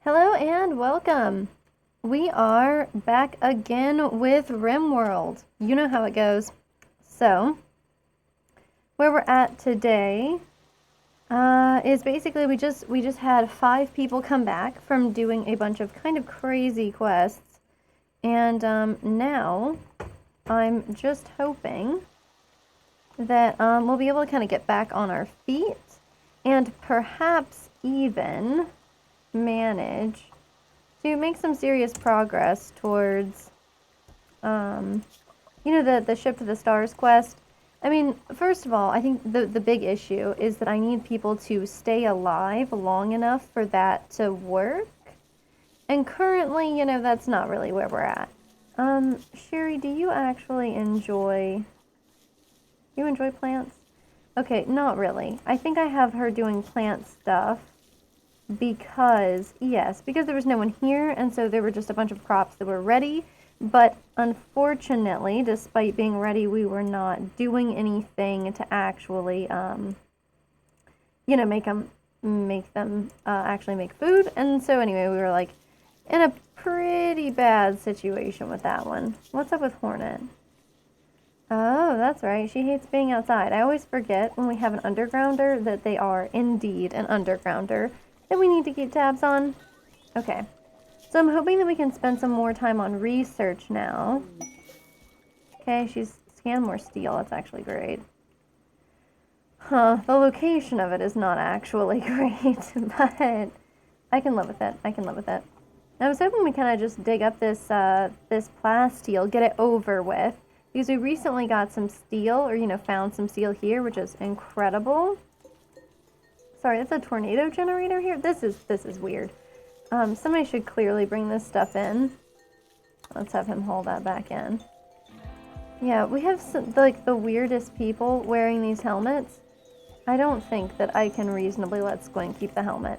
Hello and welcome. We are back again with Rimworld. You know how it goes. So, where we're at today is basically we just had 5 people come back from doing a bunch of kind of crazy quests, and now I'm just hoping that we'll be able to kind of get back on our feet and perhaps even manage to make some serious progress towards, the Ship to the Stars quest. I mean, first of all, I think the big issue is that I need people to stay alive long enough for that to work. And currently, that's not really where we're at. Sherry, do you actually enjoy plants? Okay, not really. I think I have her doing plant stuff because there was no one here, and so there were just a bunch of crops that were ready, but unfortunately, despite being ready, we were not doing anything to actually, make them actually make food, and so anyway, we were like in a pretty bad situation with that one. What's up with Hornet? Oh, that's right. She hates being outside. I always forget when we have an undergrounder that they are indeed an undergrounder that we need to keep tabs on. Okay. So I'm hoping that we can spend some more time on research now. Okay, she's scanned more steel. That's actually great. Huh, the location of it is not actually great, but I can live with it. I was hoping we kind of just dig up this plasteel, get it over with, because we recently got some steel, or, found some steel here, which is incredible. Sorry, that's a tornado generator here? This is weird. Somebody should clearly bring this stuff in. Let's have him haul that back in. Yeah, we have the weirdest people wearing these helmets. I don't think that I can reasonably let Squint keep the helmet.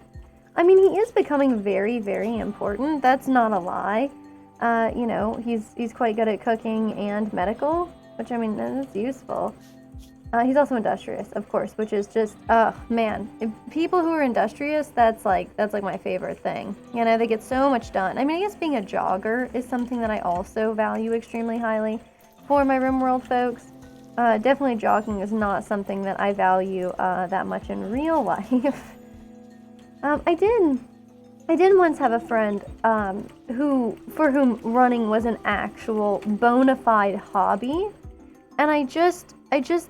I mean, he is becoming very, very important. That's not a lie. He's quite good at cooking and medical, which, I mean, that's useful. He's also industrious, of course, which is just, man. People who are industrious, that's like my favorite thing. They get so much done. I mean, I guess being a jogger is something that I also value extremely highly for my Rimworld folks. Definitely jogging is not something that I value that much in real life. I did once have a friend for whom running was an actual bona fide hobby, and I just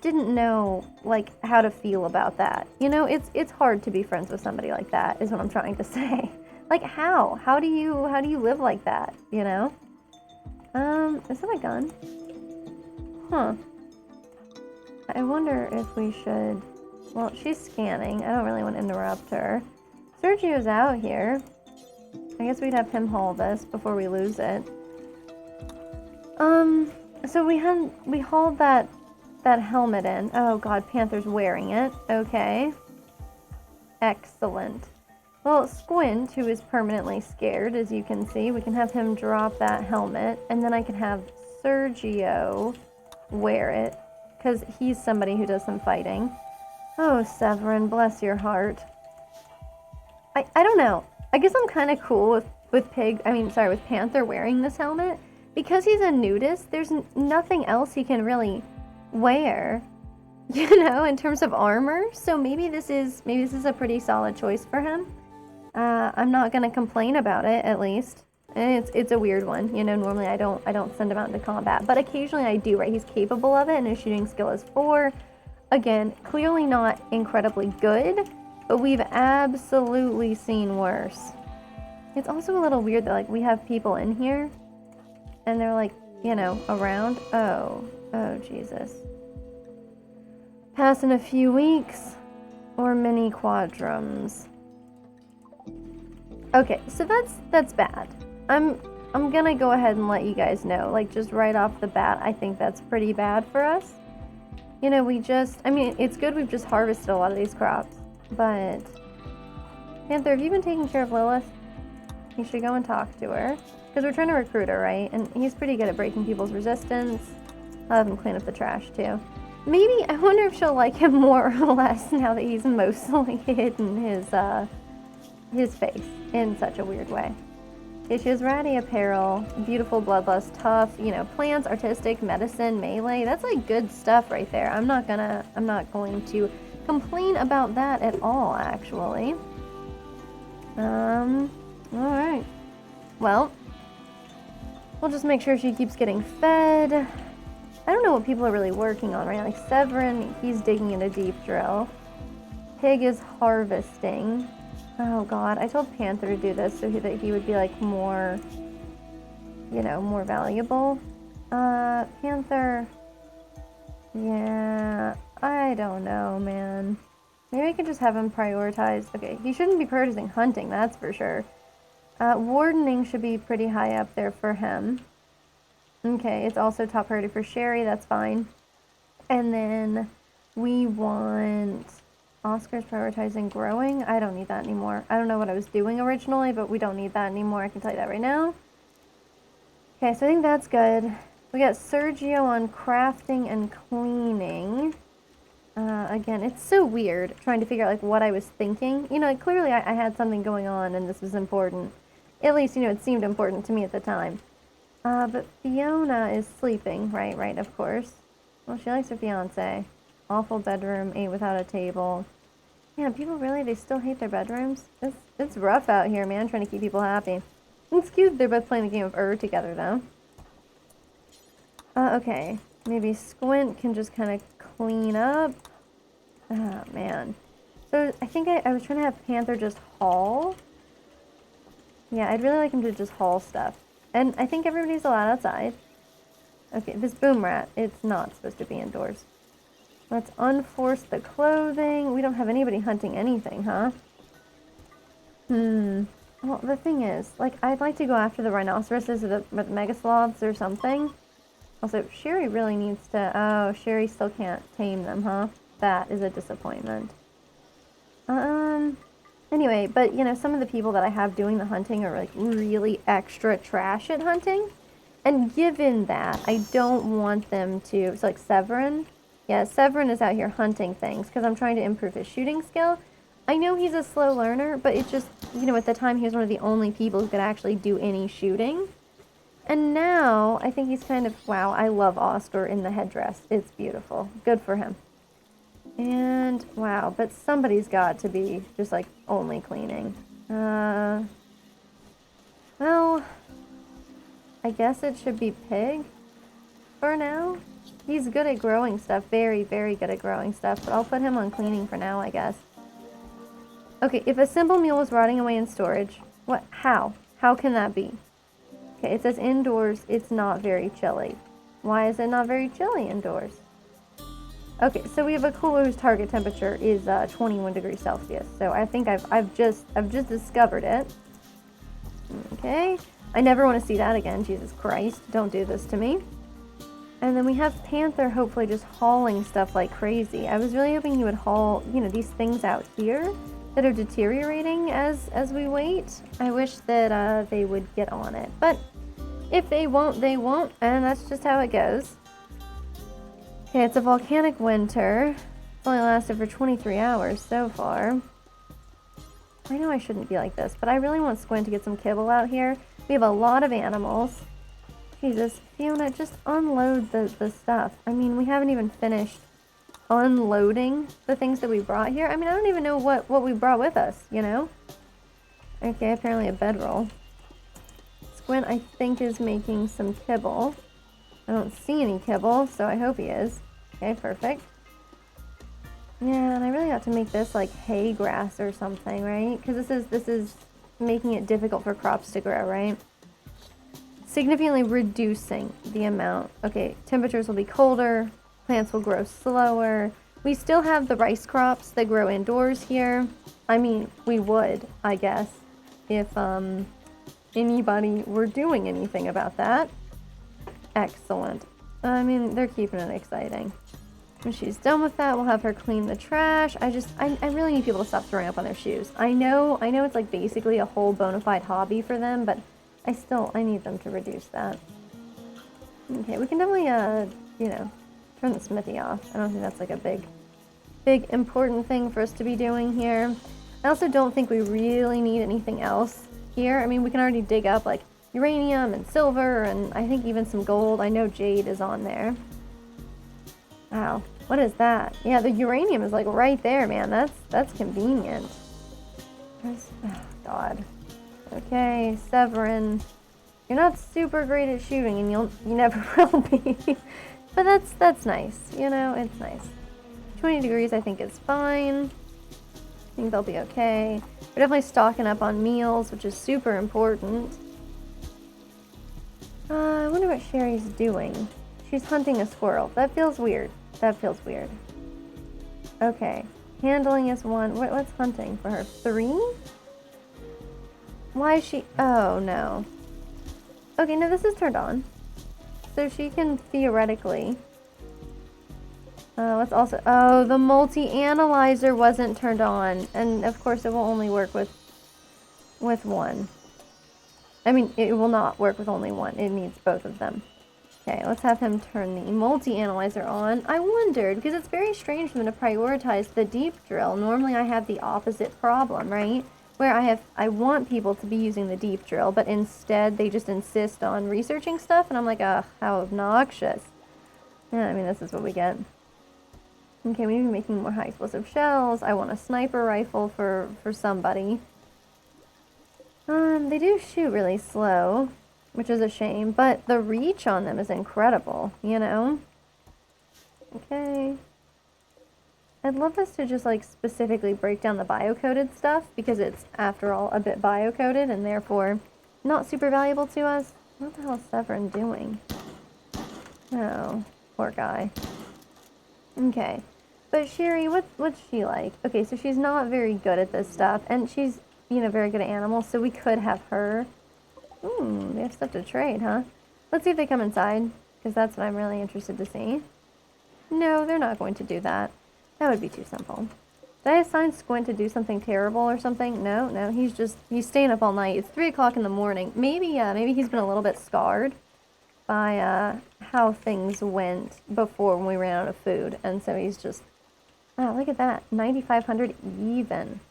didn't know how to feel about that. It's hard to be friends with somebody like that, is what I'm trying to say. How do you live like that? Is that a gun? Huh. I wonder if we should. Well, she's scanning. I don't really want to interrupt her. Sergio's out here. I guess we'd have him haul this before we lose it. So we hauled that helmet in. Oh god, Panther's wearing it. Okay. Excellent. Well, Squint, who is permanently scared, as you can see, we can have him drop that helmet, and then I can have Sergio wear it, because he's somebody who does some fighting. Oh, Severin, bless your heart. I don't know. I guess I'm kind of cool with Panther wearing this helmet. Because he's a nudist, there's nothing else he can really wear, in terms of armor. So maybe this is a pretty solid choice for him. I'm not gonna complain about it, at least. And it's a weird one. Normally I don't send him out into combat, but occasionally I do, right? He's capable of it, and his shooting skill is 4. Again, clearly not incredibly good, but we've absolutely seen worse. It's also a little weird that we have people in here and they're around. Oh Jesus. Pass in a few weeks or mini quadrums. Okay, so that's bad. I'm gonna go ahead and let you guys know, just right off the bat, I think that's pretty bad for us. It's good we've just harvested a lot of these crops, but Panther, have you been taking care of Lilith? You should go and talk to her. Because we're trying to recruit her, right? And he's pretty good at breaking people's resistance. I'll have him clean up the trash, too. Maybe, I wonder if she'll like him more or less now that he's mostly hidden his face in such a weird way. Okay, she has ratty apparel, beautiful, bloodlust, tough, you know, plants, artistic, medicine, melee. That's like good stuff right there. I'm not going to complain about that at all, actually. Alright. Well, we'll just make sure she keeps getting fed. I don't know what people are really working on right now. Like Severin, he's digging in a deep drill. Pig is harvesting. Oh god, I told Panther to do this so that he would be like more, you know, more valuable. Panther. Yeah, I don't know, man. Maybe I could just have him prioritize. Okay, he shouldn't be prioritizing hunting, that's for sure. Wardening should be pretty high up there for him. Okay, it's also top priority for Sherry, that's fine. And then we want... Oscar's prioritizing growing. I don't need that anymore. I don't know what I was doing originally, but we don't need that anymore. I can tell you that right now. Okay, so I think that's good. We got Sergio on crafting and cleaning. Again, it's so weird trying to figure out like what I was thinking. You know, like, clearly I had something going on and this was important. At least, you know, it seemed important to me at the time. But Fiona is sleeping. Right, of course. Well, she likes her fiance. Awful bedroom, ate without a table. Yeah, people really, they still hate their bedrooms. It's rough out here, man, trying to keep people happy. It's cute they're both playing the game of together, though. Okay. Maybe Squint can just kind of clean up. Oh, man. So, I think I was trying to have Panther just haul. Yeah, I'd really like him to just haul stuff. And I think everybody's allowed outside. Okay, this boom rat, it's not supposed to be indoors. Let's unforce the clothing. We don't have anybody hunting anything, huh? Well, the thing is, like, I'd like to go after the rhinoceroses or the megasloths or something. Also, Sherry really needs to... Oh, Sherry still can't tame them, huh? That is a disappointment. Anyway, but, you know, some of the people that I have doing the hunting are, like, really extra trash at hunting. And given that, I don't want them to... So, like, Severin... Yeah, Severin is out here hunting things because I'm trying to improve his shooting skill. I know he's a slow learner, but it just, you know, at the time he was one of the only people who could actually do any shooting. And now, I think he's kind of, wow, I love Oscar in the headdress. It's beautiful. Good for him. And, wow, but somebody's got to be just, like, only cleaning. Well, I guess it should be Pig for now. He's good at growing stuff. Very, very good at growing stuff. But I'll put him on cleaning for now, I guess. Okay, if a simple meal was rotting away in storage, what? How? How can that be? Okay, it says indoors, it's not very chilly. Why is it not very chilly indoors? Okay, so we have a cooler whose target temperature is 21 degrees Celsius. So I think I've just discovered it. Okay, I never want to see that again. Jesus Christ, don't do this to me. And then we have Panther hopefully just hauling stuff like crazy. I was really hoping he would haul, you know, these things out here that are deteriorating as we wait. I wish that they would get on it. But if they won't, they won't. And that's just how it goes. Okay, it's a volcanic winter. It's only lasted for 23 hours so far. I know I shouldn't be like this, but I really want Squint to get some kibble out here. We have a lot of animals. Jesus, Fiona, just unload the stuff. I mean, we haven't even finished unloading the things that we brought here. I mean, I don't even know what we brought with us, you know? Okay, apparently a bedroll. Squint, I think, is making some kibble. I don't see any kibble, so I hope he is. Okay, perfect. Yeah, and I really ought to make this like hay grass or something, right? Because this is making it difficult for crops to grow, right? Significantly reducing the amount. Okay, temperatures will be colder, plants will grow slower. We still have the rice crops that grow indoors here. I mean, we would, I guess, if anybody were doing anything about that. Excellent. I mean, they're keeping it exciting. When she's done with that, we'll have her clean the trash. I really need people to stop throwing up on their shoes. I know it's like basically a whole bona fide hobby for them, but I need them to reduce that. Okay, we can definitely, you know, turn the smithy off. I don't think that's like a big important thing for us to be doing here. I also don't think we really need anything else here. I mean, we can already dig up like uranium and silver and I think even some gold. I know jade is on there. Wow, what is that? Yeah, the uranium is like right there, man. That's convenient. Oh God. Okay, Severin. You're not super great at shooting, and you never will be. But that's nice. You know, it's nice. 20 degrees, I think, is fine. I think they'll be okay. We're definitely stocking up on meals, which is super important. I wonder what Sherry's doing. She's hunting a squirrel. That feels weird. That feels weird. Okay. Handling is 1. What's hunting for her? 3? Why is she... Oh, no. Okay, no, this is turned on. So she can theoretically... let's also... Oh, the multi-analyzer wasn't turned on. And, of course, it will only work with 1. I mean, it will not work with only 1. It needs both of them. Okay, let's have him turn the multi-analyzer on. I wondered, because it's very strange for them to prioritize the deep drill. Normally I have the opposite problem, right? Where I want people to be using the deep drill, but instead they just insist on researching stuff, and I'm like, ugh, how obnoxious. Yeah, I mean, this is what we get. Okay, we need to be making more high explosive shells. I want a sniper rifle for somebody. They do shoot really slow, which is a shame, but the reach on them is incredible, you know? Okay. I'd love us to just, like, specifically break down the biocoded stuff, because it's, after all, a bit biocoded, and therefore not super valuable to us. What the hell is Severin doing? Oh, poor guy. Okay. But Sherry, what's she like? Okay, so she's not very good at this stuff, and she's, you know, very good at animals, so we could have her. They have stuff to trade, huh? Let's see if they come inside, because that's what I'm really interested to see. No, they're not going to do that. That would be too simple. Did I assign Squint to do something terrible or something? No, he's staying up all night. It's 3 o'clock in the morning. Maybe he's been a little bit scarred by how things went before when we ran out of food. And so he's just, wow, look at that. 9,500 even.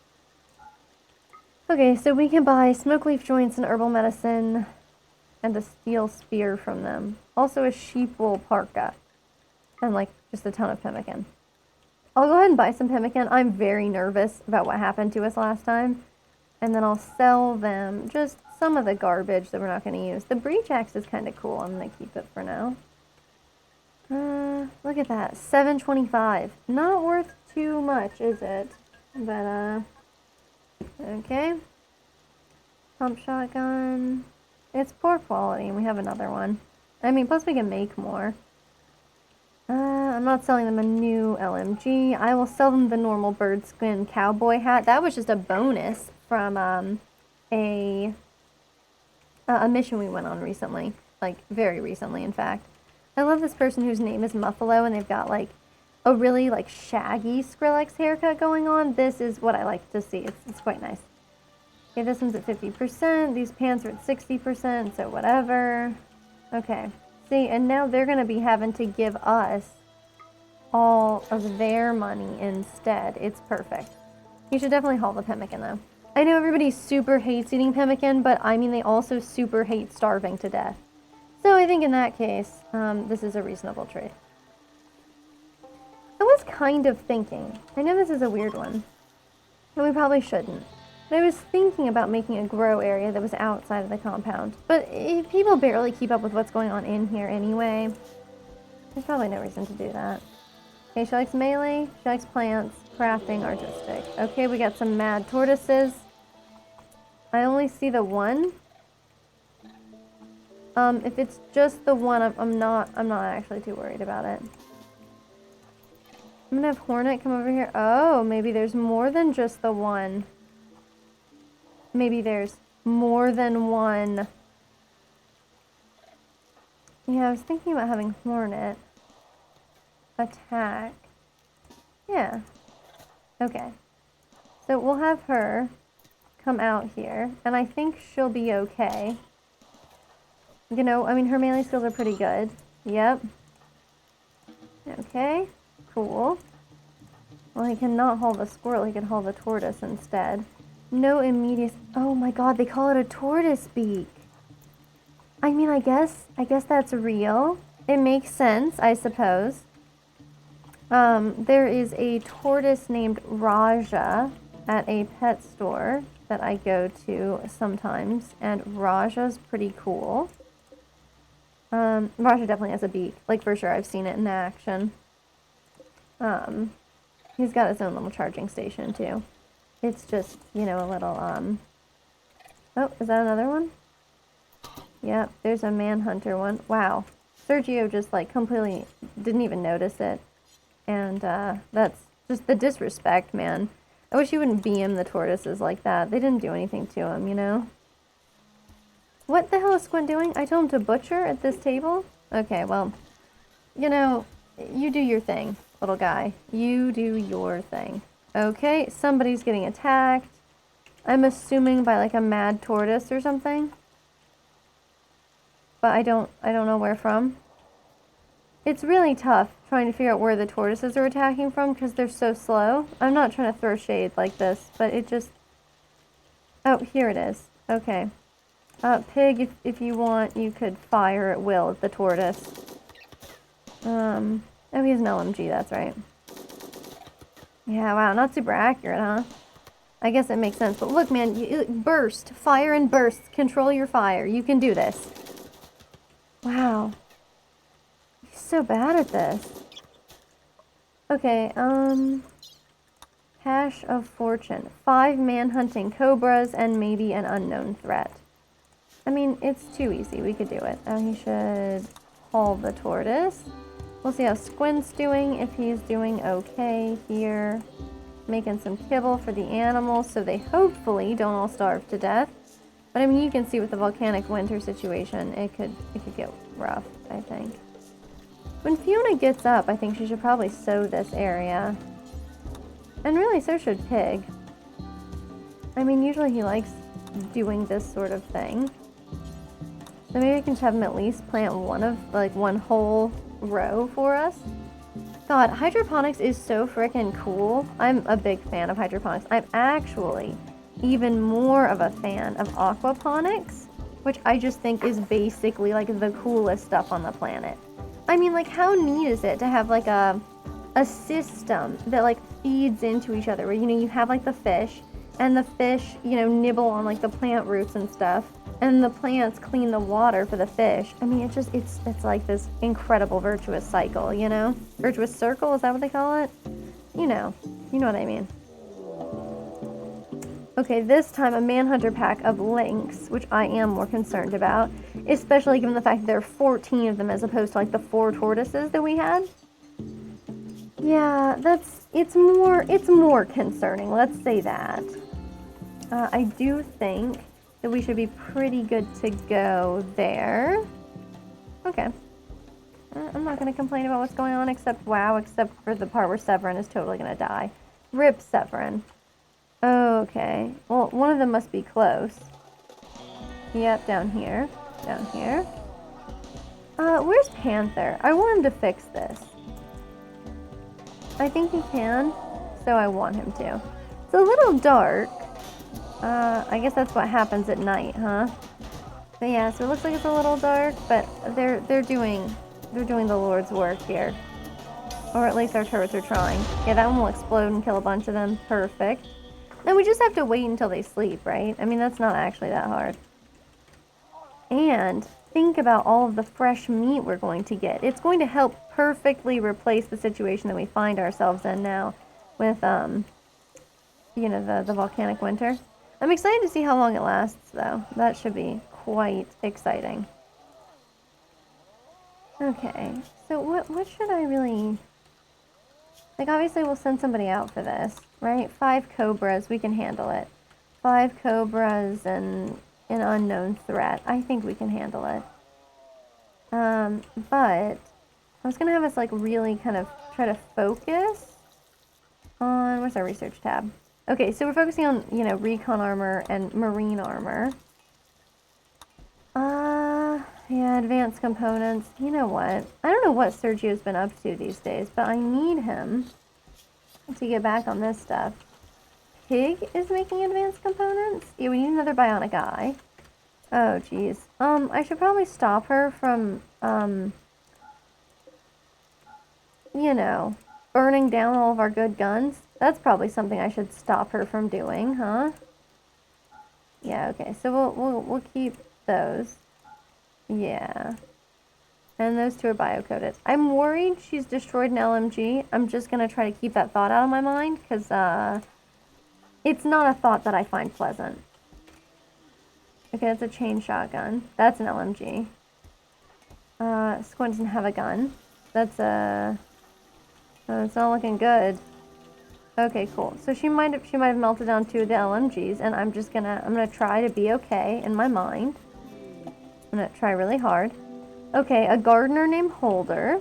Okay, so we can buy smoke leaf joints and herbal medicine and a steel spear from them. Also a sheep wool parka. And like just a ton of pemmican. I'll go ahead and buy some pemmican. I'm very nervous about what happened to us last time. And then I'll sell them just some of the garbage that we're not going to use. The breach axe is kind of cool. I'm going to keep it for now. Look at that. 725. Not worth too much, is it? But, okay. Pump shotgun. It's poor quality, and we have another one. I mean, plus we can make more. I'm not selling them a new LMG. I will sell them the normal bird skin cowboy hat. That was just a bonus from a mission we went on recently. Like, very recently, in fact. I love this person whose name is Muffalo, and they've got, like, a really, like, shaggy Skrillex haircut going on. This is what I like to see. It's quite nice. Okay, this one's at 50%. These pants are at 60%, so whatever. Okay. See, and now they're going to be having to give us all of their money instead. It's perfect. You should definitely haul the pemmican, though. I know everybody super hates eating pemmican, but I mean, they also super hate starving to death. So I think in that case, this is a reasonable trade. I was kind of thinking, I know this is a weird one, and we probably shouldn't, but I was thinking about making a grow area that was outside of the compound. But if people barely keep up with what's going on in here anyway, there's probably no reason to do that. Okay, she likes melee, she likes plants, crafting, artistic. Okay, we got some mad tortoises. I only see the one. If it's just the one, I'm not actually too worried about it. I'm gonna have Hornet come over here. Oh, maybe there's more than just the one. Maybe there's more than one. Yeah, I was thinking about having Hornet attack. Yeah. Okay. So we'll have her come out here, and I think she'll be okay. You know, I mean, her melee skills are pretty good. Yep. Okay. Cool. Well, he cannot haul the squirrel. He can haul the tortoise instead. No immediate... Oh my god, they call it a tortoise beak. I mean, I guess that's real. It makes sense, I suppose. There is a tortoise named Raja at a pet store that I go to sometimes, and Raja's pretty cool. Raja definitely has a beak, like for sure. I've seen it in action. He's got his own little charging station too. It's just, you know, a little, oh, is that another one? Yep, there's a manhunter one. Wow. Sergio just, like, completely didn't even notice it. And, that's just the disrespect, man. I wish you wouldn't beam the tortoises like that. They didn't do anything to him, you know? What the hell is Squint doing? I told him to butcher at this table? Okay, well, you know, you do your thing, little guy. You do your thing. Okay, somebody's getting attacked. I'm assuming by, like, a mad tortoise or something. But I don't know where from. It's really tough trying to figure out where the tortoises are attacking from because they're so slow. I'm not trying to throw shade like this, but it just... Oh, here it is. Okay. Pig, if you want, you could fire at will at the tortoise. Oh, he has an LMG, that's right. Yeah, wow, not super accurate, huh? I guess it makes sense. But look, man, burst. Fire and bursts. Control your fire. You can do this. Wow. He's so bad at this. Okay, Cache of Fortune. 5 man-hunting cobras and maybe an unknown threat. I mean, it's too easy. We could do it. Oh, he should haul the tortoise. We'll see how Squint's doing, if he's doing okay here. Making some kibble for the animals so they hopefully don't all starve to death. But I mean, you can see with the volcanic winter situation, it could get rough, I think. When Fiona gets up, I think she should probably sow this area. And really, so should Pig. I mean, usually he likes doing this sort of thing. So maybe we can have him at least plant one whole row for us. God, hydroponics is so freaking cool. I'm a big fan of hydroponics. I'm actually even more of a fan of aquaponics, which I just think is basically like the coolest stuff on the planet. I mean, like, how neat is it to have like a system that like feeds into each other, where, you know, you have like the fish, and the fish, you know, nibble on like the plant roots and stuff, and the plants clean the water for the fish. I mean, it's like this incredible virtuous cycle, you know? Virtuous circle, is that what they call it? You know what I mean. Okay, this time a manhunter pack of lynx, which I am more concerned about, especially given the fact that there are 14 of them as opposed to like the 4 tortoises that we had. Yeah, it's more concerning, let's say that. I do think that we should be pretty good to go there. Okay. I'm not going to complain about what's going on except for the part where Severin is totally going to die. Rip Severin. Okay. Well, one of them must be close. Yep, down here. Down here. Where's Panther? I want him to fix this. I think he can, so I want him to. It's a little dark. I guess that's what happens at night, huh? But yeah, so it looks like it's a little dark, but they're doing the Lord's work here. Or at least our turrets are trying. Yeah, that one will explode and kill a bunch of them. Perfect. Then we just have to wait until they sleep, right? I mean, that's not actually that hard. And think about all of the fresh meat we're going to get. It's going to help perfectly replace the situation that we find ourselves in now with, you know, the volcanic winter. I'm excited to see how long it lasts, though. That should be quite exciting. Okay, so what should I really... Like, obviously we'll send somebody out for this, right? 5 cobras, we can handle it. 5 cobras and an unknown threat. I think we can handle it. But I was going to have us, like, really kind of try to focus on... Where's our research tab? Okay, so we're focusing on, you know, recon armor and marine armor. Yeah, advanced components. You know what? I don't know what Sergio's been up to these days, but I need him to get back on this stuff. Pig is making advanced components? Yeah, we need another bionic eye. Oh, jeez. I should probably stop her from, you know, burning down all of our good guns. That's probably something I should stop her from doing, huh? Yeah, okay, so we'll keep those. Yeah. And those two are bio-coded. I'm worried she's destroyed an LMG. I'm just gonna try to keep that thought out of my mind, because, it's not a thought that I find pleasant. Okay, that's a chain shotgun. That's an LMG. Squint doesn't have a gun. That's a... Oh, it's not looking good. Okay, cool. So she might have melted down two of the LMGs, and I'm gonna try to be okay in my mind. I'm gonna try really hard. Okay, a gardener named Holder.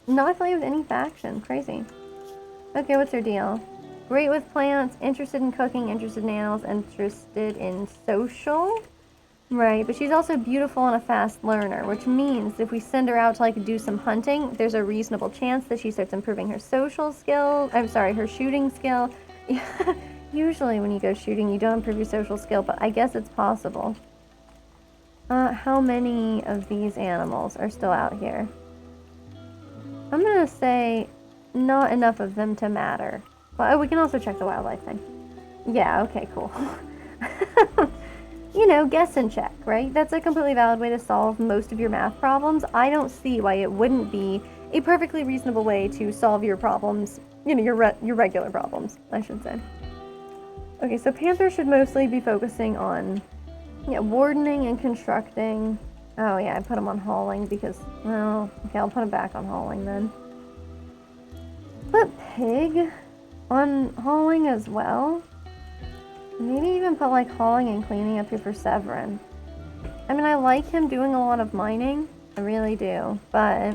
Not affiliated with any faction. Crazy. Okay, what's her deal? Great with plants, interested in cooking, interested in animals, interested in social. Right, but she's also beautiful and a fast learner, which means if we send her out to like do some hunting, there's a reasonable chance that she starts improving her social skill. I'm sorry, her shooting skill. Usually when you go shooting, you don't improve your social skill, but I guess it's possible. How many of these animals are still out here? I'm gonna say not enough of them to matter. Well, we can also check the wildlife thing. Yeah, okay, cool. You know, guess and check, right? That's a completely valid way to solve most of your math problems. I don't see why it wouldn't be a perfectly reasonable way to solve your problems, you know, your regular problems, I should say. Okay, so Panther should mostly be focusing on, yeah, wardening and constructing. Oh yeah, I put him on hauling because, well, okay, I'll put him back on hauling then. Put Pig on hauling as well. Maybe even put like hauling and cleaning up here for Severin. I mean, I like him doing a lot of mining. I really do. But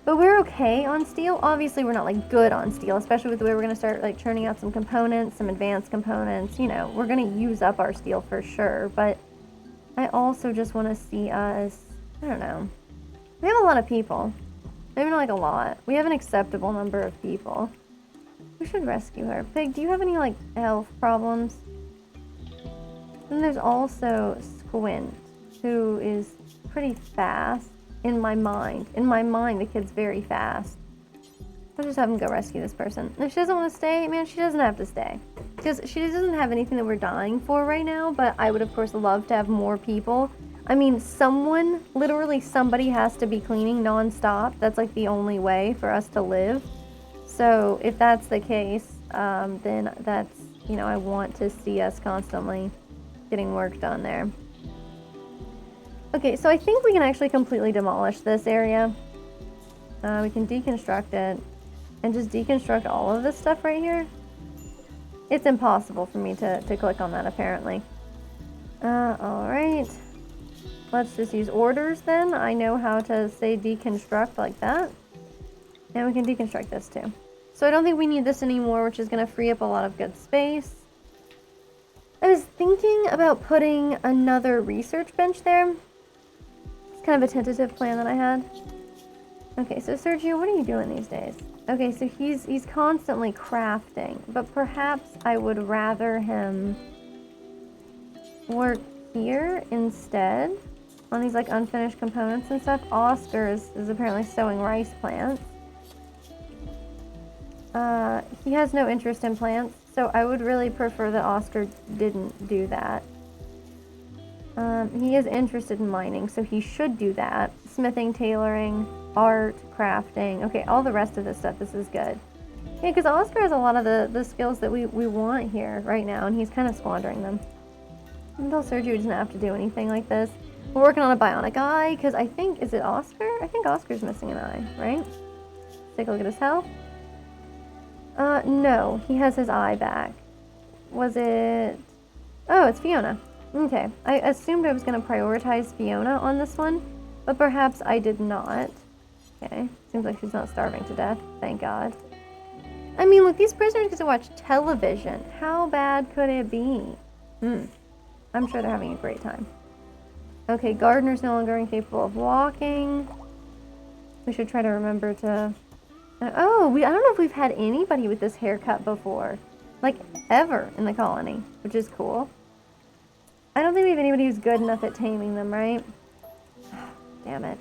we're okay on steel. Obviously, we're not like good on steel, especially with the way we're going to start like churning out some components, some advanced components. You know, we're going to use up our steel for sure. But I also just want to see us, I don't know. We have a lot of people. Maybe not like a lot. We have an acceptable number of people. We should rescue her. Pig, do you have any, like, health problems? And there's also Squint, who is pretty fast in my mind. In my mind, the kid's very fast. I'll just have him go rescue this person. If she doesn't want to stay, man, she doesn't have to stay. Because she doesn't have anything that we're dying for right now, but I would, of course, love to have more people. I mean, literally somebody has to be cleaning non-stop. That's, like, the only way for us to live. So if that's the case, then that's, you know, I want to see us constantly getting work done there. Okay, so I think we can actually completely demolish this area. We can deconstruct it and just deconstruct all of this stuff right here. It's impossible for me to click on that, apparently. Alright. Let's just use orders then. I know how to say deconstruct like that. And we can deconstruct this too. So I don't think we need this anymore, which is going to free up a lot of good space. I was thinking about putting another research bench there. It's kind of a tentative plan that I had. Okay, so Sergio, what are you doing these days? Okay, so he's constantly crafting, but perhaps I would rather him work here instead on these like unfinished components and stuff. Oscar is apparently sowing rice plants. He has no interest in plants, so I would really prefer that Oscar didn't do that. He is interested in mining, so he should do that. Smithing, tailoring, art, crafting. Okay, all the rest of this stuff, this is good. Yeah, because Oscar has a lot of the skills that we want here right now, and he's kind of squandering them. Until Sergio doesn't have to do anything like this. We're working on a bionic eye, because I think, is it Oscar? I think Oscar's missing an eye, right? Let's take a look at his health. No, he has his eye back. Was it... Oh, it's Fiona. Okay, I assumed I was going to prioritize Fiona on this one, but perhaps I did not. Okay, seems like she's not starving to death, thank God. I mean, look, these prisoners get to watch television. How bad could it be? I'm sure they're having a great time. Okay, Gardner's no longer incapable of walking. We should try to remember to Oh, I don't know if we've had anybody with this haircut before. Like, ever in the colony, which is cool. I don't think we have anybody who's good enough at taming them, right? Damn it.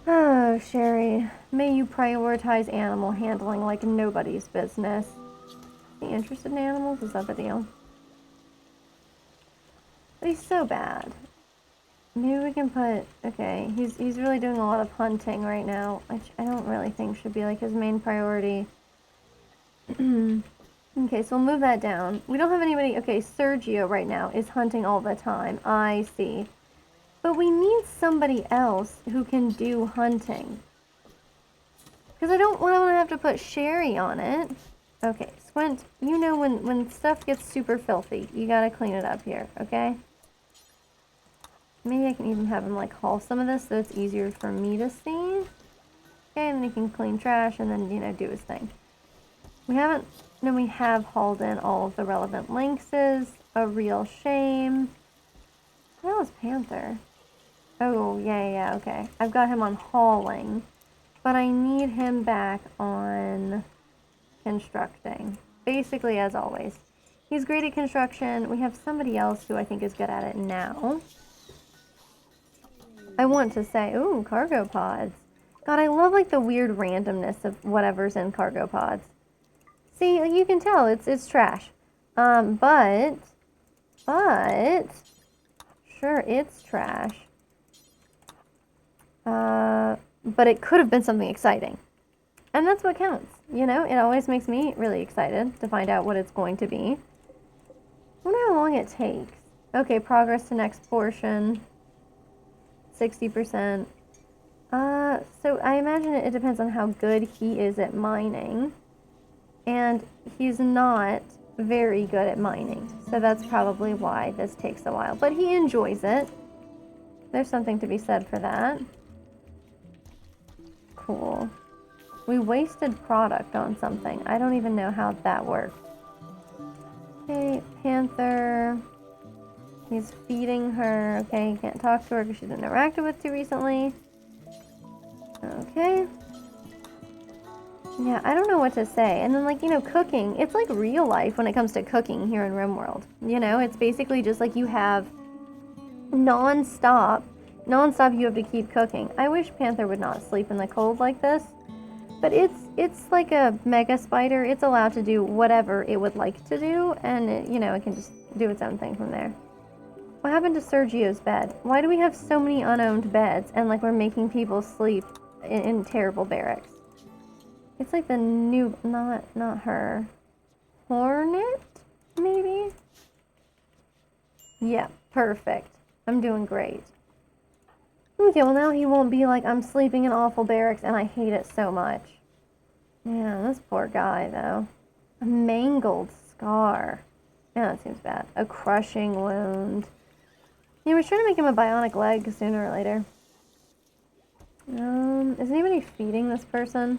Oh, Sherry. May you prioritize animal handling like nobody's business. Is he interested in animals? Is that the deal? But he's so bad. Maybe we can put... Okay, he's really doing a lot of hunting right now, which I don't really think should be like his main priority. Okay, so we'll move that down. We don't have anybody... Okay, Sergio right now is hunting all the time. I see. But we need somebody else who can do hunting. Because I don't want to have to put Sherry on it. Okay, Squint, you know when stuff gets super filthy, you gotta clean it up here, okay? Maybe I can even have him like haul some of this so it's easier for me to see. Okay, and then he can clean trash and then, you know, do his thing. We haven't... No, we have hauled in all of the relevant lynxes. A real shame. That was Panther. Oh, yeah, okay. I've got him on hauling. But I need him back on constructing. Basically, as always. He's great at construction. We have somebody else who I think is good at it now. I want to say, ooh, cargo pods. God, I love like the weird randomness of whatever's in cargo pods. See, like, you can tell it's trash. But sure, it's trash. But it could have been something exciting. And that's what counts, you know? It always makes me really excited to find out what it's going to be. I wonder how long it takes. Okay, progress to next portion. 60%. So I imagine it depends on how good he is at mining. And he's not very good at mining. So that's probably why this takes a while. But he enjoys it. There's something to be said for that. Cool. We wasted product on something. I don't even know how that worked. Okay, Panther. He's feeding her. Okay, can't talk to her because she's been interacted with too recently. Okay. Yeah, I don't know what to say. And then, like, you know, cooking. It's like real life when it comes to cooking here in Rimworld. You know, it's basically just like you have non-stop you have to keep cooking. I wish Panther would not sleep in the cold like this. But it's like a mega spider. It's allowed to do whatever it would like to do. And, it, you know, it can just do its own thing from there. What happened to Sergio's bed? Why do we have so many unowned beds and like we're making people sleep in terrible barracks? It's like the new, not her. Hornet, maybe? Yeah, perfect. I'm doing great. Okay, well now he won't be like, I'm sleeping in awful barracks and I hate it so much. Yeah, this poor guy though. A mangled scar. Yeah, that seems bad. A crushing wound. Yeah, we're trying to make him a bionic leg sooner or later. Is anybody feeding this person?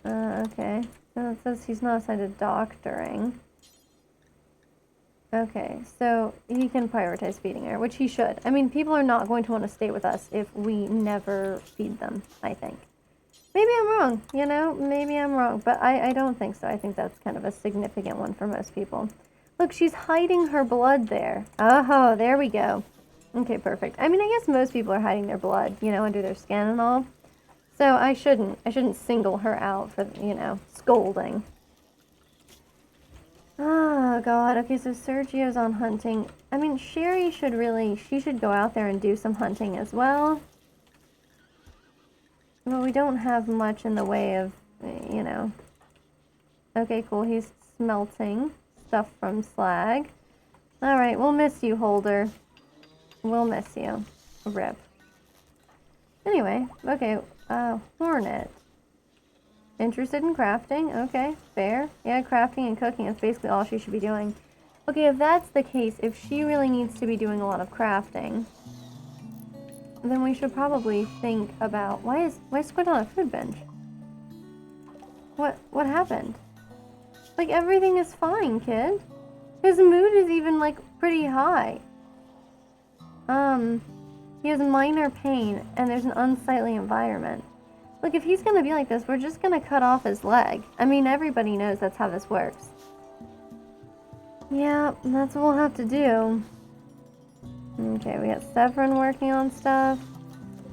Okay. So it says he's not assigned to doctoring. Okay, so he can prioritize feeding her, which he should. I mean, people are not going to want to stay with us if we never feed them, I think. Maybe I'm wrong, you know? Maybe I'm wrong, but I don't think so. I think that's kind of a significant one for most people. Look, she's hiding her blood there. Oh, there we go. Okay, perfect. I mean, I guess most people are hiding their blood, you know, under their skin and all. So I shouldn't single her out for, you know, scolding. Oh, God. Okay, so Sergio's on hunting. I mean, Sherry she should go out there and do some hunting as well. But we don't have much in the way of, you know. Okay, cool. He's smelting stuff from slag. Alright, we'll miss you, Holder. We'll miss you. Rip. Anyway, okay, Hornet. Interested in crafting? Okay, fair. Yeah, crafting and cooking is basically all she should be doing. Okay, if that's the case, if she really needs to be doing a lot of crafting, then we should probably think about... Why is Squid on a food bench? What happened? Like, everything is fine, kid. His mood is even, like, pretty high. He has minor pain, and there's an unsightly environment. Look, if he's gonna be like this, we're just gonna cut off his leg. I mean, everybody knows that's how this works. Yeah, that's what we'll have to do. Okay, we got Severin working on stuff.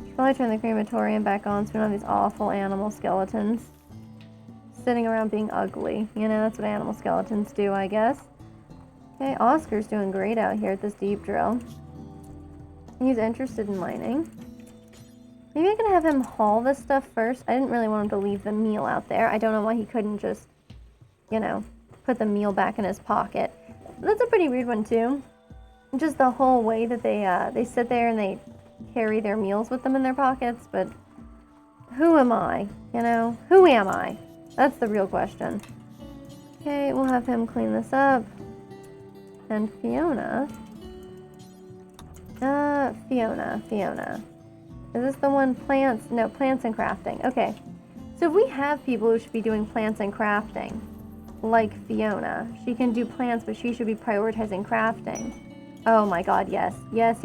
Should probably turn the crematorium back on so we don't have these awful animal skeletons sitting around being ugly. You know, that's what animal skeletons do, I guess. Okay, Oscar's doing great out here at this deep drill. He's interested in mining. Maybe I can have him haul this stuff first. I didn't really want him to leave the meal out there. I don't know why he couldn't just, you know, put the meal back in his pocket. That's a pretty weird one too. Just the whole way that they sit there and they carry their meals with them in their pockets. But who am I? You know, who am I? That's the real question. Okay, we'll have him clean this up. And Fiona. Fiona. Is this the one plants? No, plants and crafting. Okay. So if we have people who should be doing plants and crafting, like Fiona, she can do plants, but she should be prioritizing crafting. Oh my god, yes. Yes.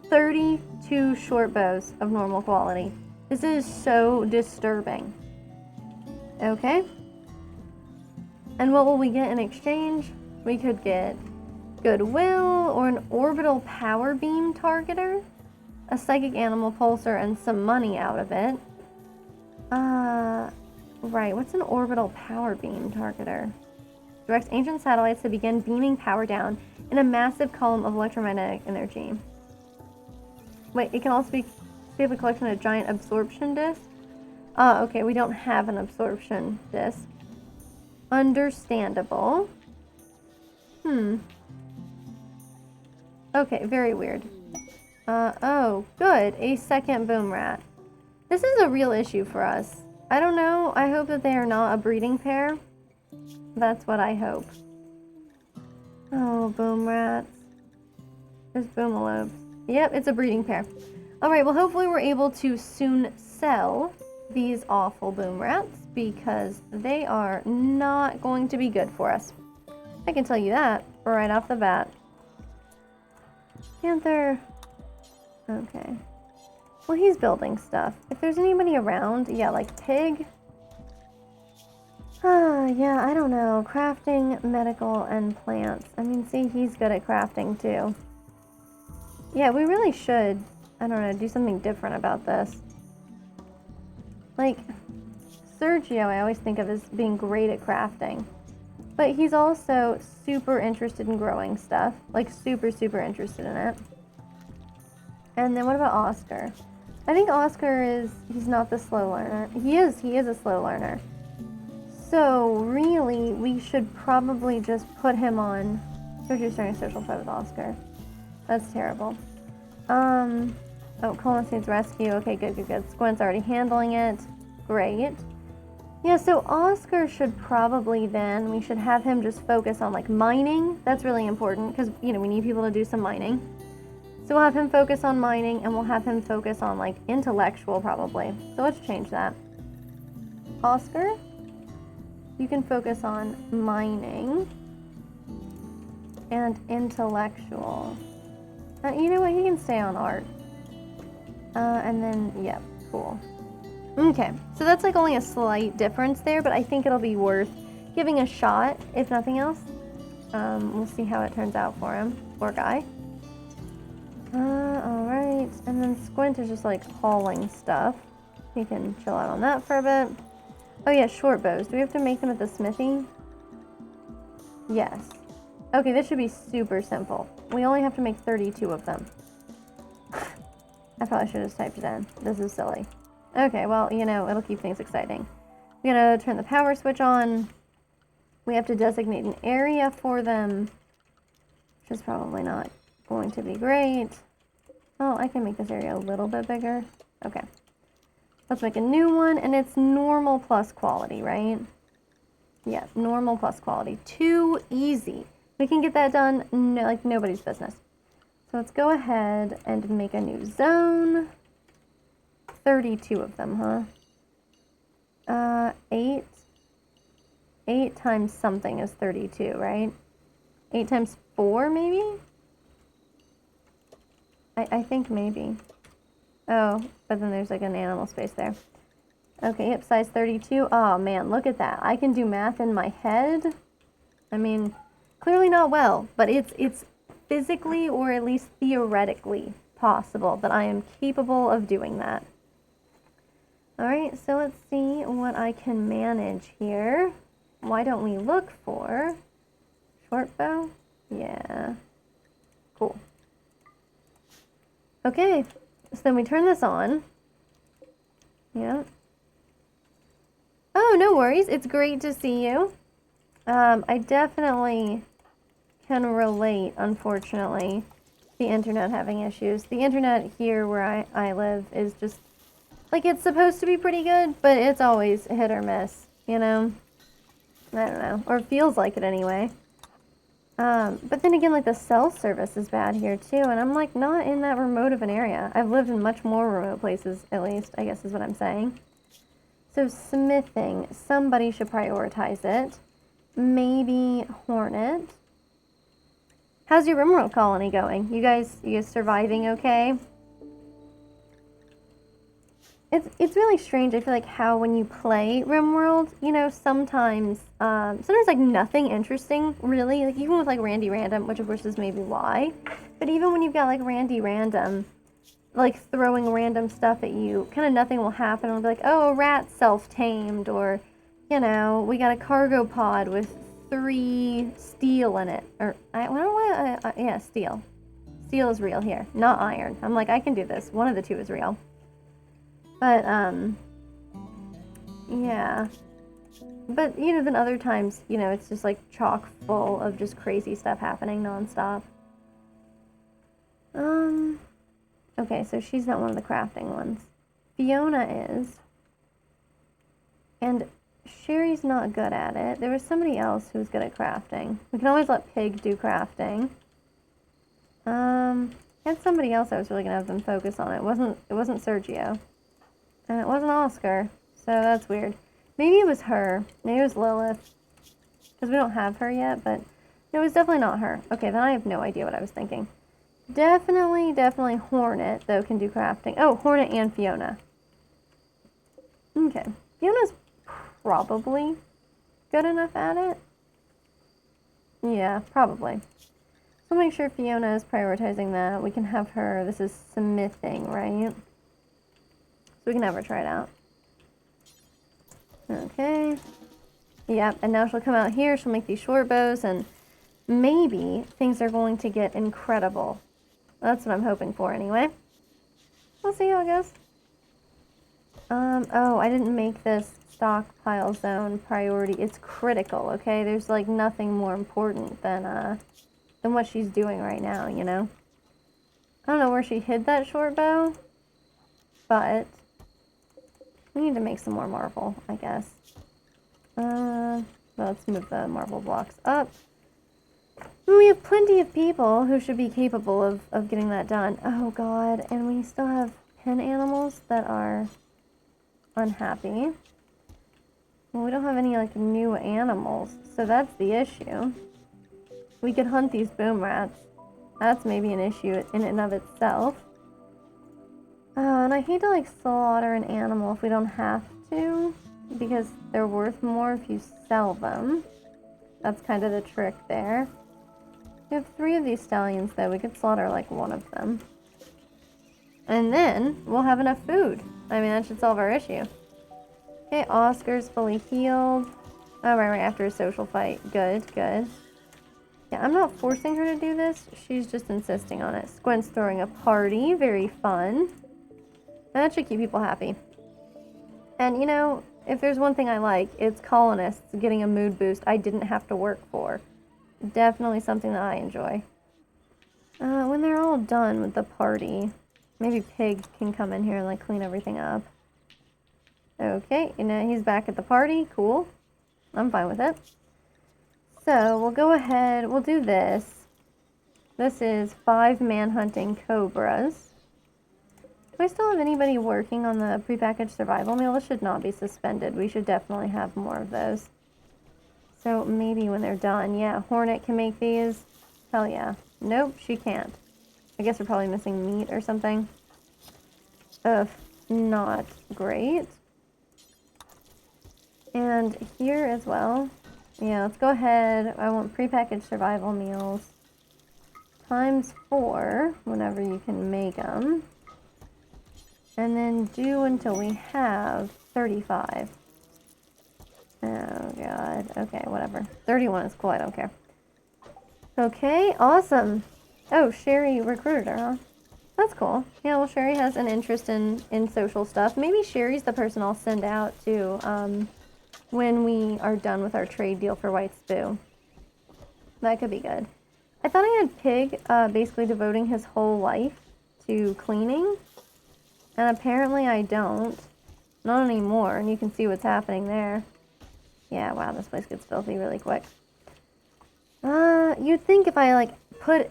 32 short bows of normal quality. This is so disturbing. Okay. And what will we get in exchange? We could get goodwill or an orbital power beam targeter, a psychic animal pulsar, and some money out of it. Right, what's an orbital power beam targeter? Directs ancient satellites to begin beaming power down in a massive column of electromagnetic energy. Wait, it can also be save a collection of giant absorption discs? Okay, we don't have an absorption disc. Understandable. Okay, very weird. Oh, good. A second boom rat. This is a real issue for us. I don't know. I hope that they are not a breeding pair. That's what I hope. Oh, boom rats. There's boomalobes. Yep, it's a breeding pair. Alright, well hopefully we're able to soon sell these awful boom rats because they are not going to be good for us. I can tell you that right off the bat. Panther. Okay. Well, he's building stuff. If there's anybody around, yeah, like pig. Yeah, I don't know. Crafting, medical, and plants. I mean, see, he's good at crafting too. Yeah, we really should, I don't know, do something different about this. Like, Sergio, I always think of as being great at crafting. But he's also super interested in growing stuff. Like, super interested in it. And then what about Oscar? I think Oscar he's not the slow learner. He is a slow learner. So, really, we should probably just put him on... Sergio's starting a social fight with Oscar. That's terrible. Oh, Colin needs rescue. Okay, good. Squint's already handling it. Great. Yeah, so Oscar should probably then, we should have him just focus on, like, mining. That's really important, because, you know, we need people to do some mining. So we'll have him focus on mining, and we'll have him focus on, like, intellectual, probably. So let's change that. Oscar, you can focus on mining and intellectual. You know what? He can stay on art. And then, yeah, cool. Okay, so that's like only a slight difference there, but I think it'll be worth giving a shot, if nothing else. We'll see how it turns out for him. Poor guy. Alright. And then Squint is just like hauling stuff. He can chill out on that for a bit. Oh yeah, short bows. Do we have to make them at the smithy? Yes. Okay, this should be super simple. We only have to make 32 of them. I probably should have just typed it in. This is silly. Okay, well, you know, it'll keep things exciting. We gotta turn the power switch on. We have to designate an area for them, which is probably not going to be great. Oh, I can make this area a little bit bigger. Okay. Let's make a new one, and it's normal plus quality, right? Yeah, normal plus quality. Too easy. We can get that done like nobody's business. So let's go ahead and make a new zone. 32 of them, huh? 8 times something is 32, right? 8 times 4, maybe? I think maybe. Oh, but then there's like an animal space there. Okay, yep, size 32. Oh man, look at that. I can do math in my head. I mean, clearly not well, but it's physically or at least theoretically possible that I am capable of doing that. Alright, so let's see what I can manage here. Why don't we look for short bow? Yeah. Cool. Okay, so then we turn this on. Yeah. Oh, no worries. It's great to see you. I definitely can relate, unfortunately, the internet having issues. The internet here where I live is just, like, it's supposed to be pretty good, but it's always hit or miss, you know? I don't know. Or it feels like it anyway. But then again, like, the cell service is bad here, too, and I'm, like, not in that remote of an area. I've lived in much more remote places, at least, I guess is what I'm saying. So, smithing. Somebody should prioritize it. Maybe Hornet. How's your Rimworld colony going? You guys surviving okay? It's really strange. I feel like how when you play Rimworld, you know, sometimes like nothing interesting really, like even with like Randy Random, which of course is maybe why, but even when you've got like Randy Random, like throwing random stuff at you, kind of nothing will happen. It'll be like, oh, a rat self-tamed, or you know, we got a cargo pod with 3 steel in it, or I don't know why. Yeah, steel. Steel is real here, not iron. I'm like, I can do this. One of the two is real. But, yeah. But, you know, then other times, you know, it's just like chock full of just crazy stuff happening nonstop. Okay, so she's not one of the crafting ones. Fiona is. And Sherry's not good at it. There was somebody else who was good at crafting. We can always let Pig do crafting. And somebody else I was really gonna have them focus on. It wasn't Sergio. And it wasn't Oscar, so that's weird. Maybe it was her. Maybe it was Lilith. Because we don't have her yet, but it was definitely not her. Okay, then I have no idea what I was thinking. Definitely Hornet, though, can do crafting. Oh, Hornet and Fiona. Okay. Fiona's probably good enough at it. Yeah, probably. So make sure Fiona is prioritizing that. We can have her, this is smithing, right? So we can have her try it out. Okay. Yep, and now she'll come out here, she'll make these short bows, and maybe things are going to get incredible. That's what I'm hoping for anyway. We'll see how it goes. Oh, I didn't make this stockpile zone priority. It's critical, okay? There's like nothing more important than what she's doing right now, you know? I don't know where she hid that short bow, but we need to make some more marble, I guess. Let's move the marble blocks up. We have plenty of people who should be capable of getting that done. Oh god, and we still have pen animals that are unhappy. Well, we don't have any like new animals, so that's the issue. We could hunt these boom rats. That's maybe an issue in and of itself. And I hate to like slaughter an animal if we don't have to, because they're worth more if you sell them. That's kind of the trick there. We have 3 of these stallions though. We could slaughter like 1 of them. And then we'll have enough food. I mean, that should solve our issue. Okay, Oscar's fully healed. Oh, right after a social fight. Good. Yeah, I'm not forcing her to do this. She's just insisting on it. Squint's throwing a party. Very fun. And that should keep people happy. And, you know, if there's one thing I like, it's colonists getting a mood boost I didn't have to work for. Definitely something that I enjoy. When they're all done with the party, maybe Pig can come in here and, like, clean everything up. Okay, you know, he's back at the party. Cool. I'm fine with it. So, we'll go ahead. We'll do this. This is 5 man-hunting cobras. Do I still have anybody working on the prepackaged survival meal? This should not be suspended. We should definitely have more of those. So, maybe when they're done. Yeah, Hornet can make these. Hell yeah. Nope, she can't. I guess they're probably missing meat or something. Ugh, not great. And here as well. Yeah, let's go ahead. I want prepackaged survival meals. ×4, whenever you can make them. And then do until we have 35. Oh god. Okay, whatever. 31 is cool, I don't care. Okay, awesome. Oh, Sherry recruited her, huh? That's cool. Yeah, well, Sherry has an interest in social stuff. Maybe Sherry's the person I'll send out to, when we are done with our trade deal for White Spoo. That could be good. I thought I had Pig, basically devoting his whole life to cleaning. And apparently I don't. Not anymore, and you can see what's happening there. Yeah, wow, this place gets filthy really quick. You'd think if I, like, put,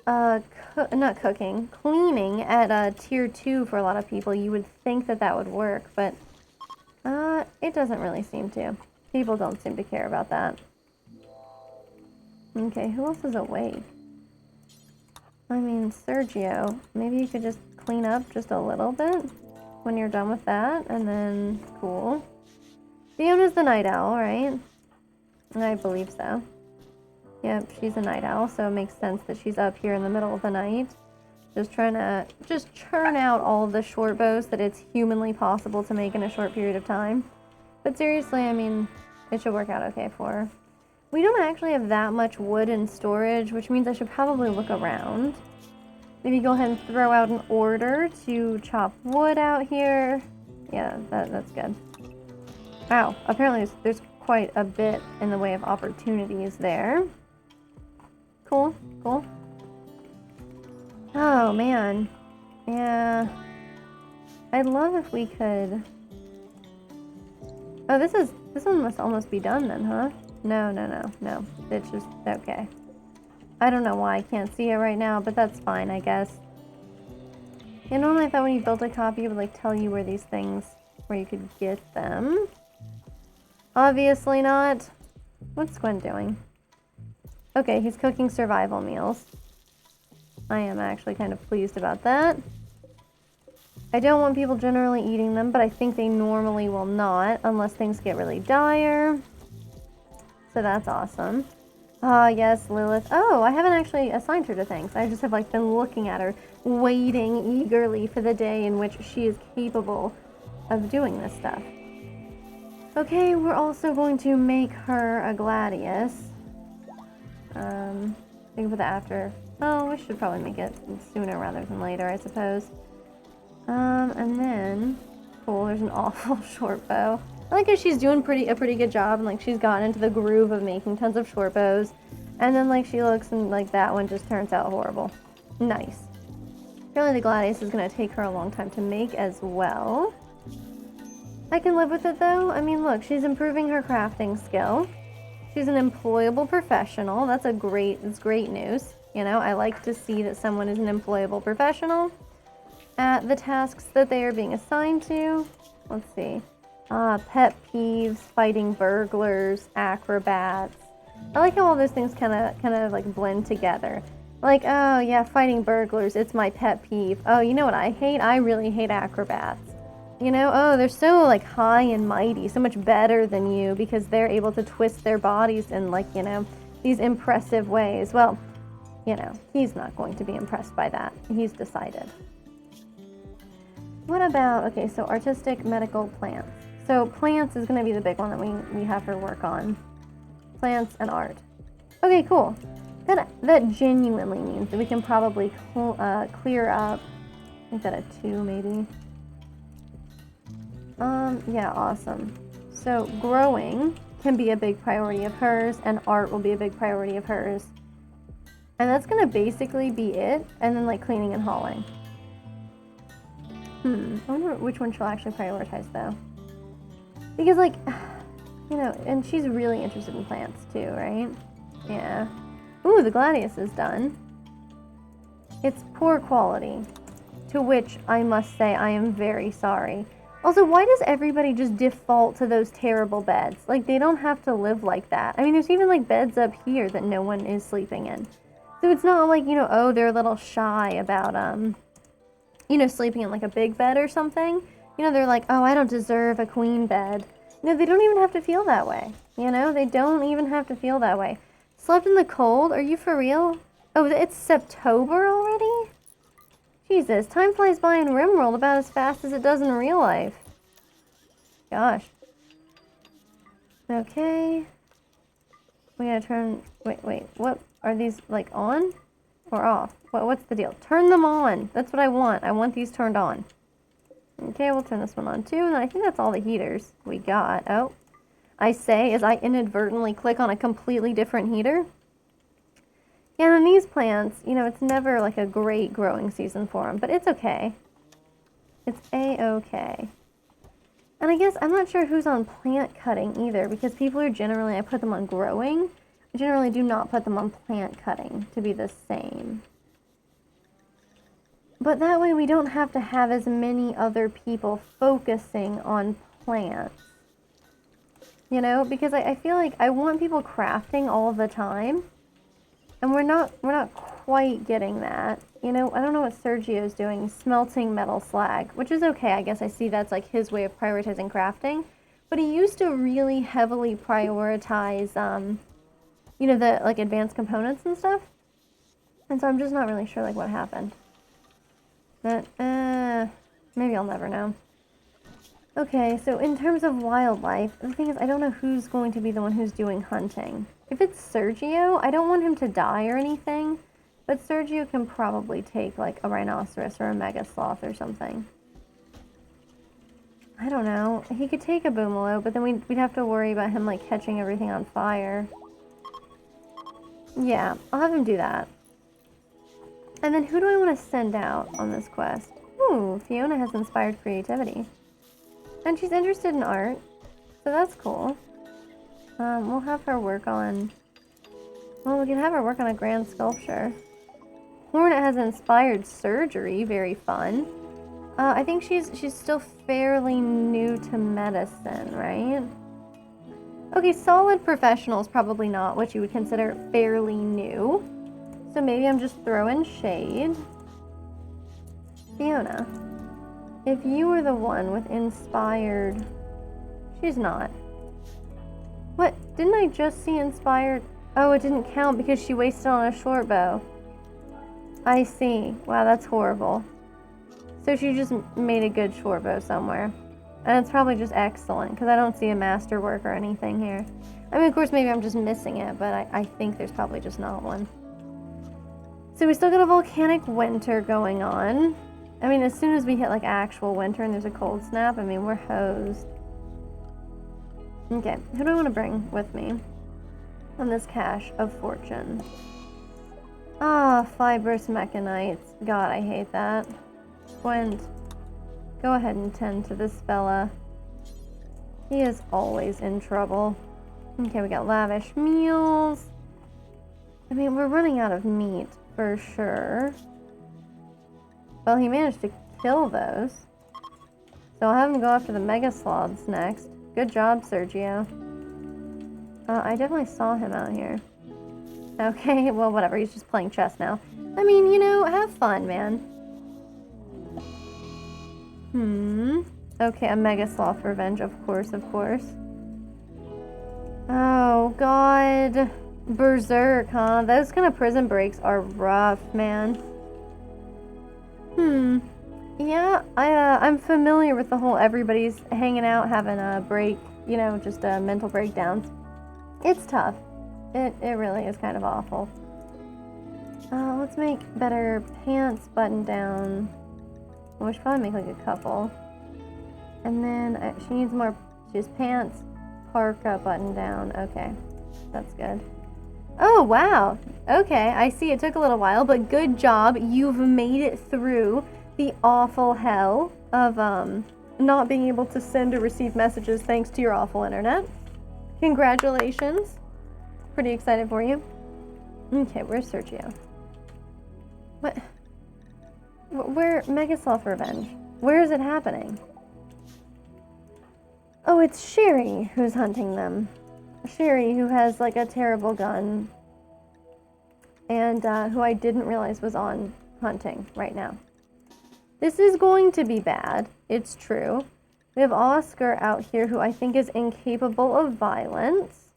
not cooking, cleaning at, tier 2 for a lot of people, you would think that that would work, but, it doesn't really seem to. People don't seem to care about that. Okay, who else is awake? I mean, Sergio, maybe you could just clean up just a little bit when you're done with that, and then, cool. Fiona's the night owl, right? I believe so. Yep, she's a night owl, so it makes sense that she's up here in the middle of the night. Just trying to churn out all of the short bows that it's humanly possible to make in a short period of time. But seriously, I mean, it should work out okay for her. We don't actually have that much wood in storage, which means I should probably look around. Maybe go ahead and throw out an order to chop wood out here. Yeah, that's good. Wow, apparently there's quite a bit in the way of opportunities there. Cool, cool. Oh, man. Yeah. I'd love if we could... Oh, this one must almost be done then, huh? No. It's just, okay. I don't know why I can't see it right now, but that's fine, I guess. You know, I thought when you built a copy, it would, like, tell you where these things, where you could get them. Obviously not. What's Gwen doing? Okay, he's cooking survival meals. I am actually kind of pleased about that. I don't want people generally eating them, but I think they normally will not, unless things get really dire. So that's awesome. Ah, yes, Lilith. Oh, I haven't actually assigned her to things. I just have, like, been looking at her, waiting eagerly for the day in which she is capable of doing this stuff. Okay, we're also going to make her a gladius. Think of the after. Oh, we should probably make it sooner rather than later, I suppose. And then, cool, there's an awful short bow. I like how she's doing a pretty good job, and, like, she's gotten into the groove of making tons of short bows. And then, like, she looks and, like, that one just turns out horrible. Nice. Apparently the gladius is going to take her a long time to make as well. I can live with it, though. I mean, look, she's improving her crafting skill. She's an employable professional. That's great news. You know, I like to see that someone is an employable professional at the tasks that they are being assigned to. Let's see. Pet peeves, fighting burglars, acrobats. I like how all those things kind of like blend together. Like, oh yeah, fighting burglars, it's my pet peeve. Oh, you know what I hate? I really hate acrobats. You know, oh, they're so, like, high and mighty, so much better than you because they're able to twist their bodies in, like, you know, these impressive ways. Well, you know, he's not going to be impressed by that. He's decided. What about, okay, so artistic, medical, plants. So plants is going to be the big one that we have her work on. Plants and art. Okay, cool. That genuinely means that we can probably clear up, I think that a 2 maybe. Yeah, awesome. So growing can be a big priority of hers, and art will be a big priority of hers. And that's gonna basically be it, and then, like, cleaning and hauling. I wonder which one she'll actually prioritize, though. Because, like, you know, and she's really interested in plants, too, right? Yeah. Ooh, the gladius is done. It's poor quality, to which I must say I am very sorry. Also, why does everybody just default to those terrible beds? Like, they don't have to live like that. I mean, there's even, like, beds up here that no one is sleeping in. So it's not like, you know, oh, they're a little shy about, you know, sleeping in like a big bed or something. You know, they're like, oh, I don't deserve a queen bed. No, they don't even have to feel that way. You know, they don't even have to feel that way. Slept in the cold? Are you for real? Oh, it's September already? Jesus, time flies by in Rimworld about as fast as it does in real life. Gosh. Okay. We gotta turn... Wait. What? Are these, like, on? Or off? What's the deal? Turn them on! That's what I want. I want these turned on. Okay, we'll turn this one on too, and I think that's all the heaters we got. Oh. I say as I inadvertently click on a completely different heater. Yeah, and these plants, you know, it's never like a great growing season for them, but it's okay. It's a-okay. And I guess I'm not sure who's on plant cutting either, because people are generally, I put them on growing. I generally do not put them on plant cutting to be the same. But that way we don't have to have as many other people focusing on plants. You know, because I feel like I want people crafting all the time. And we're not quite getting that. You know, I don't know what Sergio's doing, smelting metal slag, which is okay. I guess I see that's like his way of prioritizing crafting. But he used to really heavily prioritize, you know, the like advanced components and stuff. And so I'm just not really sure like what happened. But, maybe I'll never know. Okay, so in terms of wildlife, the thing is I don't know who's going to be the one who's doing hunting. If it's Sergio, I don't want him to die or anything, but Sergio can probably take like a rhinoceros or a mega sloth or something. I don't know. He could take a boomalo, but then we'd have to worry about him like catching everything on fire. Yeah, I'll have him do that. And then who do I want to send out on this quest? Ooh, Fiona has inspired creativity. And she's interested in art, so that's cool. We'll have her work on... Well, we can have her work on a grand sculpture. Hornet has inspired surgery, very fun. I think she's still fairly new to medicine, right? Okay, solid professional is probably not what you would consider fairly new. So maybe I'm just throwing shade. Fiona. If you were the one with inspired... She's not. What? Didn't I just see inspired? Oh, it didn't count because she wasted on a short bow. I see. Wow, that's horrible. So she just made a good short bow somewhere. And it's probably just excellent because I don't see a masterwork or anything here. I mean, of course, maybe I'm just missing it, but I think there's probably just not one. So we still got a volcanic winter going on. I mean, as soon as we hit like actual winter and there's a cold snap, I mean, we're hosed. Okay, who do I want to bring with me on this cache of fortune? Ah, fibrous mechanites. God, I hate that. Gwent, go ahead and tend to this fella. He is always in trouble. Okay, we got lavish meals. I mean, we're running out of meat for sure. Well, he managed to kill those. So I'll have him go after the mega sloths next. Good job, Sergio. I definitely saw him out here. Okay, well, whatever. He's just playing chess now. I mean, you know, have fun, man. Okay, a mega sloth revenge, of course, of course. Oh, God. Berserk, huh? Those kind of prison breaks are rough, man. Yeah, I'm familiar with the whole everybody's hanging out, having a break, you know, just mental breakdowns. It's tough. It really is kind of awful. Let's make better pants button down. Well, we should probably make like a couple. And then she needs more, just pants, parka button down. Okay, that's good. Oh, wow. Okay, I see it took a little while, but good job. You've made it through the awful hell of not being able to send or receive messages thanks to your awful internet. Congratulations. Pretty excited for you. Okay, where's Sergio? What? Where? Mega Sloth Revenge. Where is it happening? Oh, it's Sherry who's hunting them. Sherry, who has like a terrible gun. and who I didn't realize was on hunting right now. This is going to be bad. It's true. We have Oscar out here who I think is incapable of violence,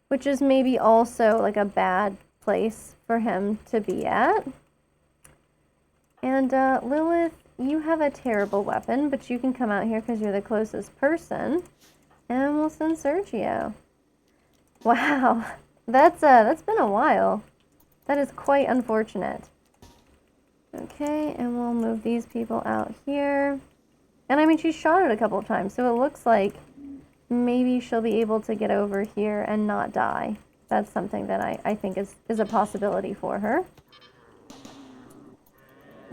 which is maybe also like a bad place for him to be at. And Lilith, you have a terrible weapon, but you can come out here because you're the closest person. And we'll send Sergio. Wow, that's been a while. That is quite unfortunate. Okay, and we'll move these people out here. And I mean, she shot it a couple of times, so it looks like maybe she'll be able to get over here and not die. That's something that I think is a possibility for her.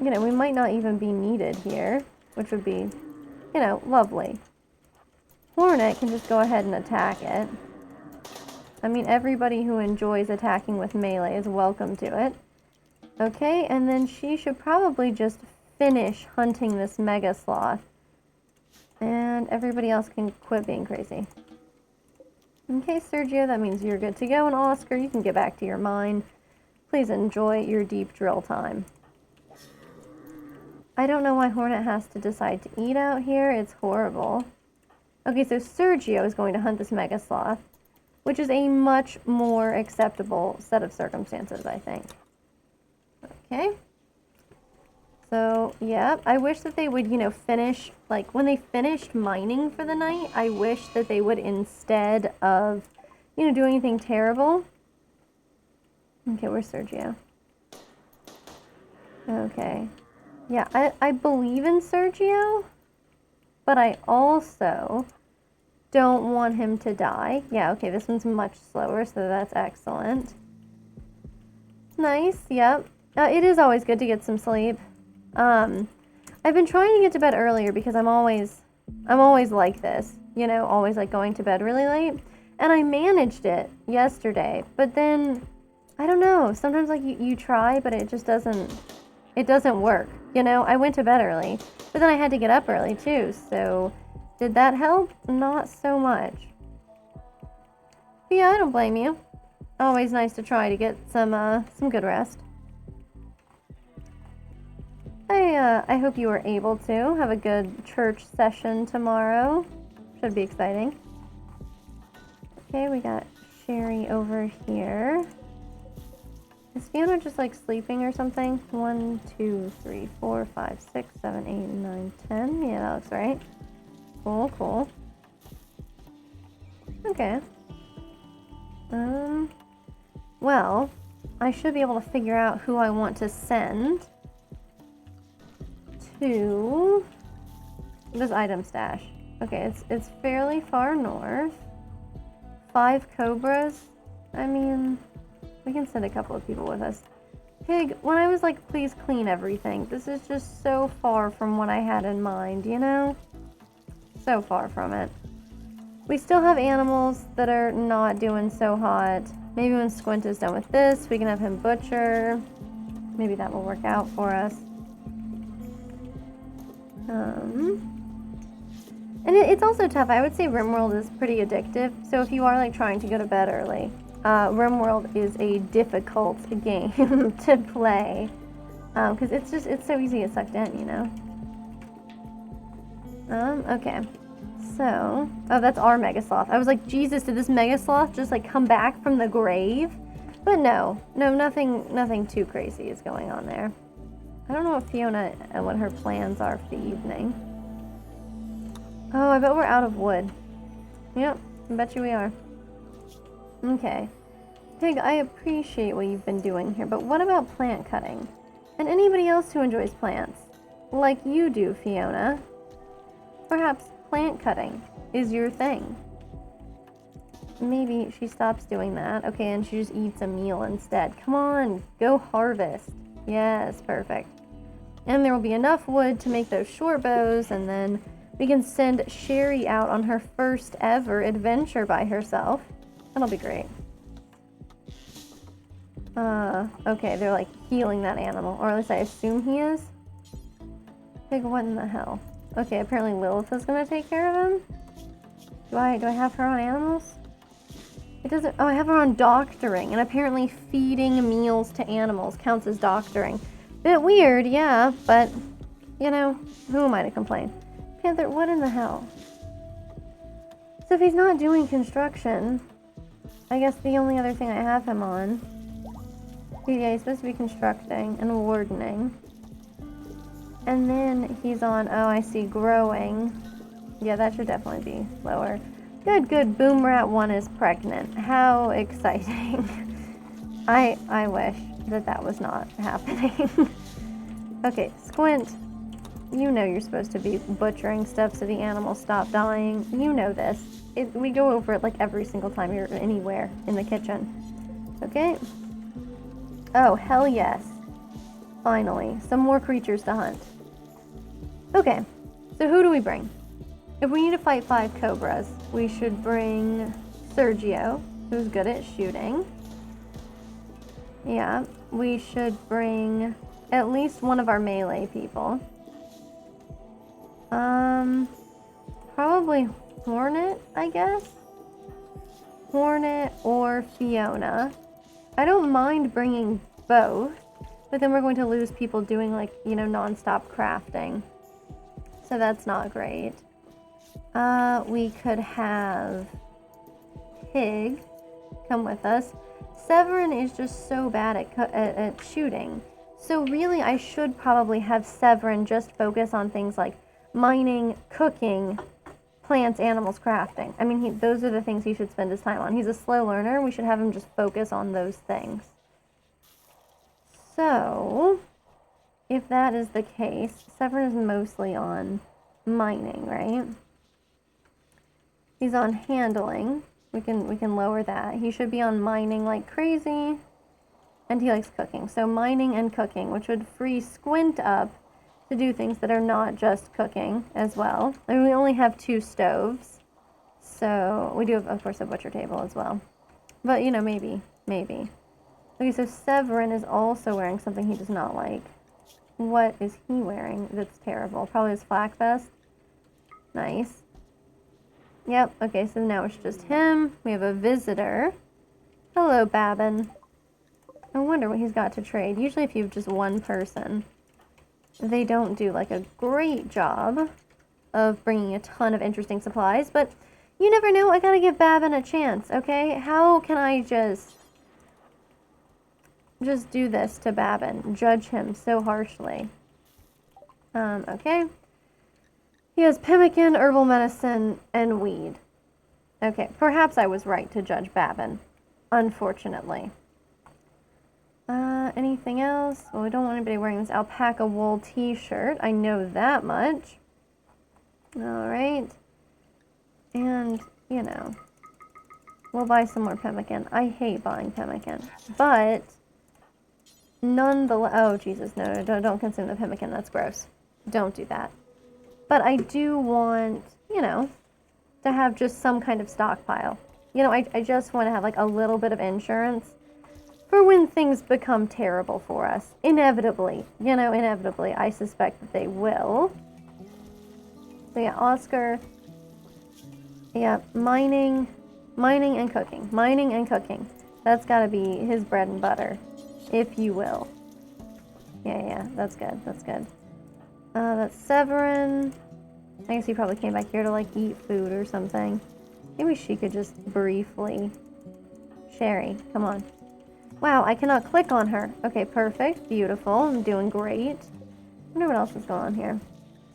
You know, we might not even be needed here, which would be, you know, lovely. Hornet can just go ahead and attack it. I mean, everybody who enjoys attacking with melee is welcome to it. Okay, and then she should probably just finish hunting this mega sloth. And everybody else can quit being crazy. Okay, Sergio, that means you're good to go. And Oscar, you can get back to your mine. Please enjoy your deep drill time. I don't know why Hornet has to decide to eat out here. It's horrible. Okay, so Sergio is going to hunt this mega sloth, which is a much more acceptable set of circumstances, I think. Okay. So, yeah, I wish that they would, you know, finish, like, when they finished mining for the night, I wish that they would, instead of, you know, doing anything terrible. Okay, where's Sergio? Okay. Yeah, I believe in Sergio, but I also don't want him to die. Yeah, okay, this one's much slower, so that's excellent. Nice, yep. It is always good to get some sleep. I've been trying to get to bed earlier because I'm always like this, you know, always like going to bed really late. And I managed it yesterday, but then, I don't know, sometimes like you try, but it just doesn't work. You know, I went to bed early, but then I had to get up early too, so did that help? Not so much. But yeah, I don't blame you. Always nice to try to get some good rest. I hope you were able to have a good church session tomorrow. Should be exciting. Okay, we got Sherry over here. Is Fiona just like sleeping or something? 1, 2, 3, 4, 5, 6, 7, 8, 9, 10. Yeah, that looks right. Cool, cool. Okay. Well, I should be able to figure out who I want to send to this item stash. Okay, it's fairly far north. 5 cobras. I mean, we can send a couple of people with us. Pig, when I was like, please clean everything, this is just so far from what I had in mind, you know? So far from it. We still have animals that are not doing so hot. Maybe when Squint is done with this, we can have him butcher. Maybe that will work out for us. And it's also tough. I would say Rimworld is pretty addictive. So if you are like trying to go to bed early, Rimworld is a difficult game to play. Because it's so easy to get sucked in, you know? Okay. So, oh, that's our Mega Sloth. I was like, Jesus, did this Mega Sloth just like come back from the grave? But no, nothing too crazy is going on there. I don't know what Fiona and what her plans are for the evening. Oh, I bet we're out of wood. Yep, I bet you we are. Okay. Pig, I appreciate what you've been doing here, but what about plant cutting? And anybody else who enjoys plants? Like you do, Fiona. Perhaps plant cutting is your thing. Maybe she stops doing that. Okay, and she just eats a meal instead. Come on, go harvest. Yes, perfect. And there will be enough wood to make those short bows, and then we can send Sherry out on her first ever adventure by herself. That'll be great. Okay, they're like healing that animal, or at least I assume he is. Like, what in the hell? Okay, apparently Lilith is gonna take care of him. Do I have her on animals? It doesn't, oh, I have her on doctoring, and apparently feeding meals to animals counts as doctoring. Bit weird, yeah, but, you know, who am I to complain? Panther, what in the hell? So if he's not doing construction, I guess the only other thing I have him on, yeah, he's supposed to be constructing and wardening. And then he's on, oh, I see, growing. Yeah, that should definitely be lower. Good, good. Boom Rat 1 is pregnant. How exciting. I wish that was not happening. Okay, Squint. You know you're supposed to be butchering stuff so the animals stop dying. You know this. We go over it like every single time you're anywhere in the kitchen. Okay? Oh, hell yes. Finally. Some more creatures to hunt. Okay, so who do we bring? If we need to fight 5 cobras, we should bring Sergio, who's good at shooting. Yeah, we should bring at least one of our melee people. Probably Hornet, I guess? Hornet or Fiona. I don't mind bringing both, but then we're going to lose people doing, like, you know, non-stop crafting. So that's not great. We could have Pig come with us. Severin is just so bad at shooting. So really, I should probably have Severin just focus on things like mining, cooking, plants, animals, crafting. I mean, those are the things he should spend his time on. He's a slow learner. We should have him just focus on those things. So, if that is the case, Severin is mostly on mining, right? He's on handling. We can lower that. He should be on mining like crazy. And he likes cooking. So mining and cooking, which would free Squint up to do things that are not just cooking as well. And we only have 2 stoves. So we do have, of course, a butcher table as well. But, you know, maybe. Okay, so Severin is also wearing something he does not like. What is he wearing that's terrible? Probably his flak vest. Nice. Yep, okay, so now it's just him. We have a visitor. Hello, Babin. I wonder what he's got to trade. Usually if you have just one person, they don't do, like, a great job of bringing a ton of interesting supplies, but you never know. I gotta give Babin a chance, okay? How can I just do this to Babin? Judge him so harshly. Okay. He has pemmican, herbal medicine, and weed. Okay, perhaps I was right to judge Babin, unfortunately. Anything else? Well, we don't want anybody wearing this alpaca wool t-shirt. I know that much. Alright. And, you know, we'll buy some more pemmican. I hate buying pemmican. But, nonetheless... Oh, Jesus, no, don't consume the pemmican. That's gross. Don't do that. But I do want, you know, to have just some kind of stockpile. You know, I just want to have, like, a little bit of insurance for when things become terrible for us. Inevitably. You know, inevitably. I suspect that they will. So, yeah, Oscar. Yeah, mining and cooking. Mining and cooking. That's got to be his bread and butter, if you will. Yeah, that's good. That's good. That's Severin. I guess he probably came back here to, like, eat food or something. Maybe she could just briefly... Sherry, come on. Wow, I cannot click on her. Okay, perfect. Beautiful. I'm doing great. I wonder what else is going on here.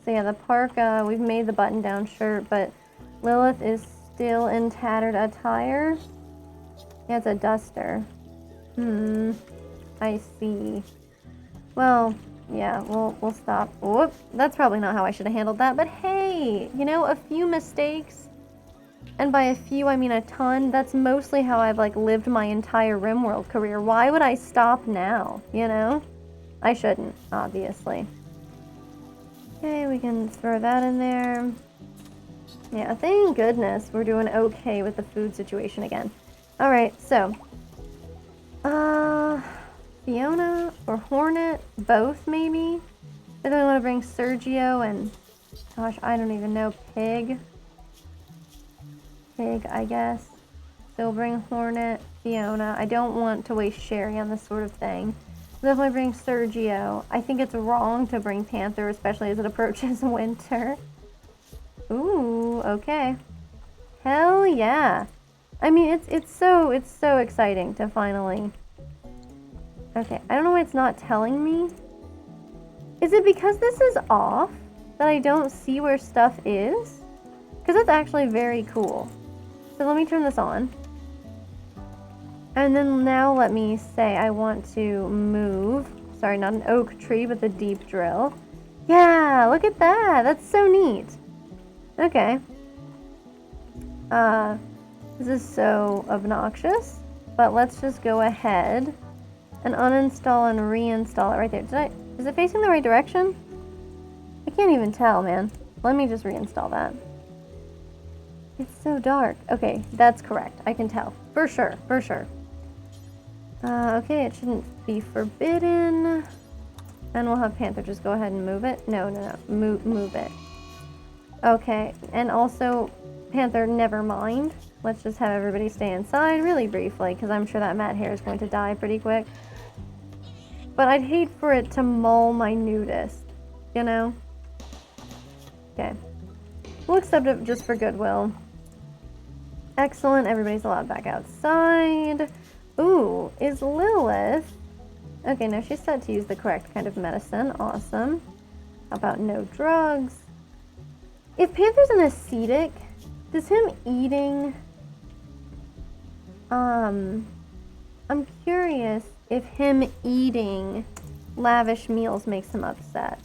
So yeah, the parka, we've made the button-down shirt, but Lilith is still in tattered attire. Yeah, it's a duster. I see. Well... Yeah, we'll stop. Whoop, that's probably not how I should have handled that, but hey, you know, a few mistakes, and by a few I mean a ton, that's mostly how I've, like, lived my entire Rimworld career. Why would I stop now, you know? I shouldn't, obviously. Okay, we can throw that in there. Yeah, thank goodness we're doing okay with the food situation again. Alright, so, Fiona or Hornet, both maybe. But then I want to bring Sergio and, gosh, I don't even know, Pig, I guess. So we'll bring Hornet, Fiona. I don't want to waste Sherry on this sort of thing. We'll definitely bring Sergio. I think it's wrong to bring Panther, especially as it approaches winter. Ooh, okay. Hell yeah. I mean, it's so exciting to finally... Okay, I don't know why it's not telling me. Is it because this is off that I don't see where stuff is? Because that's actually very cool. So let me turn this on. And then now let me say I want to move. Sorry, not an oak tree, but the deep drill. Yeah, look at that. That's so neat. Okay. This is so obnoxious. But let's just go ahead and uninstall and reinstall it right there. Is it facing the right direction? I can't even tell, man. Let me just reinstall that. It's so dark. Okay, that's correct. I can tell. For sure, for sure. Okay, it shouldn't be forbidden. And we'll have Panther just go ahead and move it. No. Move it. Okay, and also, Panther, never mind. Let's just have everybody stay inside really briefly, because I'm sure that mat hair is going to die pretty quick. But I'd hate for it to maul my nudist, you know? Okay. We'll accept it just for goodwill. Excellent, everybody's allowed back outside. Ooh, is Lilith... Okay, no, she's set to use the correct kind of medicine. Awesome. How about no drugs? If Panther's an ascetic, does him eating... I'm curious if him eating lavish meals makes him upset.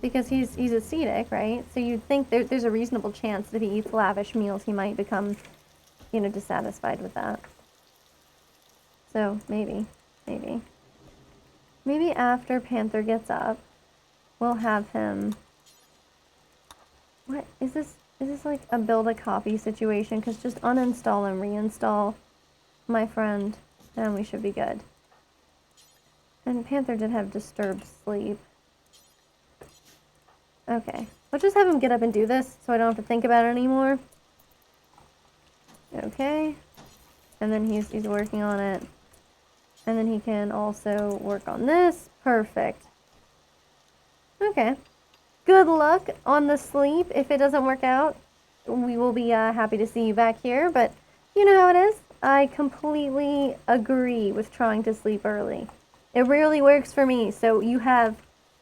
Because he's ascetic, right? So you'd think there's a reasonable chance that if he eats lavish meals, he might become, you know, dissatisfied with that. So, maybe. Maybe after Panther gets up, we'll have him... What? Is this like a build a copy situation? Because just uninstall and reinstall, my friend, and we should be good. And Panther did have disturbed sleep. Okay. Let's just have him get up and do this so I don't have to think about it anymore. Okay. And then he's working on it. And then he can also work on this. Perfect. Okay. Good luck on the sleep. If it doesn't work out, we will be happy to see you back here. But you know how it is. I completely agree with trying to sleep early. It rarely works for me. So you have,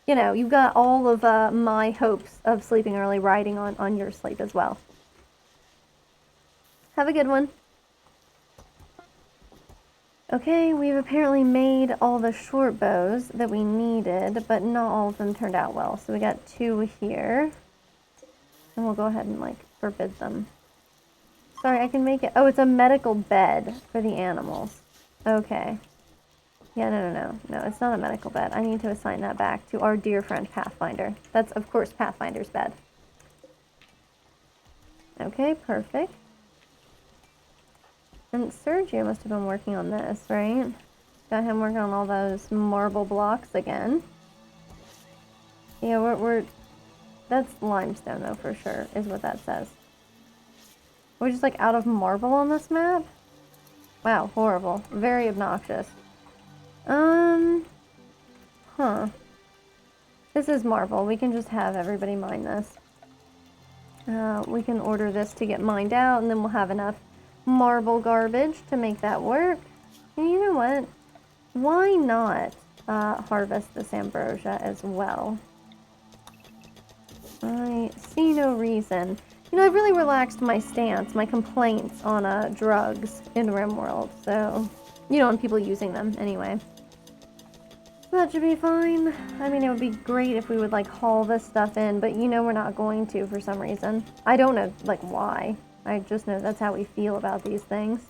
you know, you've got all of my hopes of sleeping early riding on your sleep as well. Have a good one. Okay, we've apparently made all the short bows that we needed, but not all of them turned out well. So we got 2 here. And we'll go ahead and, like, forbid them. Sorry, I can make it... Oh, it's a medical bed for the animals. Okay. Yeah, no, it's not a medical bed. I need to assign that back to our dear friend Pathfinder. That's, of course, Pathfinder's bed. Okay, perfect. And Sergio must have been working on this, right? Got him working on all those marble blocks again. Yeah, we're... That's limestone, though, for sure, is what that says. We're just, like, out of marble on this map? Wow, horrible. Very obnoxious. Huh. This is marble. We can just have everybody mine this. We can order this to get mined out, and then we'll have enough marble garbage to make that work. And you know what? Why not harvest this ambrosia as well? I see no reason. You know, I've really relaxed my stance, my complaints on drugs in Rimworld, so, you know, on people using them anyway. That should be fine. I mean, it would be great if we would, like, haul this stuff in, but you know we're not going to for some reason. I don't know, like, why. I just know that's how we feel about these things.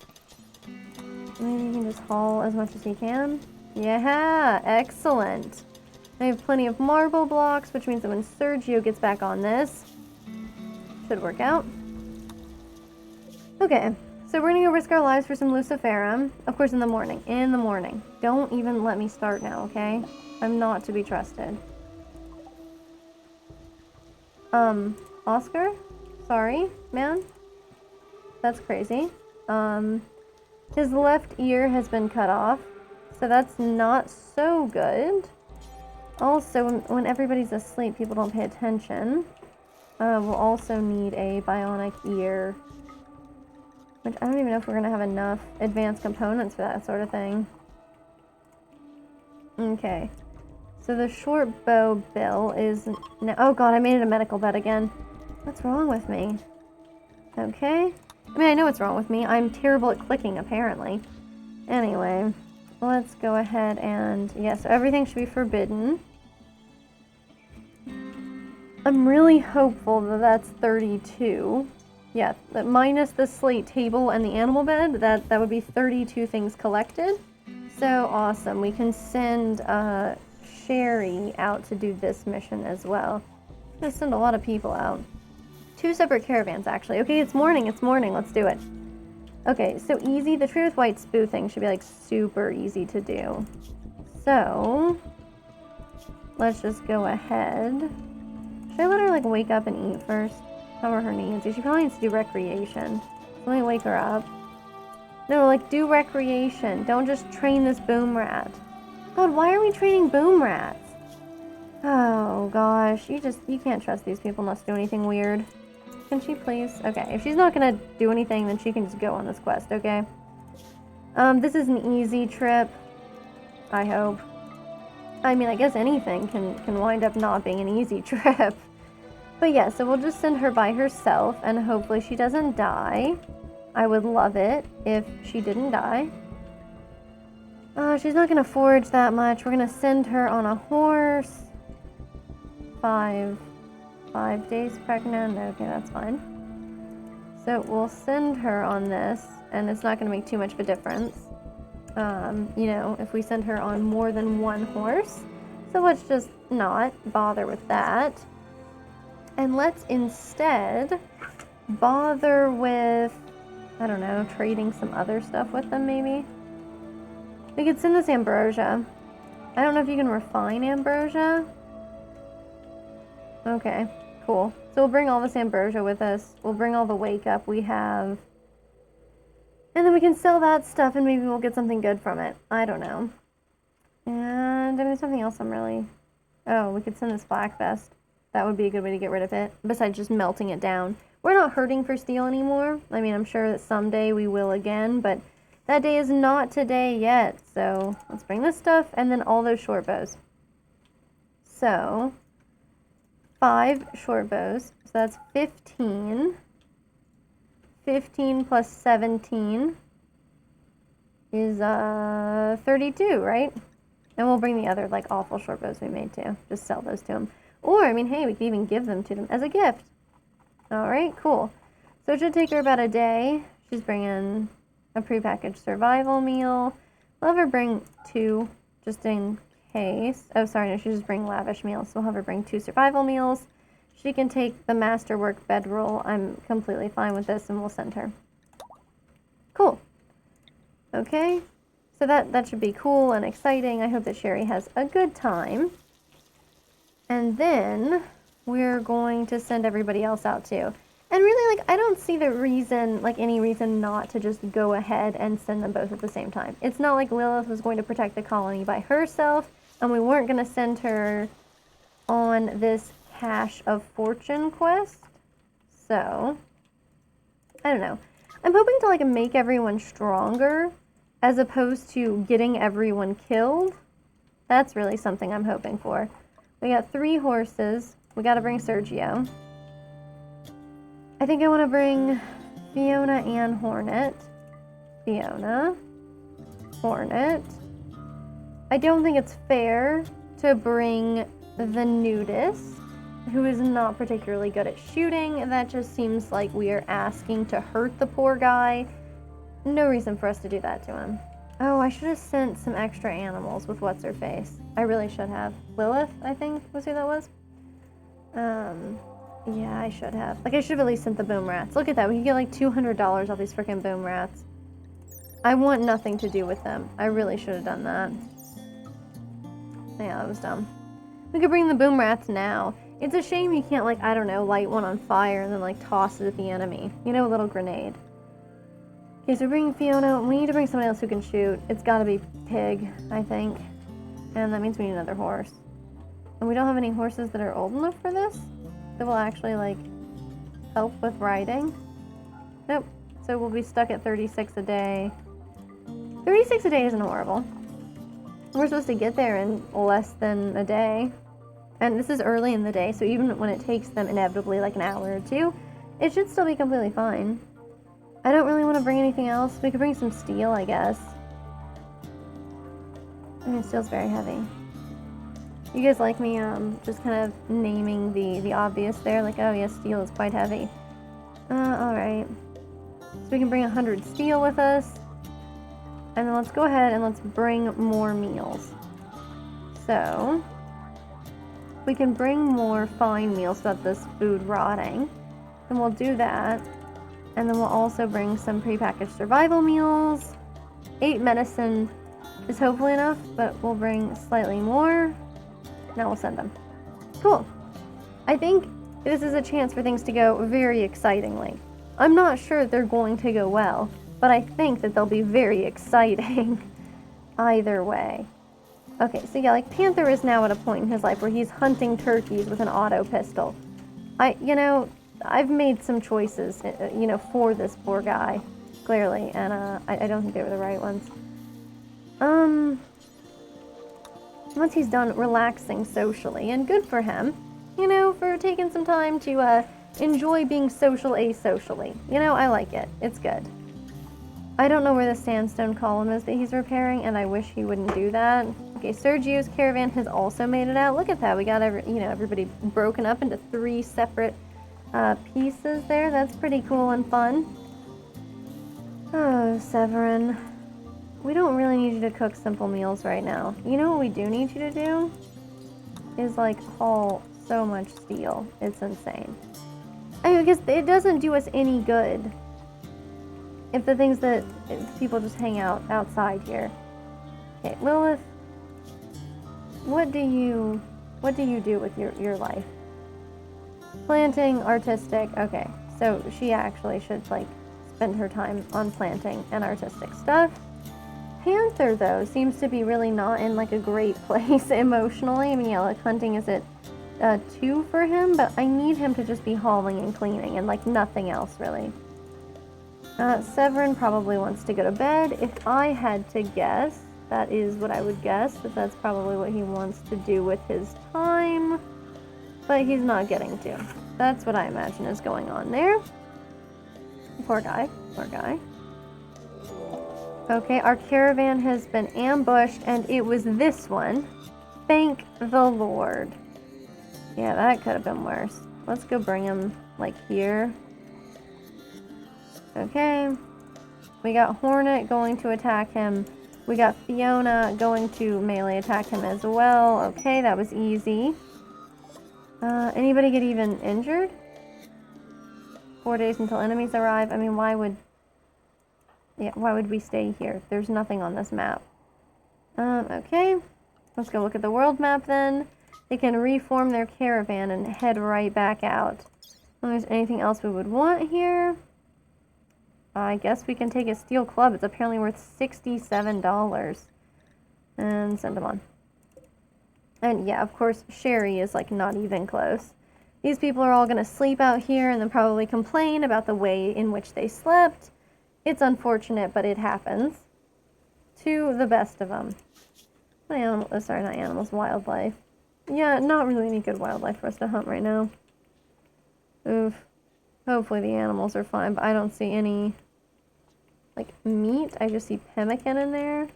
Maybe you can just haul as much as you can. Yeah, excellent. I have plenty of marble blocks, which means that when Sergio gets back on this, should work out. Okay, so we're gonna go risk our lives for some Luciferum. Of course, in the morning. In the morning. Don't even let me start now, okay? I'm not to be trusted. Oscar? Sorry, man? That's crazy. His left ear has been cut off, so that's not so good. Also, when everybody's asleep, people don't pay attention. We'll also need a bionic ear, which I don't even know if we're going to have enough advanced components for that sort of thing. Okay. So the short bow bill is... oh god, I made it a medical bed again. What's wrong with me? Okay. I mean, I know what's wrong with me. I'm terrible at clicking, apparently. Anyway, let's go ahead and... yeah, so everything should be forbidden. I'm really hopeful that that's 32. Yeah, that minus the slate table and the animal bed, that would be 32 things collected. So awesome. We can send Sherry out to do this mission as well. I'm gonna send a lot of people out. 2 separate caravans, actually. Okay, it's morning. Let's do it. Okay, so easy. The Tree with White Spoo thing should be, like, super easy to do. So, let's just go ahead. Should I let her, like, wake up and eat first? How are her needs? She probably needs to do recreation. Let me wake her up. No, like, do recreation. Don't just train this boom rat. God, why are we training boom rats? Oh, gosh. You can't trust these people not to do anything weird. Can she please? Okay, if she's not gonna do anything, then she can just go on this quest, okay? This is an easy trip. I hope. I mean, I guess anything can wind up not being an easy trip. But yeah, so we'll just send her by herself, and hopefully she doesn't die. I would love it if she didn't die. She's not gonna forage that much. We're gonna send her on a horse. 5 days pregnant. Okay, that's fine. So we'll send her on this, and it's not gonna make too much of a difference. You know, if we send her on more than one horse. So let's just not bother with that. And let's instead bother with, I don't know, trading some other stuff with them, maybe? We could send this ambrosia. I don't know if you can refine ambrosia. Okay, cool. So we'll bring all this ambrosia with us. We'll bring all the wake up we have. And then we can sell that stuff and maybe we'll get something good from it. I don't know. And there's something else I'm really... oh, we could send this black vest. That would be a good way to get rid of it, besides just melting it down. We're not hurting for steel anymore. I mean, I'm sure that someday we will again, but that day is not today yet. So let's bring this stuff and then all those short bows. So 5 short bows. So that's 15. 15 plus 17 is 32, right? And we'll bring the other, like, awful short bows we made too. Just sell those to them. Or, I mean, hey, we could even give them to them as a gift. Alright, cool. So it should take her about a day. She's bringing a prepackaged survival meal. We'll have her bring 2, just in case. Oh, sorry, no, she's just bring lavish meals. So we'll have her bring 2 survival meals. She can take the masterwork bedroll. I'm completely fine with this, and we'll send her. Cool. Okay. So that should be cool and exciting. I hope that Sherry has a good time. And then we're going to send everybody else out too. And really, like, I don't see the reason, like, any reason not to just go ahead and send them both at the same time. It's not like Lilith was going to protect the colony by herself, and we weren't going to send her on this Cache of Fortune quest. So, I don't know. I'm hoping to, like, make everyone stronger as opposed to getting everyone killed. That's really something I'm hoping for. We got 3 horses. We gotta bring Sergio. I think I want to bring Fiona and Hornet. Fiona. Hornet. I don't think it's fair to bring the nudist, who is not particularly good at shooting. That just seems like we are asking to hurt the poor guy. No reason for us to do that to him. Oh, I should have sent some extra animals with what's-her-face. I really should have. Lilith, I think, was who that was. Yeah, I should have. Like, I should have at least sent the boom rats. Look at that. We can get, like, $200 off these freaking boom rats. I want nothing to do with them. I really should have done that. Yeah, that was dumb. We could bring the boom rats now. It's a shame you can't, like, I don't know, light one on fire and then, like, toss it at the enemy. You know, a little grenade. Okay, so we're bringing Fiona. We need to bring somebody else who can shoot. It's gotta be Pig, I think. And that means we need another horse. And we don't have any horses that are old enough for this that will actually, like, help with riding. Nope. So we'll be stuck at 36 a day. 36 a day isn't horrible. We're supposed to get there in less than a day. And this is early in the day, so even when it takes them inevitably like an hour or two, it should still be completely fine. I don't really want to bring anything else. We could bring some steel, I guess. I mean, steel's very heavy. You guys like me just kind of naming the obvious there, like, oh yes, steel is quite heavy. Alright. So we can bring 100 steel with us. And then let's go ahead and let's bring more meals. So, we can bring more fine meals without this food rotting. And we'll do that. And then we'll also bring some prepackaged survival meals. 8 medicine is hopefully enough, but we'll bring slightly more. Now we'll send them. Cool. I think this is a chance for things to go very excitingly. I'm not sure they're going to go well, but I think that they'll be very exciting either way. Okay, so yeah, like Panther is now at a point in his life where he's hunting turkeys with an auto pistol. I've made some choices, for this poor guy, clearly, and I don't think they were the right ones. Once he's done relaxing socially, and good for him, for taking some time to enjoy being social asocially. I like it. It's good. I don't know where the sandstone column is that he's repairing, and I wish he wouldn't do that. Okay, Sergio's caravan has also made it out. Look at that. We got everybody broken up into 3 separate pieces there. That's pretty cool and fun. Oh, Severin. We don't really need you to cook simple meals right now. You know what we do need you to do? Is, like, haul so much steel. It's insane. I mean, because it doesn't do us any good if people just hang out outside here. Okay, Lilith, what do you do with your life? Planting, artistic. Okay, so she actually should, like, spend her time on planting and artistic stuff. Panther, though, seems to be really not in, like, a great place emotionally. I mean, yeah, like, hunting is at 2 for him, but I need him to just be hauling and cleaning and, like, nothing else, really. Severin probably wants to go to bed. If I had to guess, that is what I would guess, that that's probably what he wants to do with his time, but he's not getting to. That's what I imagine is going on there. Poor guy. Poor guy. Okay, our caravan has been ambushed, and it was this one. Thank the Lord. Yeah, that could have been worse. Let's go bring him, like, here. Okay. We got Hornet going to attack him. We got Fiona going to melee attack him as well. Okay, that was easy. Anybody get even injured? 4 days until enemies arrive. I mean, why would we stay here? There's nothing on this map. Okay. Let's go look at the world map then. They can reform their caravan and head right back out. If there's anything else we would want here, I guess we can take a steel club. It's apparently worth $67. And send them on. And yeah, of course, Sherry is, like, not even close. These people are all going to sleep out here and then probably complain about the way in which they slept. It's unfortunate, but it happens. To the best of them. Sorry, not animals, wildlife. Yeah, not really any good wildlife for us to hunt right now. Oof. Hopefully the animals are fine, but I don't see any, like, meat. I just see pemmican in there.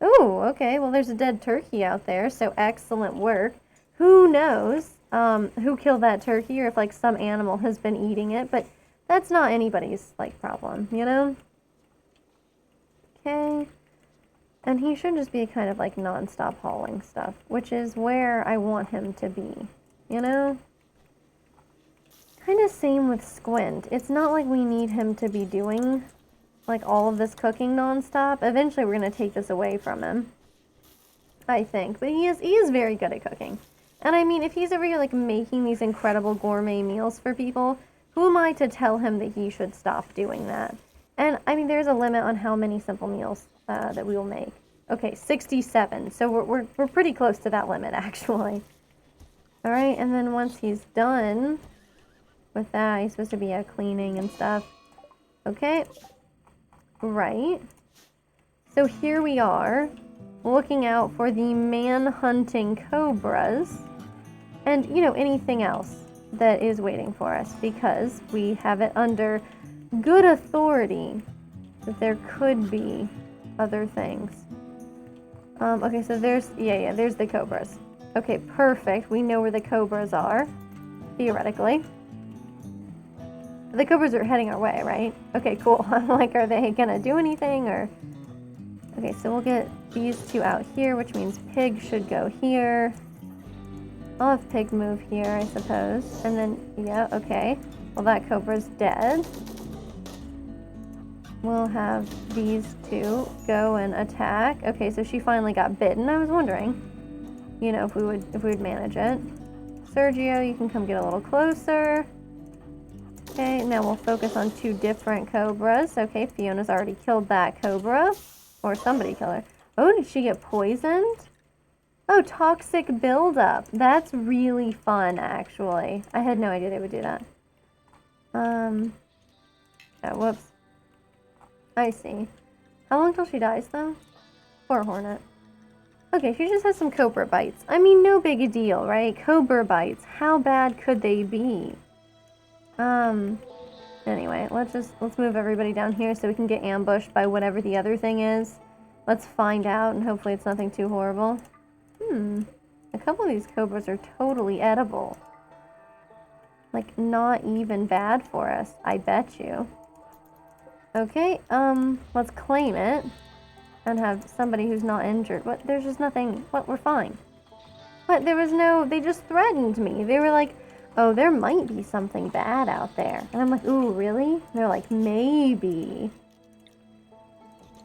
Ooh, okay, well, there's a dead turkey out there, so excellent work. Who knows who killed that turkey, or if, like, some animal has been eating it, but that's not anybody's, like, problem, Okay. And he should just be kind of, like, non-stop hauling stuff, which is where I want him to be, Kind of same with Squint. It's not like we need him to be doing, like, all of this cooking non-stop. Eventually we're going to take this away from him, I think. But he is very good at cooking. And I mean, if he's over here, like, making these incredible gourmet meals for people, who am I to tell him that he should stop doing that? And I mean, there's a limit on how many simple meals that we will make. Okay, 67. So we're pretty close to that limit, actually. All right, and then once he's done with that, he's supposed to be cleaning and stuff. Okay, right. So here we are, looking out for the man-hunting cobras, and, you know, anything else that is waiting for us, because we have it under good authority that there could be other things. Okay, so there's, there's the cobras. Okay, perfect. We know where the cobras are, theoretically. The cobras are heading our way, right? Okay, cool. I'm like, are they gonna do anything, or... Okay, so we'll get these two out here, which means Pig should go here. I'll have Pig move here, I suppose. And then, yeah, okay. Well, that cobra's dead. We'll have these two go and attack. Okay, so she finally got bitten. I was wondering, you know, if we would manage it. Sergio, you can come get a little closer. Okay, now we'll focus on two different cobras. Okay, Fiona's already killed that cobra. Or somebody killed her. Oh, did she get poisoned? Oh, toxic buildup. That's really fun, actually. I had no idea they would do that. Oh, whoops. I see. How long till she dies, though? Poor Hornet. Okay, she just has some cobra bites. I mean, no big deal, right? Cobra bites. How bad could they be? Anyway, let's move everybody down here so we can get ambushed by whatever the other thing is. Let's find out, and hopefully it's nothing too horrible. A couple of these cobras are totally edible. Like, not even bad for us, I bet you. Okay, let's claim it and have somebody who's not injured. What? There's just nothing. What? We're fine. What? There was no... They just threatened me. They were like, oh, there might be something bad out there. And I'm like, ooh, really? And they're like, maybe.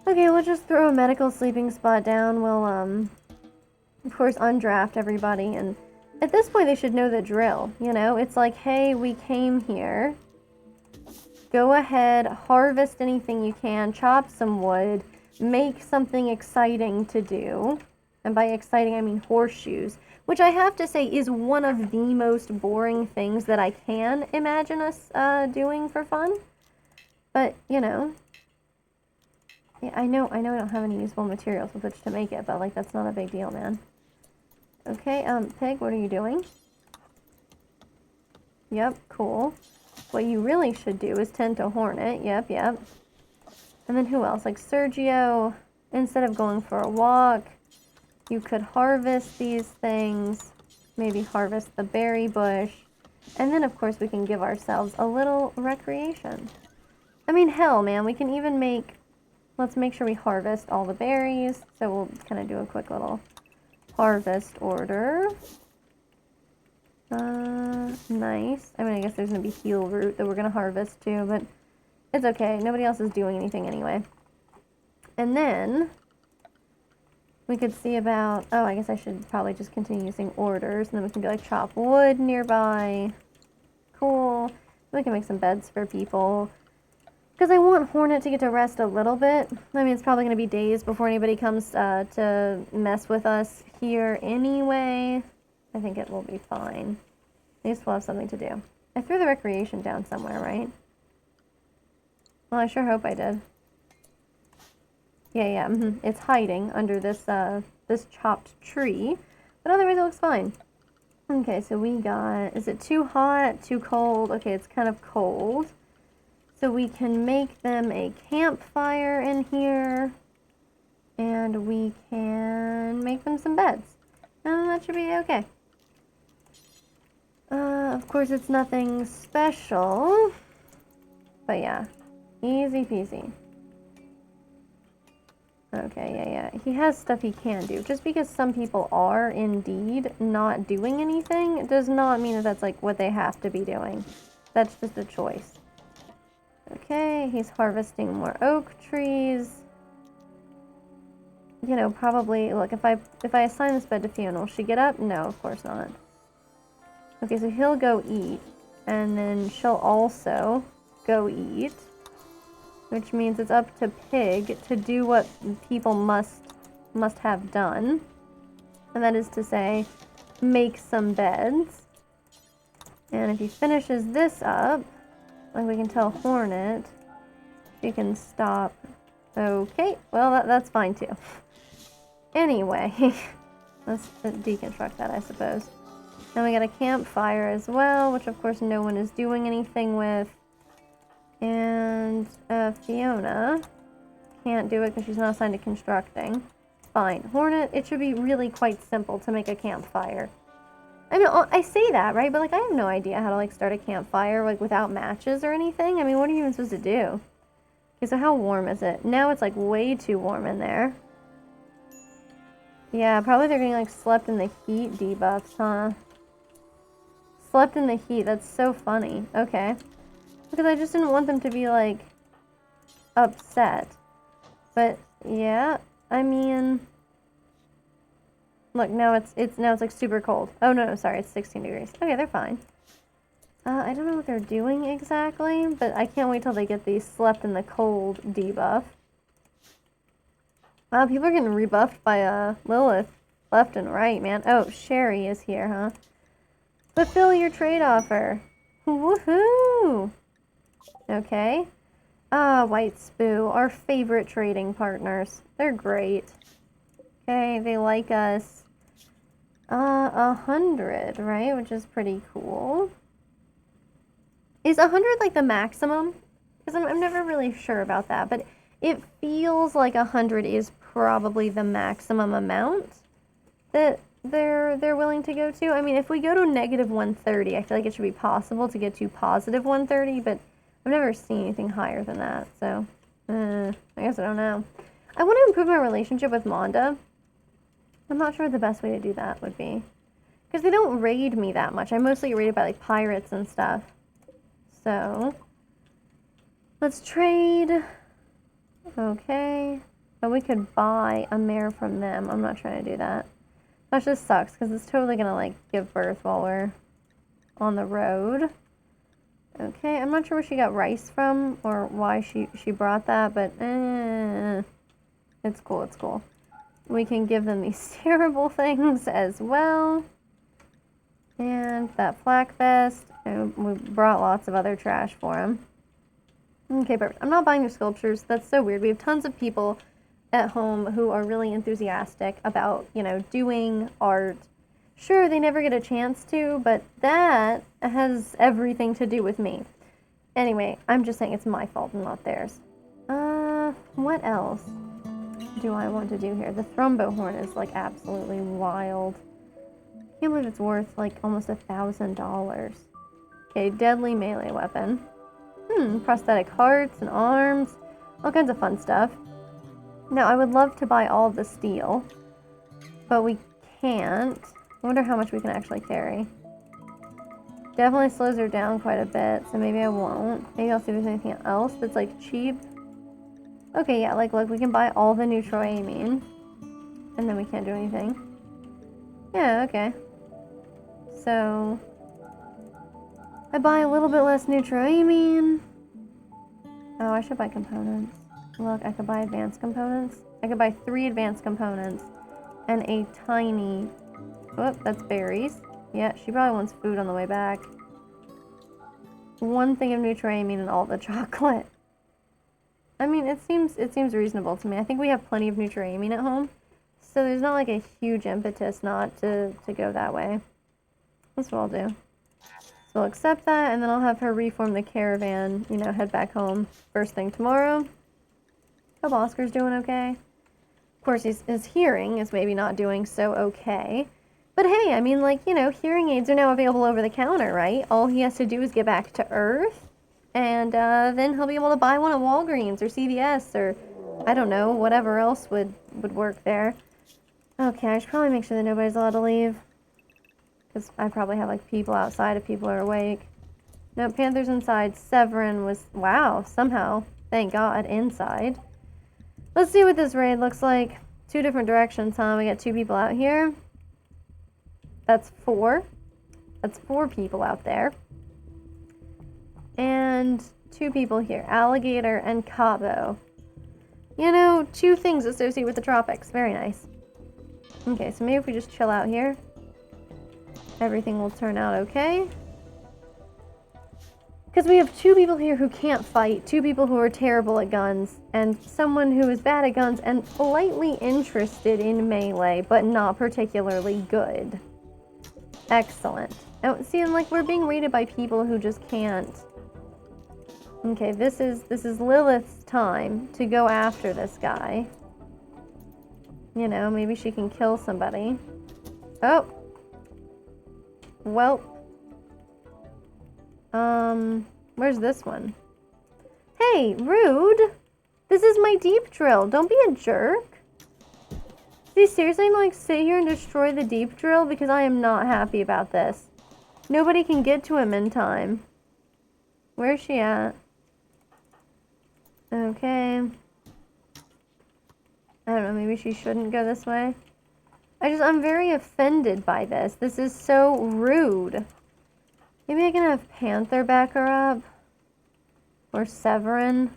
Okay, we'll just throw a medical sleeping spot down. We'll, of course, undraft everybody. And at this point, they should know the drill, you know? It's like, hey, we came here. Go ahead, harvest anything you can, chop some wood, make something exciting to do. And by exciting, I mean horseshoes. Which I have to say is one of the most boring things that I can imagine us doing for fun. But, you know... Yeah, I know I don't have any useful materials with which to make it, but, like, that's not a big deal, man. Okay, Pig, what are you doing? Yep, cool. What you really should do is tend to Hornet. Yep. And then who else? Like, Sergio, instead of going for a walk, you could harvest these things. Maybe harvest the berry bush. And then, of course, we can give ourselves a little recreation. I mean, hell, man, we can even make... Let's make sure we harvest all the berries. So we'll kind of do a quick little harvest order. Nice. I mean, I guess there's going to be heal root that we're going to harvest too, but it's okay. Nobody else is doing anything anyway. And then we could see about... Oh, I guess I should probably just continue using orders. And then we can do, like, chop wood nearby. Cool. We can make some beds for people. Because I want Hornet to get to rest a little bit. I mean, it's probably going to be days before anybody comes to mess with us here anyway. I think it will be fine. At least we'll have something to do. I threw the recreation down somewhere, right? Well, I sure hope I did. Yeah. It's hiding under this this chopped tree. But otherwise it looks fine. Okay, so we got... Is it too hot? Too cold? Okay, it's kind of cold. So we can make them a campfire in here, and we can make them some beds. And that should be okay. Of course, it's nothing special, but yeah, easy peasy. Okay, yeah. He has stuff he can do. Just because some people are indeed not doing anything does not mean that that's like what they have to be doing. That's just a choice. Okay, he's harvesting more oak trees. You know, probably, look, if I assign this bed to Fiona, will she get up? No, of course not. Okay, so he'll go eat, and then she'll also go eat. which means it's up to Pig to do what people must have done. And that is to say, make some beds. And if he finishes this up, like we can tell Hornet, she can stop. Okay, well that's fine too. Anyway, let's deconstruct that, I suppose. Then we got a campfire as well, which of course no one is doing anything with. And Fiona can't do it because she's not assigned to constructing. Fine. Hornet, it should be really quite simple to make a campfire. I mean, I say that, right? But, like, I have no idea how to, like, start a campfire, like, without matches or anything. I mean, what are you even supposed to do? Okay, so how warm is it? Now it's, like, way too warm in there. Yeah, probably they're getting, like, slept in the heat debuffs, huh? Slept in the heat. That's so funny. Okay. Because I just didn't want them to be, like, upset. But, yeah, I mean... Look, now it's like super cold. Oh, no, sorry, it's 16 degrees. Okay, they're fine. I don't know what they're doing exactly, but I can't wait till they get the slept in the cold debuff. Wow, people are getting rebuffed by Lilith left and right, man. Oh, Sherry is here, huh? Fulfill your trade offer. Woohoo! Okay. White Spoo, our favorite trading partners. They're great. Okay, they like us. 100, right? Which is pretty cool. Is 100 like the maximum? Because I'm never really sure about that, but it feels like 100 is probably the maximum amount that they're willing to go to. I mean, if we go to negative 130, I feel like it should be possible to get to positive 130, but I've never seen anything higher than that, so I guess I don't know. I want to improve my relationship with Monda. I'm not sure what the best way to do that would be. Because they don't raid me that much. I mostly get raided by, like, pirates and stuff. So, let's trade. Okay. But we could buy a mare from them. I'm not trying to do that. That just sucks, because it's totally going to, like, give birth while we're on the road. Okay, I'm not sure where she got rice from, or why she brought that, but, it's cool, it's cool. We can give them these terrible things as well. And that flak vest. And we brought lots of other trash for them. Okay, perfect. I'm not buying your sculptures. That's so weird. We have tons of people at home who are really enthusiastic about, you know, doing art. Sure, they never get a chance to, but that has everything to do with me. Anyway, I'm just saying it's my fault and not theirs. What else do I want to do here? The Thrumbo Horn is, like, absolutely wild. I can't believe it's worth, like, almost $1,000. Okay, deadly melee weapon. Prosthetic hearts and arms. All kinds of fun stuff. Now, I would love to buy all the steel, but we can't. I wonder how much we can actually carry. Definitely slows her down quite a bit, so maybe I won't. Maybe I'll see if there's anything else that's, like, cheap. Okay, yeah, like, look, we can buy all the neutroamine. And then we can't do anything. Yeah, okay. So, I buy a little bit less neutroamine. Oh, I should buy components. Look, I could buy advanced components. I could buy 3 advanced components. And a tiny... Oh, that's berries. Yeah, she probably wants food on the way back. 1 thing of neutroamine and all the chocolate. I mean, it seems reasonable to me. I think we have plenty of neutroamine at home, so there's not like a huge impetus not to go that way. That's what I'll do. So I'll accept that, and then I'll have her reform the caravan, you know, head back home first thing tomorrow. Hope Oscar's doing okay. Of course, his hearing is maybe not doing so okay. But hey, I mean, like, you know, hearing aids are now available over the counter, right? All he has to do is get back to Earth. And then he'll be able to buy one at Walgreens or CVS or, I don't know, whatever else would work there. Okay, I should probably make sure that nobody's allowed to leave. Because I probably have, like, people outside if people are awake. No, Panther's inside. Severin was, wow, somehow, thank God, inside. Let's see what this raid looks like. 2 different directions, huh? We got 2 people out here. That's 4. That's 4 people out there. And 2 people here. Alligator and Cabo. You know, 2 things associated with the tropics. Very nice. Okay, so maybe if we just chill out here, everything will turn out okay. Because we have 2 people here who can't fight, 2 people who are terrible at guns, and someone who is bad at guns and slightly interested in melee, but not particularly good. Excellent. Oh, see, and like we're being raided by people who just can't. Okay, this is Lilith's time to go after this guy. You know, maybe she can kill somebody. Oh. Welp. Where's this one? Hey, rude! This is my deep drill. Don't be a jerk. Does he seriously like sit here and destroy the deep drill? Because I am not happy about this. Nobody can get to him in time. Where's she at? Okay. I don't know, maybe she shouldn't go this way. I'm very offended by this. This is so rude. Maybe I can have Panther back her up. Or Severin.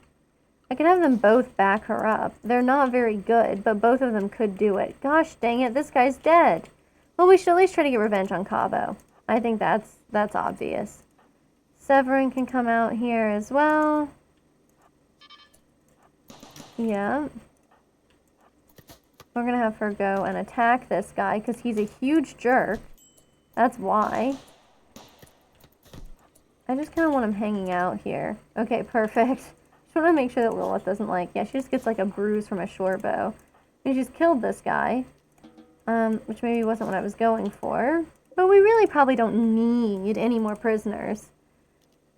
I can have them both back her up. They're not very good, but both of them could do it. Gosh dang it, this guy's dead. Well, we should at least try to get revenge on Cabo. I think that's obvious. Severin can come out here as well. Yeah. We're gonna have her go and attack this guy because he's a huge jerk. That's why. I just kind of want him hanging out here. Okay, perfect. Just want to make sure that Lilith doesn't yeah, she just gets like a bruise from a short bow. And she's killed this guy. Which maybe wasn't what I was going for. But we really probably don't need any more prisoners.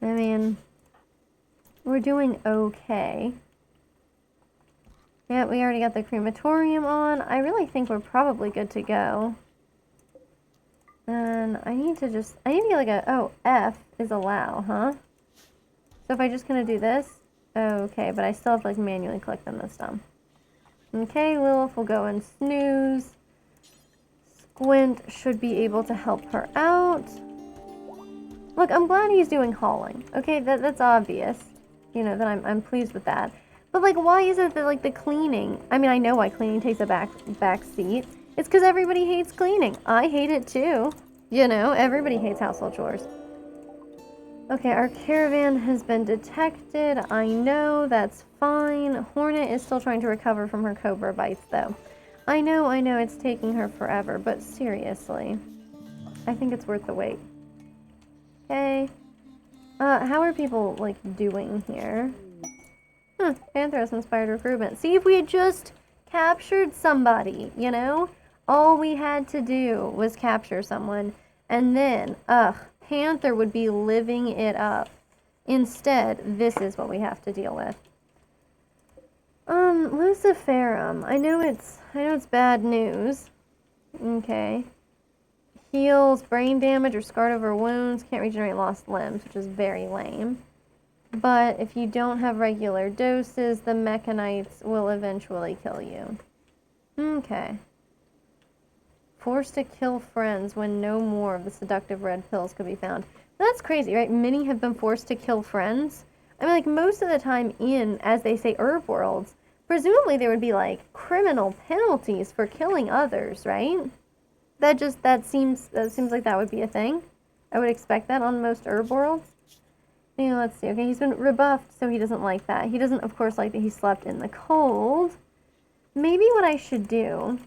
I mean, we're doing okay. Yeah, we already got the crematorium on. I really think we're probably good to go. And I need to get like F is allow, huh? So if I just kind of do this, okay, but I still have to like manually click them this time. Okay, Lilith will go and snooze. Squint should be able to help her out. Look, I'm glad he's doing hauling. Okay, that's obvious. You know, that I'm pleased with that. But like, why is it that like the cleaning, I mean, I know why cleaning takes a back seat. It's because everybody hates cleaning. I hate it too. You know, everybody hates household chores. Okay, our caravan has been detected. I know, that's fine. Hornet is still trying to recover from her cobra bites though. I know, it's taking her forever, but seriously. I think it's worth the wait. Okay. How are people, like, doing here? Panther has inspired recruitment. See, if we had just captured somebody, you know? All we had to do was capture someone, and then, Panther would be living it up. Instead, this is what we have to deal with. Luciferum. I know it's bad news. Okay. Heals brain damage or scarred over wounds. Can't regenerate lost limbs, which is very lame. But if you don't have regular doses, the mechanites will eventually kill you. Okay. Forced to kill friends when no more of the seductive red pills could be found. That's crazy, right? Many have been forced to kill friends. I mean, like, most of the time in, as they say, herb worlds, presumably there would be, like, criminal penalties for killing others, right? That seems like that would be a thing. I would expect that on most herb worlds. You know, let's see. Okay, he's been rebuffed, so he doesn't like that. He doesn't, of course, like that he slept in the cold. Maybe what I should do...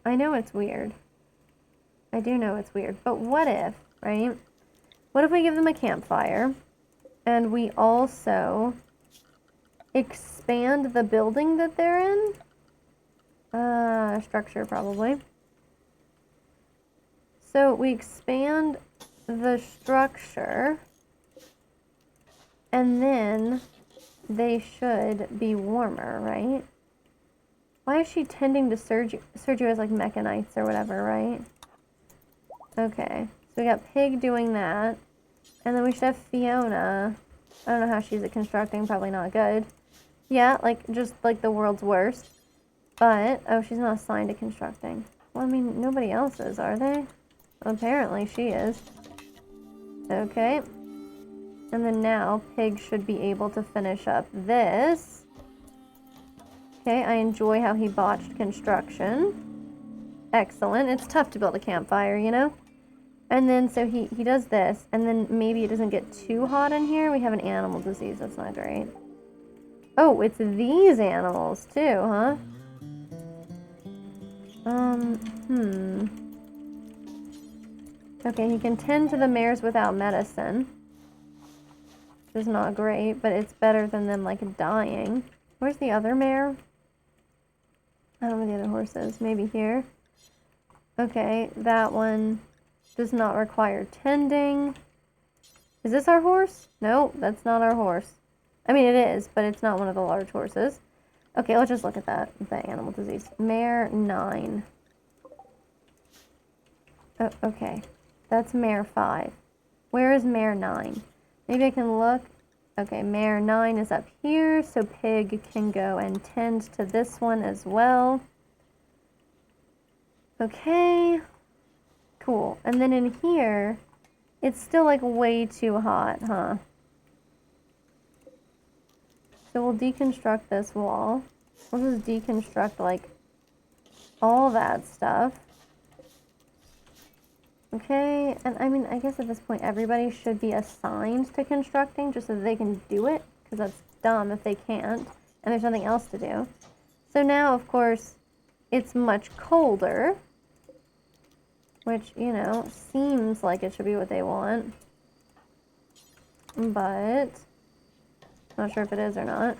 I know it's weird. I do know it's weird. But what if, right? What if we give them a campfire, and we also expand the building that they're in? Structure, probably. So we expand the structure, and then they should be warmer, right? Why is she tending to Sergio as like mechanites or whatever, right? Okay, so we got Pig doing that. And then we should have Fiona. I don't know how she's at constructing, probably not good. Yeah, like, just like the world's worst. But, oh, she's not assigned to constructing. Well, I mean, nobody else is, are they? Well, apparently she is. Okay. And then now Pig should be able to finish up this. Okay, I enjoy how he botched construction. Excellent. It's tough to build a campfire, you know? And then so he does this, and then maybe it doesn't get too hot in here. We have an animal disease. That's not great. Oh, it's these animals too, huh? Okay, he can tend to the mares without medicine. Which is not great, but it's better than them, like, dying. Where's the other mare? I don't know where the other horse is. Maybe here. Okay, that one does not require tending. Is this our horse? No, that's not our horse. I mean, it is, but it's not one of the large horses. Okay, let's just look at that. The animal disease. Mare 9. Oh, okay. That's mare 5. Where is mare 9? Maybe I can look. Okay, mare 9 is up here, so Pig can go and tend to this one as well. Okay. Cool. And then in here, it's still like way too hot, huh? So we'll deconstruct this wall. We'll just deconstruct like all that stuff. Okay, and I mean, I guess at this point everybody should be assigned to constructing just so that they can do it, because that's dumb if they can't, and there's nothing else to do. So now, of course, it's much colder, which, you know, seems like it should be what they want, but not sure if it is or not.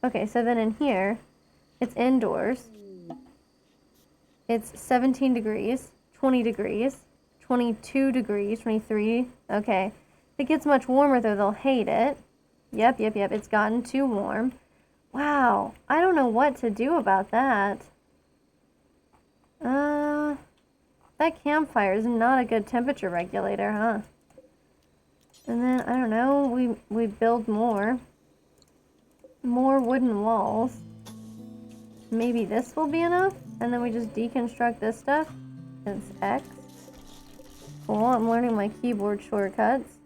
Okay, so then in here, it's indoors. It's 17 degrees, 20 degrees, 22 degrees, 23. Okay. If it gets much warmer, though, they'll hate it. Yep. It's gotten too warm. Wow. I don't know what to do about that. That campfire is not a good temperature regulator, huh? And then, I don't know, we build more wooden walls. Maybe this will be enough? And then we just deconstruct this stuff. It's X. Cool, I'm learning my keyboard shortcuts.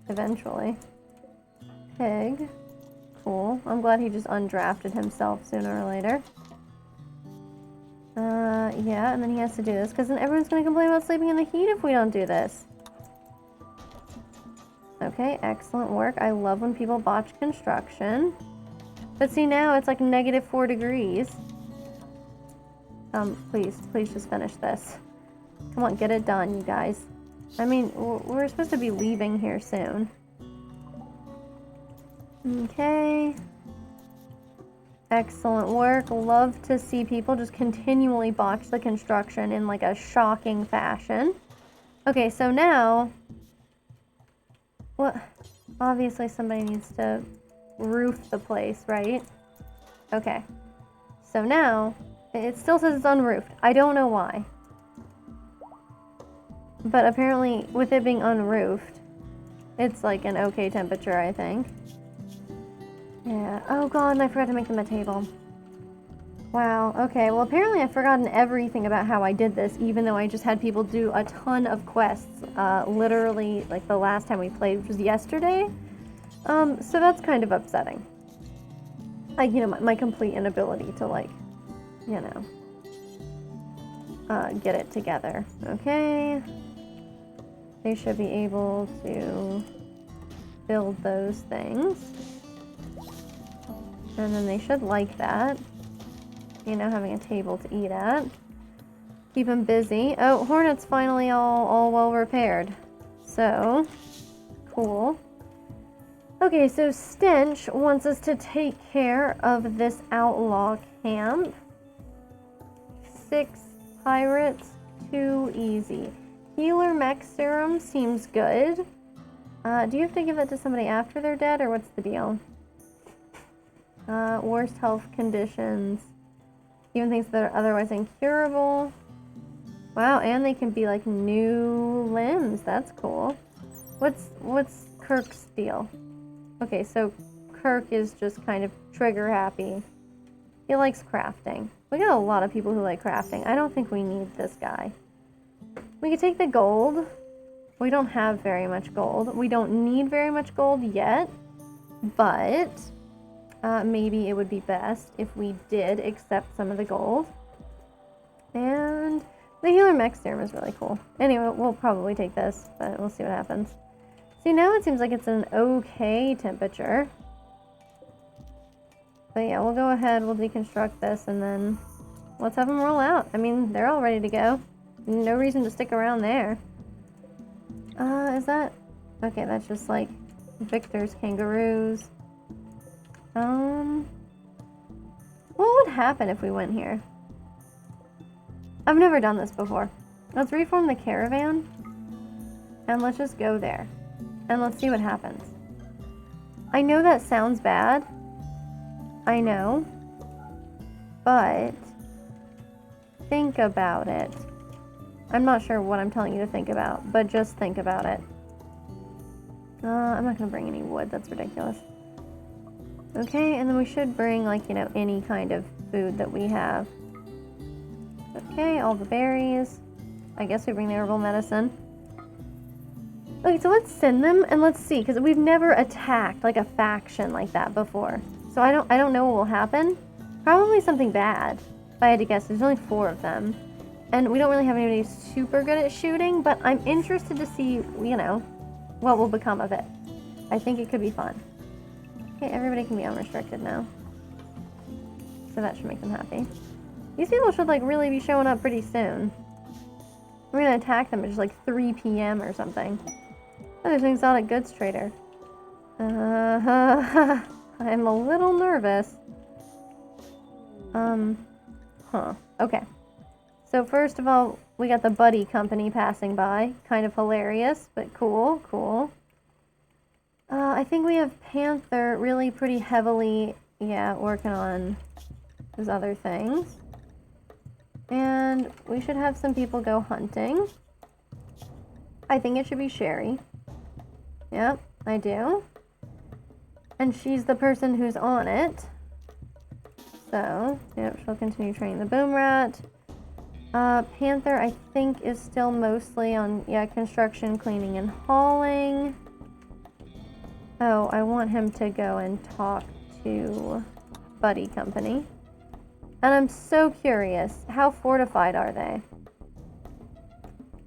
Eventually. Pig. Cool. I'm glad he just undrafted himself sooner or later. Yeah, and then he has to do this, because then everyone's going to complain about sleeping in the heat if we don't do this. Okay, excellent work. I love when people botch construction. But see, now it's like -4 degrees. Please just finish this. Come on, get it done, you guys. I mean, we're supposed to be leaving here soon. Okay. Excellent work. Love to see people just continually botch the construction in like a shocking fashion. Okay, so now... What? Obviously somebody needs to roof the place, right? Okay. So now, it still says it's unroofed. I don't know why. But apparently, with it being unroofed, it's like an okay temperature, I think. Yeah. Oh god, and I forgot to make them a table. Wow. Okay, well apparently I've forgotten everything about how I did this, even though I just had people do a ton of quests, literally, like the last time we played, which was yesterday. So that's kind of upsetting. Like, you know, my complete inability to, like, you know, get it together. Okay. They should be able to build those things. And then they should like that. You know, having a table to eat at. Keep them busy. Oh, Hornet's finally all well repaired. So, cool. Okay, so Stench wants us to take care of this outlaw camp. 6 pirates, too easy. Healer mech serum seems good. Do you have to give it to somebody after they're dead, or what's the deal? Worst health conditions. Even things that are otherwise incurable. Wow, and they can be like new limbs. That's cool. What's Kirk's deal? Okay, so Kirk is just kind of trigger happy. He likes crafting. We got a lot of people who like crafting. I don't think we need this guy. We could take the gold. We don't have very much gold. We don't need very much gold yet, but maybe it would be best if we did accept some of the gold. And the healer mech serum is really cool. Anyway, we'll probably take this, but we'll see what happens. See, now it seems like it's an okay temperature. But yeah, we'll go ahead, we'll deconstruct this, and then let's have them roll out. I mean, they're all ready to go. No reason to stick around there. Is that... Okay, that's just like Victor's kangaroos. What would happen if we went here? I've never done this before. Let's reform the caravan, and let's just go there. And let's see what happens. I know that sounds bad. I know. But think about it. I'm not sure what I'm telling you to think about, but just think about it. I'm not going to bring any wood. That's ridiculous. Okay, and then we should bring, like, you know, any kind of food that we have. Okay, all the berries. I guess we bring the herbal medicine. Okay, so let's send them and let's see, because we've never attacked like a faction like that before. So I don't know what will happen. Probably something bad, if I had to guess. There's only 4 of them. And we don't really have anybody super good at shooting, but I'm interested to see, you know, what will become of it. I think it could be fun. Okay, everybody can be unrestricted now. So that should make them happy. These people should, like, really be showing up pretty soon. We're gonna attack them at just, like, 3 p.m. or something. Oh, there's an exotic goods trader. I'm a little nervous. Okay. So first of all, we got the Buddy Company passing by. Kind of hilarious, but cool, cool. I think we have Panther really pretty heavily, yeah, working on his other things. And we should have some people go hunting. I think it should be Sherry. Yep, I do. And she's the person who's on it. So, yep, she'll continue training the boom rat. Panther, I think, is still mostly on, yeah, construction, cleaning, and hauling. Oh, I want him to go and talk to Buddy Company. And I'm so curious, how fortified are they?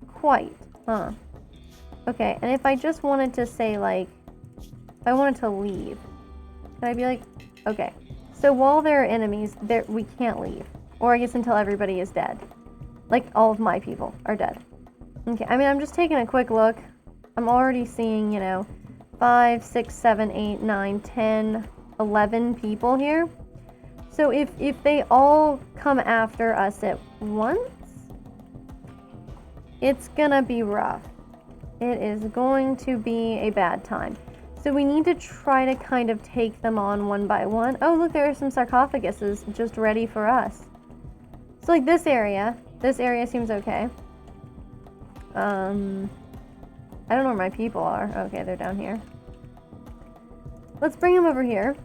Quite, huh? Okay, and if I just wanted to say, like, if I wanted to leave, could I be like, okay, so while there are enemies, we can't leave. Or I guess until everybody is dead. Like, all of my people are dead. Okay, I mean, I'm just taking a quick look. I'm already seeing, you know, 5, 6, 7, 8, 9, 10, 11 people here. So if they all come after us at once, it's gonna be rough. It is going to be a bad time. So we need to try to kind of take them on one by one. Oh, look, there are some sarcophaguses just ready for us. So like this area seems okay. I don't know where my people are. Okay, they're down here. Let's bring them over here.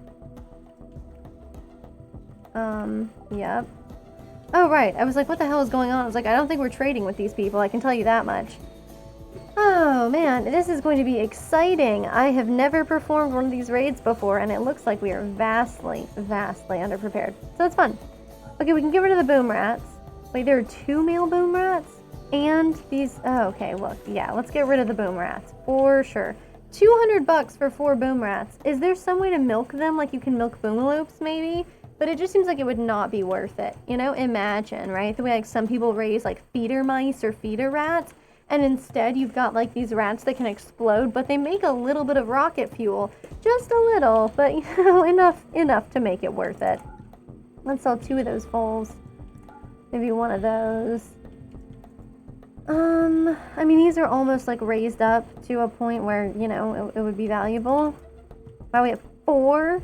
Yep. Oh, right. I was like, what the hell is going on? I was like, I don't think we're trading with these people. I can tell you that much. Oh, man. This is going to be exciting. I have never performed one of these raids before, and it looks like we are vastly, vastly underprepared. So it's fun. Okay, we can get rid of the boom rats. Wait, there are 2 male boom rats? And these... Oh, okay, look. Yeah, let's get rid of the boom rats. For sure. $200 for 4 boom rats. Is there some way to milk them like you can milk boomaloops, maybe? But it just seems like it would not be worth it. You know, imagine, right? The way like some people raise like feeder mice or feeder rats, and instead you've got like these rats that can explode, but they make a little bit of rocket fuel. Just a little, but you know, enough to make it worth it. Let's sell 2 of those foals. Maybe 1 of those. I mean, these are almost like raised up to a point where, you know, it would be valuable. Wow, we have 4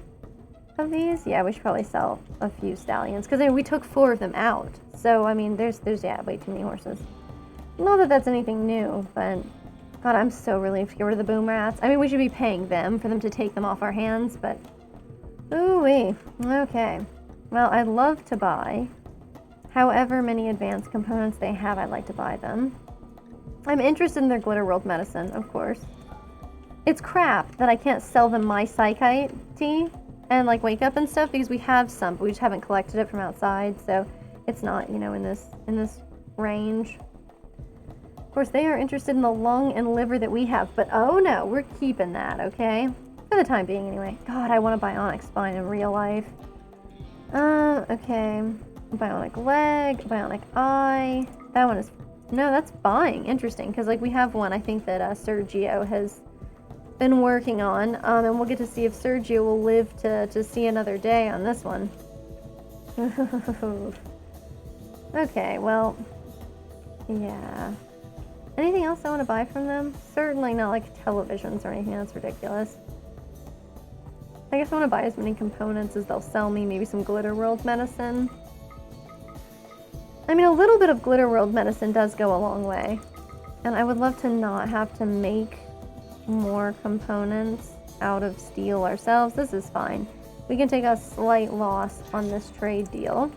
of these. Yeah, we should probably sell a few stallions because we took 4 of them out. So I mean, there's yeah, way too many horses. Not that that's anything new, but God, I'm so relieved to get rid of the boom rats. I mean, we should be paying them for them to take them off our hands, but ooh-wee. Okay. Well, I'd love to buy however many advanced components they have. I'd like to buy them. I'm interested in their glitter world medicine, of course. It's crap that I can't sell them my psychite tea and like wake up and stuff because we have some, but we just haven't collected it from outside, so it's not, you know, in this range. Of course, they are interested in the lung and liver that we have, but oh no, we're keeping that, okay? For the time being, anyway. God, I want a bionic spine in real life. Okay. Bionic leg, bionic eye. That one is... No, that's buying. Interesting, because like we have one I think that Sergio has been working on, and we'll get to see if Sergio will live to see another day on this one. Okay, well, yeah. Anything else I want to buy from them? Certainly not like televisions or anything. That's ridiculous. I guess I want to buy as many components as they'll sell me. Maybe some Glitter World medicine. I mean, a little bit of Glitter World medicine does go a long way. And I would love to not have to make more components out of steel ourselves. This is fine. We can take a slight loss on this trade deal.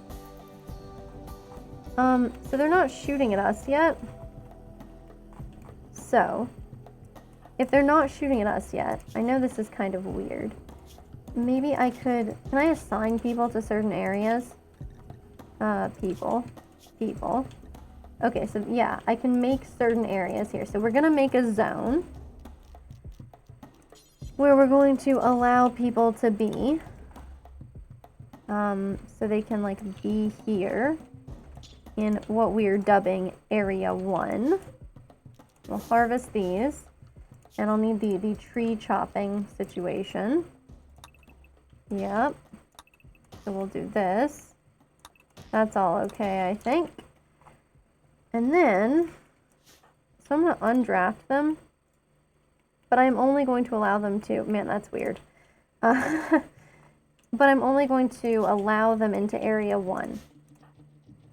So they're not shooting at us yet. So, if they're not shooting at us yet, I know this is kind of weird. Maybe I could... Can I assign people to certain areas? People. Okay, so yeah, I can make certain areas here. So we're going to make a zone where we're going to allow people to be. So they can, like, be here in what we're dubbing Area 1. We'll harvest these. And I'll need the tree chopping situation. Yep. So we'll do this. That's all okay, I think. And then, so I'm going to undraft them. But I'm only going to allow them to... Man, that's weird. But I'm only going to allow them into Area 1.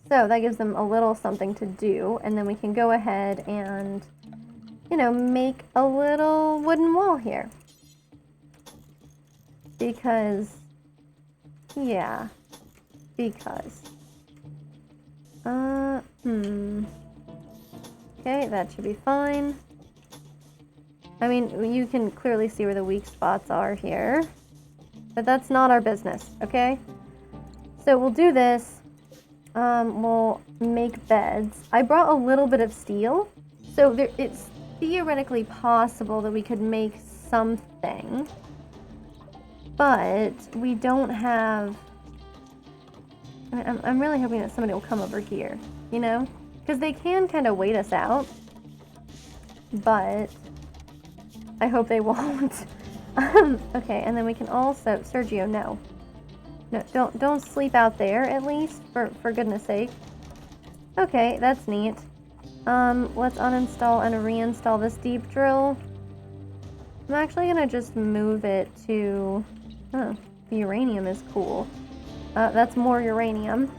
So that gives them a little something to do. And then we can go ahead and... you know, make a little wooden wall here. Because, yeah, because. Okay, that should be fine. I mean, you can clearly see where the weak spots are here. But that's not our business, okay? So we'll do this. We'll make beds. I brought a little bit of steel. So it's theoretically possible that we could make something, but we don't have... I'm really hoping that somebody will come over here, you know? Because they can kind of wait us out, but I hope they won't. Okay, and then we can also... Sergio, no. No, don't sleep out there, at least, for goodness sake. Okay, that's neat. Let's uninstall and reinstall this deep drill. I'm actually gonna just move it to... Oh, the uranium is cool. That's more uranium.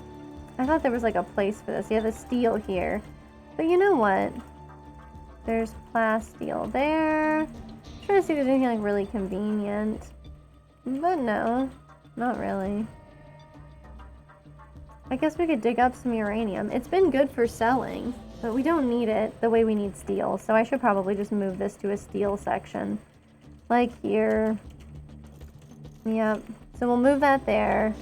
I thought there was like a place for this. Yeah, the steel here. But you know what? There's plasteel there. I'm trying to see if there's anything like really convenient. But no, not really. I guess we could dig up some uranium. It's been good for selling. But we don't need it the way we need steel, so I should probably just move this to a steel section. Like here. Yep. So we'll move that there.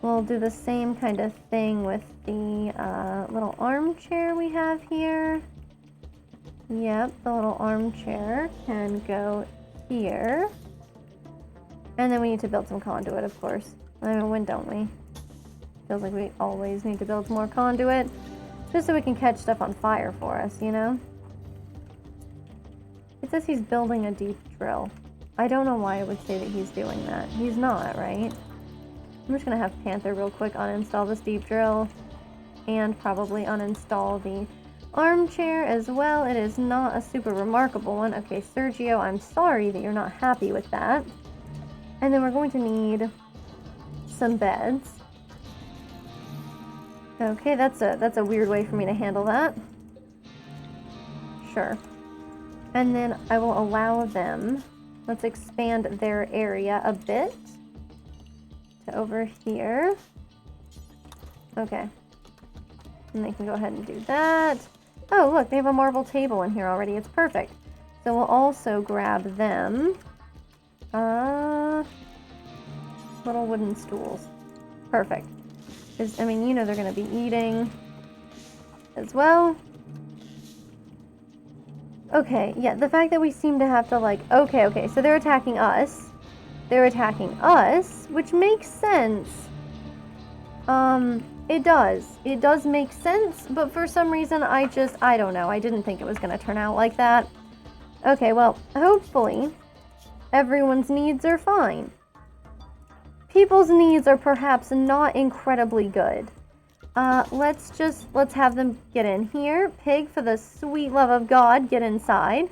We'll do the same kind of thing with the little armchair we have here. Yep, the little armchair can go here. And then we need to build some conduit, of course. I mean, when don't we? Feels like we always need to build more conduit. Just so we can catch stuff on fire for us, you know? It says he's building a deep drill. I don't know why it would say that he's doing that. He's not, right? I'm just going to have Panther real quick uninstall this deep drill. And probably uninstall the armchair as well. It is not a super remarkable one. Okay, Sergio, I'm sorry that you're not happy with that. And then we're going to need some beds. Okay, that's a weird way for me to handle that. Sure. And then I will allow them, let's expand their area a bit to over here. Okay. And they can go ahead and do that. Oh, look, they have a marble table in here already. It's perfect. So we'll also grab them. Little wooden stools. Perfect. I mean, you know they're going to be eating as well. Okay, yeah, the fact that we seem to have to, like... Okay, so they're attacking us. They're attacking us, which makes sense. It does. It does make sense, but for some reason I don't know. I didn't think it was going to turn out like that. Okay, well, hopefully everyone's needs are fine. People's needs are perhaps not incredibly good. Let's have them get in here. Pig, for the sweet love of God, get inside.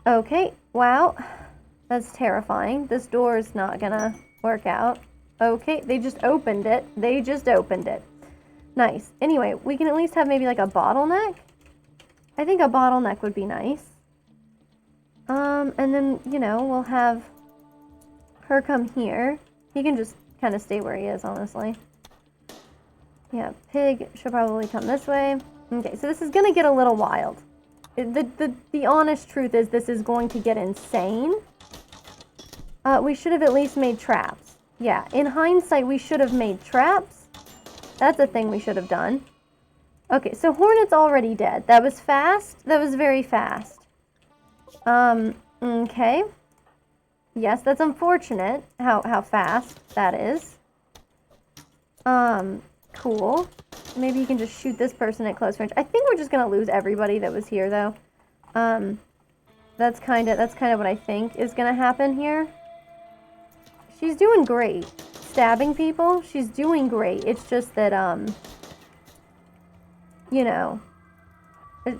Okay, wow. That's terrifying. This door is not gonna work out. Okay, they just opened it. They just opened it. Nice. Anyway, we can at least have maybe like a bottleneck. I think a bottleneck would be nice. And then, you know, we'll have her come here. He can just kind of stay where he is, honestly. Yeah, pig should probably come this way. Okay, so this is gonna get a little wild. The honest truth is this is going to get insane. We should have at least made traps. Yeah, in hindsight, we should have made traps. That's a thing we should have done. Okay, so Hornet's already dead. That was fast. That was very fast. Okay. Yes, that's unfortunate how fast that is. Cool. Maybe you can just shoot this person at close range. I think we're just gonna lose everybody that was here, though. That's kind of what I think is gonna happen here. She's doing great. Stabbing people, she's doing great. It's just that, you know,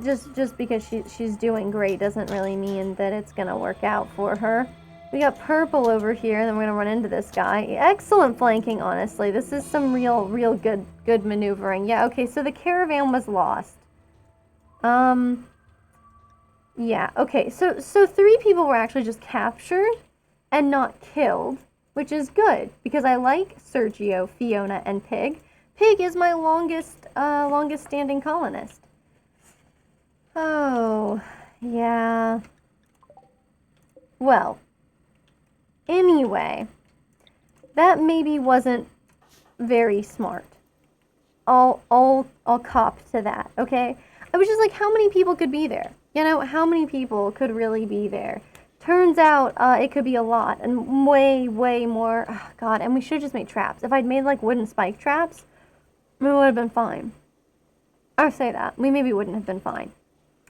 just because she's doing great doesn't really mean that it's gonna work out for her. We got purple over here, and then we're gonna run into this guy. Excellent flanking, honestly. This is some real good maneuvering. Yeah, okay, so the caravan was lost. Yeah, okay, so 3 people were actually just captured and not killed, which is good, because I like Sergio, Fiona, and Pig. Pig is my longest standing colonist. Oh, yeah. Well, anyway, that maybe wasn't very smart. I'll cop to that, okay? I was just like, how many people could be there? You know, how many people could really be there? Turns out, it could be a lot, and way more. Oh, God, and we should have just made traps. If I'd made, like, wooden spike traps, we would have been fine. I say that. We maybe wouldn't have been fine.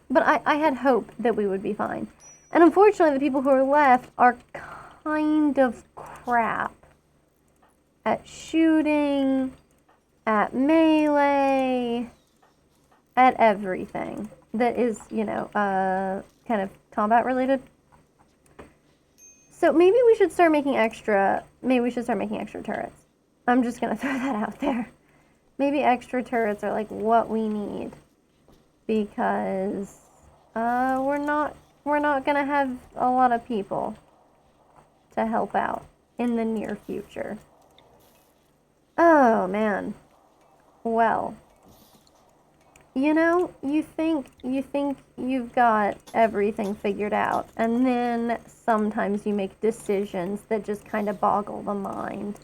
But I had hope that we would be fine. And unfortunately, the people who are left are kind of crap at shooting, at melee, at everything that is, you know, kind of combat related. So maybe we should start making extra turrets. I'm just gonna throw that out there. Maybe extra turrets are like what we need, because we're not gonna have a lot of people to help out in the near future. Oh man. Well, you know, you think you've got everything figured out, and then sometimes you make decisions that just kind of boggle the mind.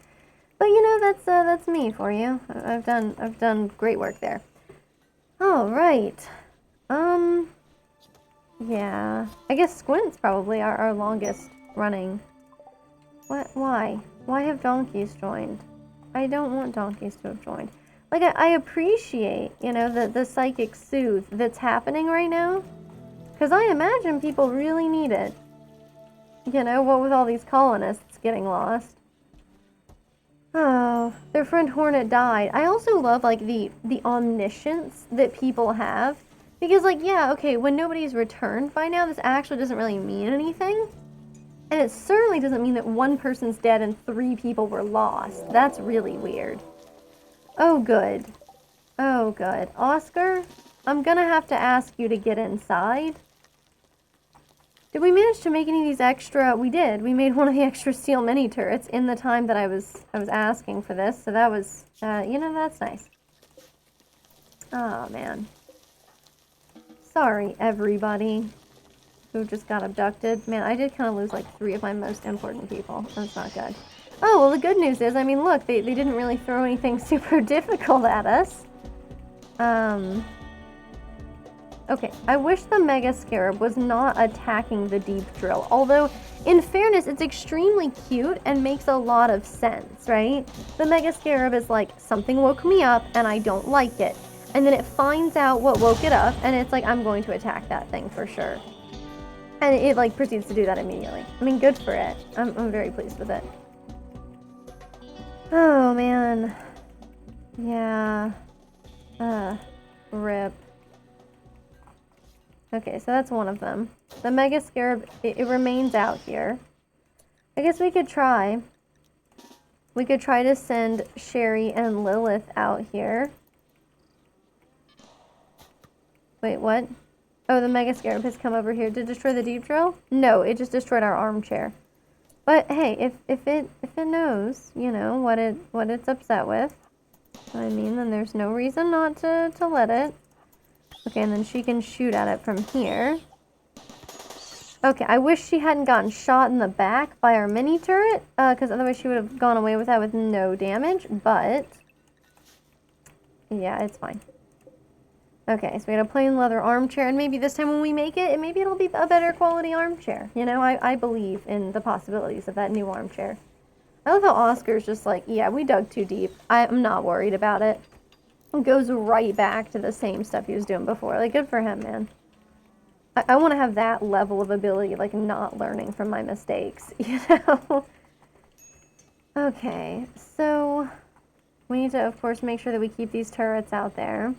But you know, that's me for you. I've done great work there. All right. Yeah. I guess Squint's probably our longest running. What? Why? Why have donkeys joined? I don't want donkeys to have joined. Like, I appreciate, you know, the psychic soothe that's happening right now. Because I imagine people really need it. You know, what with all these colonists getting lost. Oh, their friend Hornet died. I also love, like, the omniscience that people have. Because, like, yeah, okay, when nobody's returned by now, this actually doesn't really mean anything. And it certainly doesn't mean that one person's dead and 3 people were lost. That's really weird. Oh, good. Oh, good. Oscar, I'm gonna have to ask you to get inside. Did we manage to make any of these extra? We did. We made one of the extra steel mini turrets in the time that I was asking for this. So that was, you know, that's nice. Oh, man. Sorry, everybody who just got abducted. Man, I did kind of lose like 3 of my most important people. That's not good. Oh, well, the good news is, I mean, look, they didn't really throw anything super difficult at us. Okay, I wish the Mega Scarab was not attacking the deep drill. Although, in fairness, it's extremely cute and makes a lot of sense, right? The Mega Scarab is like, something woke me up and I don't like it. And then it finds out what woke it up and it's like, I'm going to attack that thing for sure. And it like proceeds to do that immediately. I mean, good for it. I'm very pleased with it. Oh, man. Yeah. Rip. Okay, so that's one of them. The Mega Scarab, it remains out here. I guess we could try. We could try to send Sherry and Lilith out here. Wait, what? Oh, the Mega Scarab has come over here to destroy the deep drill? No, it just destroyed our armchair. But hey, if it knows, you know, what it's upset with, I mean, then there's no reason not to let it. Okay, and then she can shoot at it from here. Okay, I wish she hadn't gotten shot in the back by our mini turret, because otherwise she would have gone away with that with no damage, but yeah, it's fine. Okay, so we got a plain leather armchair, and maybe this time when we make it, maybe it'll be a better quality armchair. You know, I believe in the possibilities of that new armchair. I love how Oscar's just like, yeah, we dug too deep. I'm not worried about it. It goes right back to the same stuff he was doing before. Like, good for him, man. I want to have that level of ability, like, not learning from my mistakes, you know? Okay, so we need to, of course, make sure that we keep these turrets out there.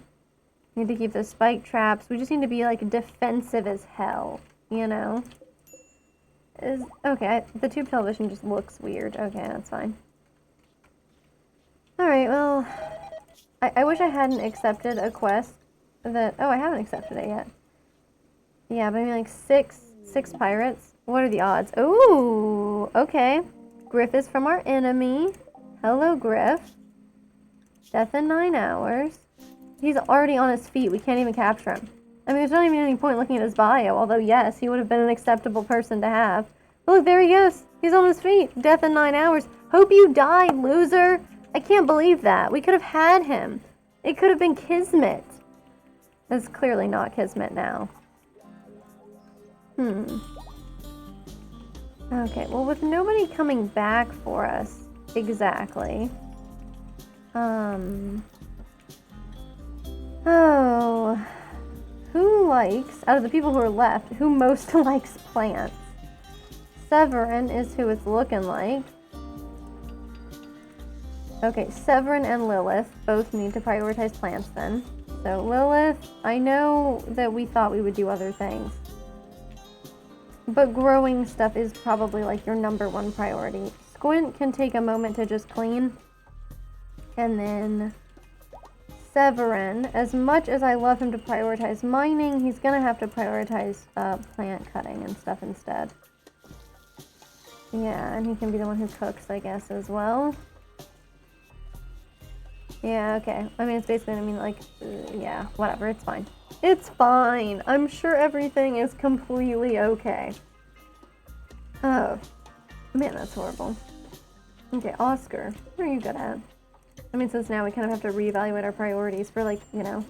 We need to keep the spike traps. We just need to be, like, defensive as hell, you know? Okay, the tube television just looks weird. Okay, that's fine. Alright, well, I wish I hadn't accepted a quest that... Oh, I haven't accepted it yet. Yeah, but I mean, like, six pirates. What are the odds? Ooh, okay. Griff is from our enemy. Hello, Griff. Death in 9 hours. He's already on his feet. We can't even capture him. I mean, there's not even any point looking at his bio, although, yes, he would have been an acceptable person to have. But look, there he goes. He's on his feet. Death in 9 hours. Hope you die, loser. I can't believe that. We could have had him. It could have been Kismet. It's clearly not Kismet now. Okay, well, with nobody coming back for us exactly. Oh. Who likes, out of the people who are left, who most likes plants? Severin is who it's looking like. Okay, Severin and Lilith both need to prioritize plants then. So Lilith, I know that we thought we would do other things. But growing stuff is probably like your #1 priority. Squint can take a moment to just clean. And then Severin, as much as I love him to prioritize mining, he's gonna have to prioritize plant cutting and stuff instead. Yeah, and he can be the one who cooks, I guess, as well. Yeah, okay. I mean, it's basically, I mean, like, yeah, whatever, it's fine. It's fine! I'm sure everything is completely okay. Oh. Man, that's horrible. Okay, Oscar, what are you good at? I mean, since now we kind of have to reevaluate our priorities for, like, you know,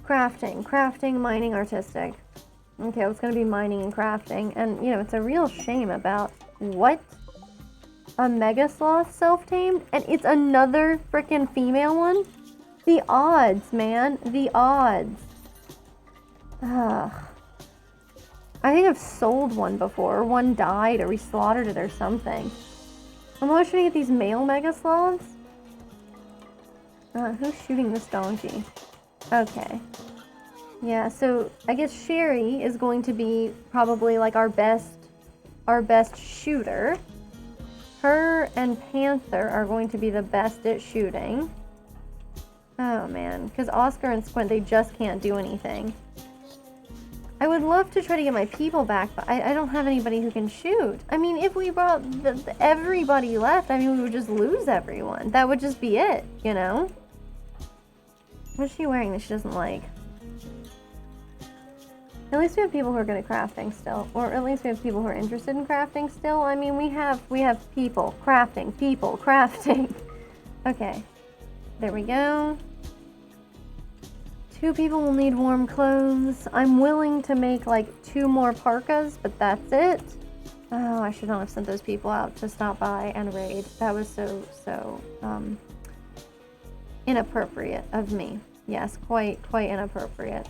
crafting, mining, artistic. Okay, well, it's gonna be mining and crafting, and, you know, it's a real shame about what? A Mega Sloth self-tamed? And it's another frickin' female one? The odds, man. The odds. Ugh. I think I've sold one before, or one died, or we slaughtered it or something. I'm always trying to get these male Mega Sloths. Who's shooting this donkey? Okay. Yeah, so I guess Sherry is going to be probably like our best shooter. Her and Panther are going to be the best at shooting. Oh man, because Oscar and Squint, they just can't do anything. I would love to try to get my people back, but I don't have anybody who can shoot. I mean, if we brought everybody left, I mean, we would just lose everyone. That would just be it, you know? What's she wearing that she doesn't like? At least we have people who are good at crafting still. Or at least we have people who are interested in crafting still. I mean, we have people crafting. Okay. There we go. 2 people will need warm clothes. I'm willing to make like 2 more parkas, but that's it. Oh, I should not have sent those people out to stop by and raid. That was so inappropriate of me. Yes, quite inappropriate.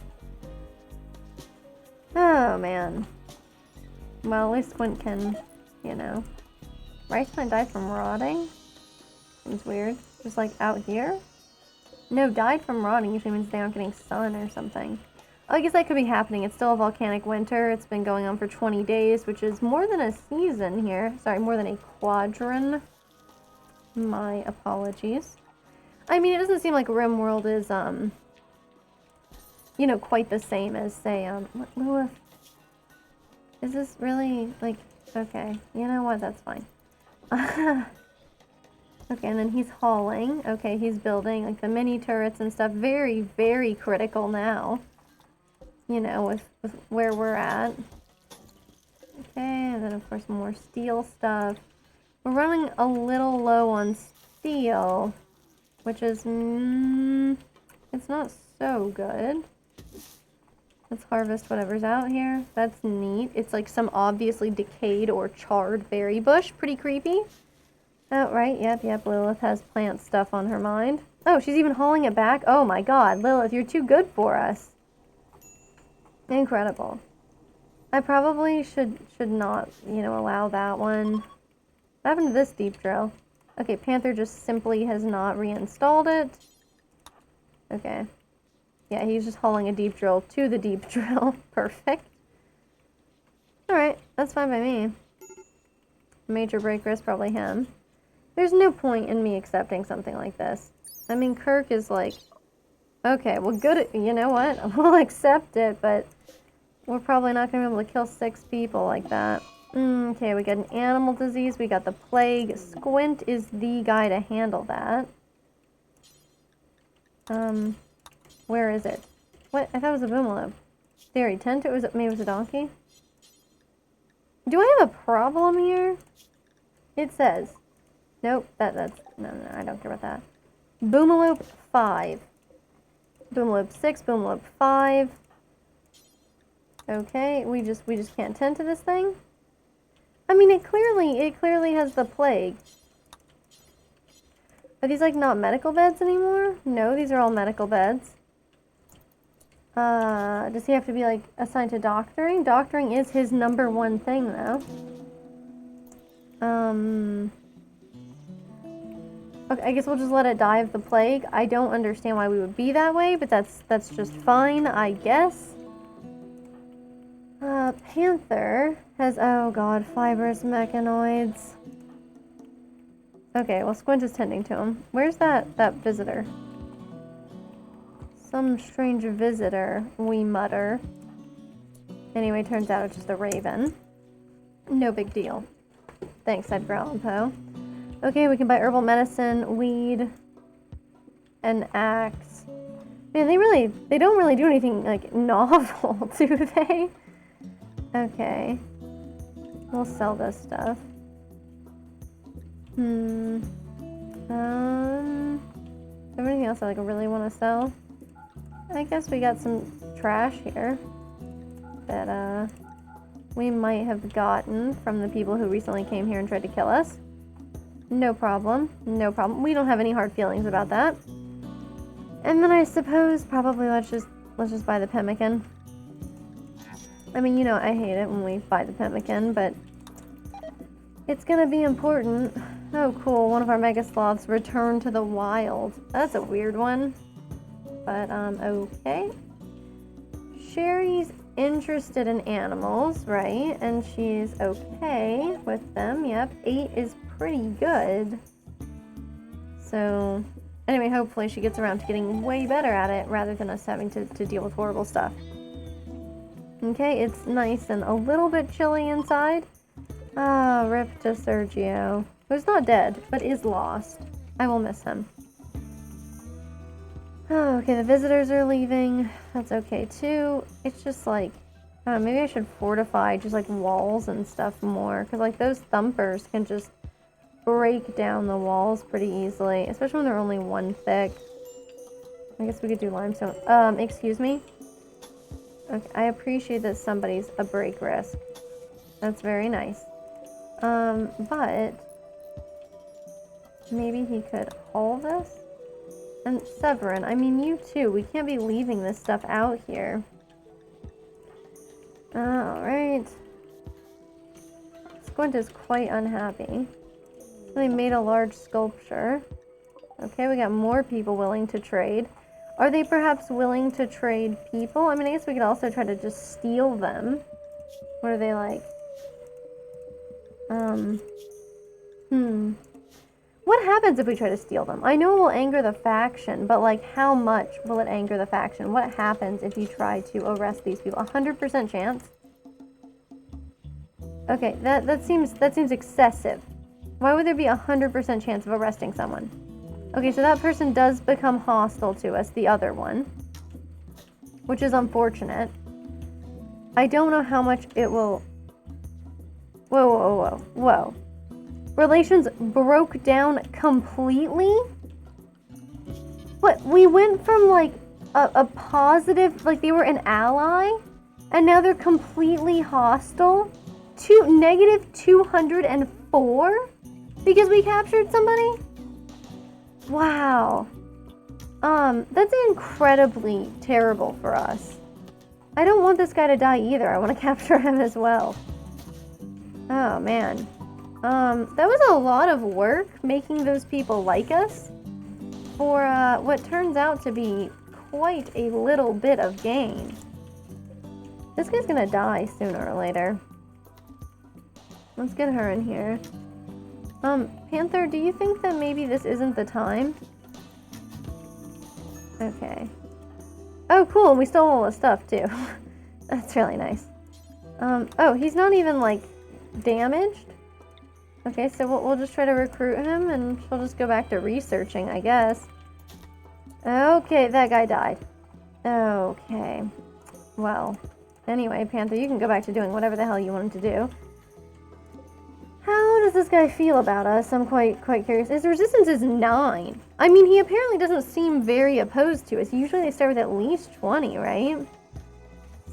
Oh, man. Well, at least Quint can, you know. Rice plant died from rotting? Seems weird. Just like out here? No, died from rotting usually means they aren't getting sun or something. Oh, I guess that could be happening. It's still a volcanic winter. It's been going on for 20 days, which is more than a season here. Sorry, more than a quadran. My apologies. I mean, it doesn't seem like Rimworld is, you know, quite the same as, say, Lilith. Is this really, like, okay. You know what? That's fine. Okay, and then he's hauling. Okay, he's building, like, the mini turrets and stuff. Very, very critical now. You know, with where we're at. Okay, and then, of course, more steel stuff. We're running a little low on steel, which is, it's not so good. Let's harvest whatever's out here. That's neat. It's like some obviously decayed or charred berry bush. Pretty creepy. Oh, right. Yep. Lilith has plant stuff on her mind. Oh, she's even hauling it back. Oh my god, Lilith, you're too good for us. Incredible. I probably should not, you know, allow that one. What happened to this deep drill? Okay, Panther just simply has not reinstalled it. Okay. Yeah, he's just hauling a deep drill to the deep drill. Perfect. Alright, that's fine by me. Major breaker is probably him. There's no point in me accepting something like this. I mean, Kirk is like, okay, well, good, you know what? We'll accept it, but we're probably not going to be able to kill 6 people like that. Okay, we got an animal disease. We got the plague. Squint is the guy to handle that. Where is it? What? I thought it was a boomalope. Theory, tent. Maybe it was a donkey. Do I have a problem here? It says. Nope, that's no, I don't care about that. Boomalope 5. Boomalope 6, Boomalope 5. Okay, we just can't tend to this thing. I mean, it clearly has the plague. Are these like not medical beds anymore? No, these are all medical beds. Does he have to be like assigned to doctoring? Doctoring is his #1 thing though. Okay, I guess we'll just let it die of the plague. I don't understand why we would be that way, but that's just fine, I guess. Panther has, oh god, fibrous mechanoids. Okay, well, Squint is tending to him. Where's that visitor? Some strange visitor, we mutter. Anyway, turns out it's just a raven. No big deal. Thanks, Edgar Allan Poe. Okay, we can buy herbal medicine, weed, an axe. Man, they don't really do anything, like, novel, do they? Okay. We'll sell this stuff. Is there anything else I, like, really want to sell? I guess we got some trash here that, we might have gotten from the people who recently came here and tried to kill us. No problem. No problem. We don't have any hard feelings about that. And then I suppose probably let's just buy the pemmican. I mean, you know, I hate it when we buy the pemmican, but it's gonna be important. Oh, cool. One of our mega sloths returned to the wild. That's a weird one. But, okay. Sherry's interested in animals, right? And she's okay with them. Yep. 8 is pretty good. So, anyway, hopefully she gets around to getting way better at it rather than us having to deal with horrible stuff. Okay, it's nice and a little bit chilly inside. Ah, rip to Sergio, who's not dead, but is lost. I will miss him. Oh, okay, the visitors are leaving. That's okay, too. It's just like, Maybe I should fortify just like walls and stuff more, because like those thumpers can just break down the walls pretty easily, especially when they're only one thick. I guess we could do limestone. Excuse me? Okay, I appreciate that somebody's a break risk. That's very nice. But maybe he could haul this? And Severin, I mean you too. We can't be leaving this stuff out here. Alright. Squint is quite unhappy. They made a large sculpture. Okay, we got more people willing to trade. Are they perhaps willing to trade people? I mean, I guess we could also try to just steal them. What are they like? What happens if we try to steal them? I know it will anger the faction, but like how much will it anger the faction? What happens if you try to arrest these people? 100% chance? Okay, that seems excessive. Why would there be 100% chance of arresting someone? Okay, so that person does become hostile to us, the other one. Which is unfortunate. I don't know how much it will... Whoa. Relations broke down completely? What, we went from like a positive, like they were an ally, and now they're completely hostile to negative 204 because we captured somebody? Wow. That's incredibly terrible for us. I don't want this guy to die either. I want to capture him as well. Oh, man. That was a lot of work making those people like us for, what turns out to be quite a little bit of gain. This guy's gonna die sooner or later. Let's get her in here. Panther, do you think that maybe this isn't the time? Okay. Oh, cool. We stole all the stuff, too. That's really nice. Oh, he's not even, like, damaged? Okay, so we'll just try to recruit him, and she'll just go back to researching, I guess. Okay, that guy died. Okay. Well, anyway, Panther, you can go back to doing whatever the hell you wanted to do. How does this guy feel about us? I'm quite curious. His resistance is 9. I mean, he apparently doesn't seem very opposed to us. Usually they start with at least 20, right?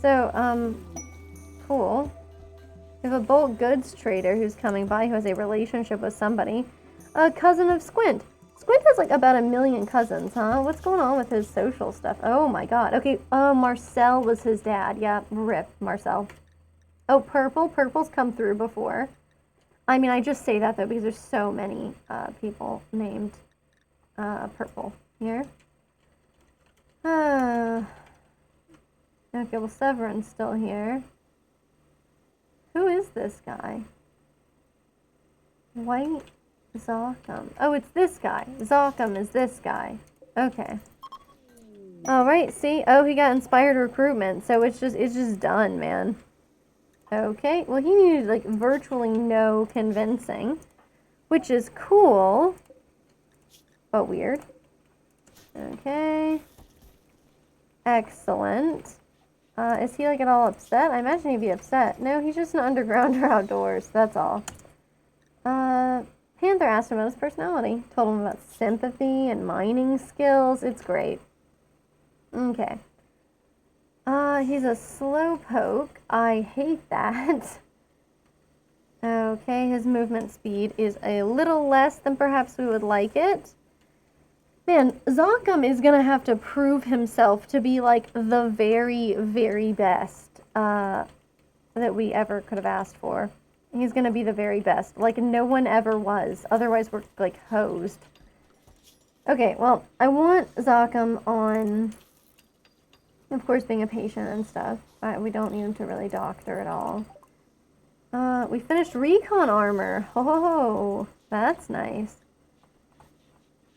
So, cool. We have a bulk goods trader who's coming by who has a relationship with somebody. A cousin of Squint. Squint has like about 1 million cousins, huh? What's going on with his social stuff? Oh my god. Okay, Marcel was his dad. Yeah, rip, Marcel. Oh, Purple. Purple's come through before. I mean, I just say that, though, because there's so many people named Purple here. Okay, well, Severin's still here. Who is this guy? White Zokum. Oh, it's this guy. Zokum is this guy. Okay. Alright, see? Oh, he got inspired recruitment, so it's just done, man. Okay, well he needed like virtually no convincing, which is cool, but weird. Okay. Excellent. Is he like at all upset? I imagine he'd be upset. No, he's just an underground or outdoors, that's all. Panther asked him about his personality. Told him about sympathy and mining skills. It's great. Okay. He's a slowpoke. I hate that. Okay, his movement speed is a little less than perhaps we would like it. Man, Zokum is gonna have to prove himself to be like the very, very best that we ever could have asked for. He's gonna be the very best, like no one ever was. Otherwise, we're like hosed. Okay, well, I want Zokum on... Of course, being a patient and stuff. We don't need him to really doctor at all. We finished recon armor. Oh, that's nice.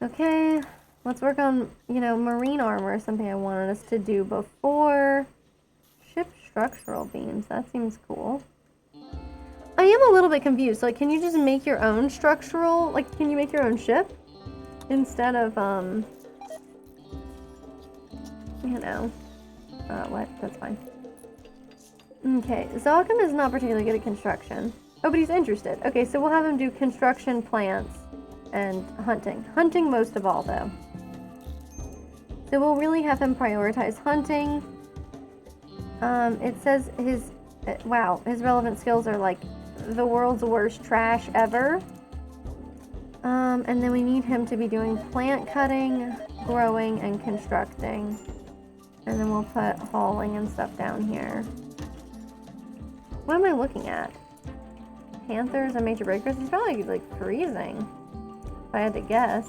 Okay, let's work on, marine armor, something I wanted us to do before. Ship structural beams, that seems cool. I am a little bit confused. Like, can you just make your own structural, like, can you make your own ship? Instead of, what? That's fine. Okay, Zalkum is not particularly good at construction. Oh, but he's interested. Okay, so we'll have him do construction, plants, and hunting. Hunting most of all, though. So we'll really have him prioritize hunting. It says his... wow, his relevant skills are like the world's worst trash ever. And then we need him to be doing plant cutting, growing, and constructing. And then we'll put hauling and stuff down here. What am I looking at? Panthers and major breakers? He's probably like freezing, if I had to guess.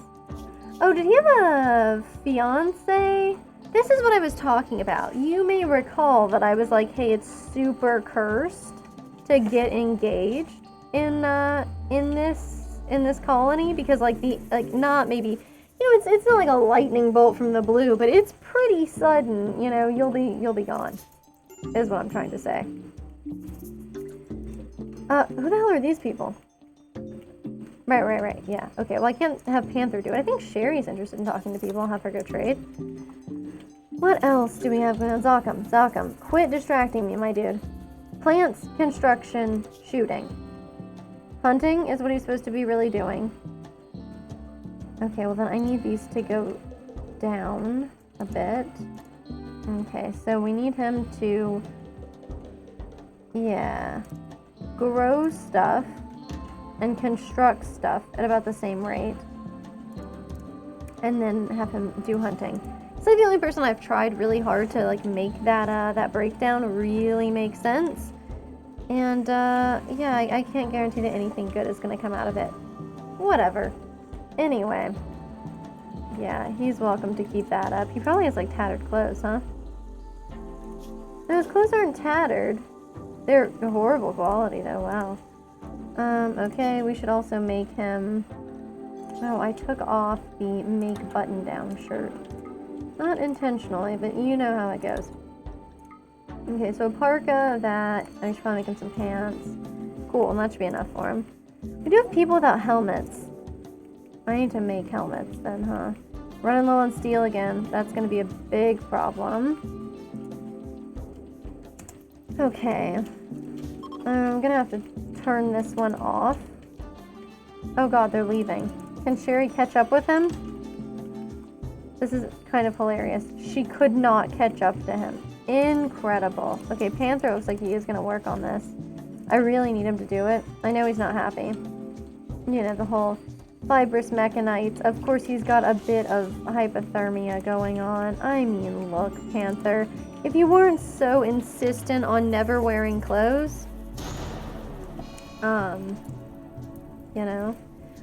Oh, did he have a fiance? This is what I was talking about. You may recall that I was like, hey, it's super cursed to get engaged in this colony, because not maybe, you know, it's not like a lightning bolt from the blue, but it's pretty sudden. You know, you'll be gone, is what I'm trying to say. Who the hell are these people? Right. Yeah. Okay. Well, I can't have Panther do it. I think Sherry's interested in talking to people. I'll have her go trade. What else do we have going on? Zalkum, quit distracting me, my dude. Plants, construction, shooting. Hunting is what he's supposed to be really doing. Okay, well then I need these to go down a bit. Okay, so we need him to, yeah, grow stuff and construct stuff at about the same rate. And then have him do hunting. It's like the only person I've tried really hard to like make that breakdown really make sense. And yeah, I can't guarantee that anything good is gonna come out of it. Whatever. Anyway. Yeah, he's welcome to keep that up. He probably has like tattered clothes, huh? No, his clothes aren't tattered. They're horrible quality though, wow. Okay, we should also make him... Oh, I took off the make button-down shirt. Not intentionally, but you know how it goes. Okay, so a parka, that. I should probably make him some pants. Cool, and that should be enough for him. We do have people without helmets. I need to make helmets then, huh? Running low on steel again. That's going to be a big problem. Okay. I'm going to have to turn this one off. Oh god, they're leaving. Can Sherry catch up with him? This is kind of hilarious. She could not catch up to him. Incredible. Okay, Panther looks like he is going to work on this. I really need him to do it. I know he's not happy. You know, the whole fibrous mechanites. Of course, he's got a bit of hypothermia going on. I mean, look, Panther. If you weren't so insistent on never wearing clothes, you know.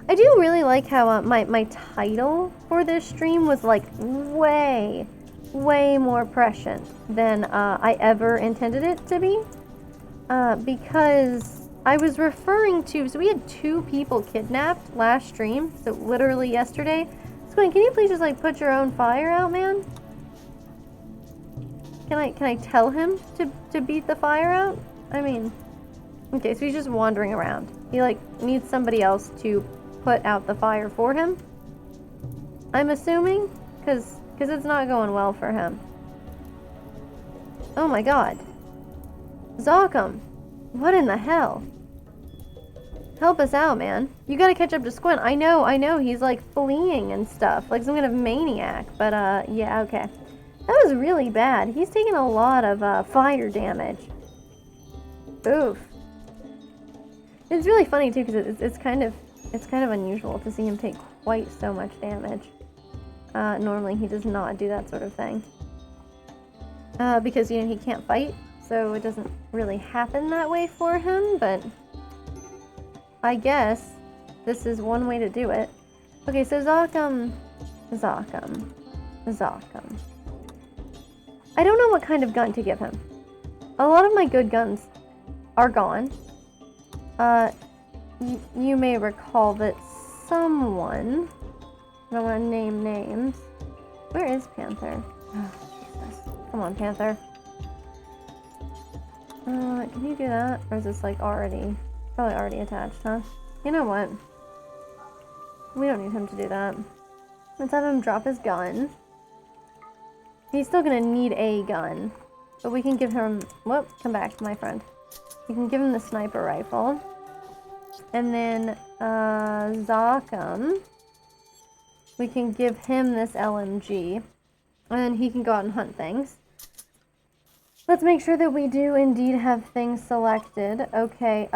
I do really like how my title for this stream was like way more prescient than I ever intended it to be, because I was referring to, so we had 2 people kidnapped last stream, so literally yesterday. Squint, can you please just like put your own fire out, man? Can I tell him to beat the fire out? I mean, okay, so he's just wandering around. He like needs somebody else to put out the fire for him, I'm assuming, because it's not going well for him. Oh my god. Zalkum, what in the hell? Help us out, man. You gotta catch up to Squint. I know, he's like fleeing and stuff, like some kind of maniac, but yeah, okay. That was really bad. He's taking a lot of fire damage. Oof. It's really funny too, because it's kind of unusual to see him take quite so much damage. Normally he does not do that sort of thing. Because, you know, he can't fight, so it doesn't really happen that way for him, but I guess this is one way to do it. Okay, so Zalkum. I don't know what kind of gun to give him. A lot of my good guns are gone. You may recall that someone, I don't want to name names. Where is Panther? Oh, Jesus. Come on, Panther. Can you do that? Or is this like already, probably already attached, huh? You know what? We don't need him to do that. Let's have him drop his gun. He's still gonna need a gun. But we can give him, whoop, come back, my friend. We can give him the sniper rifle. And then, Zakam, we can give him this LMG. And then he can go out and hunt things. Let's make sure that we do indeed have things selected. Okay,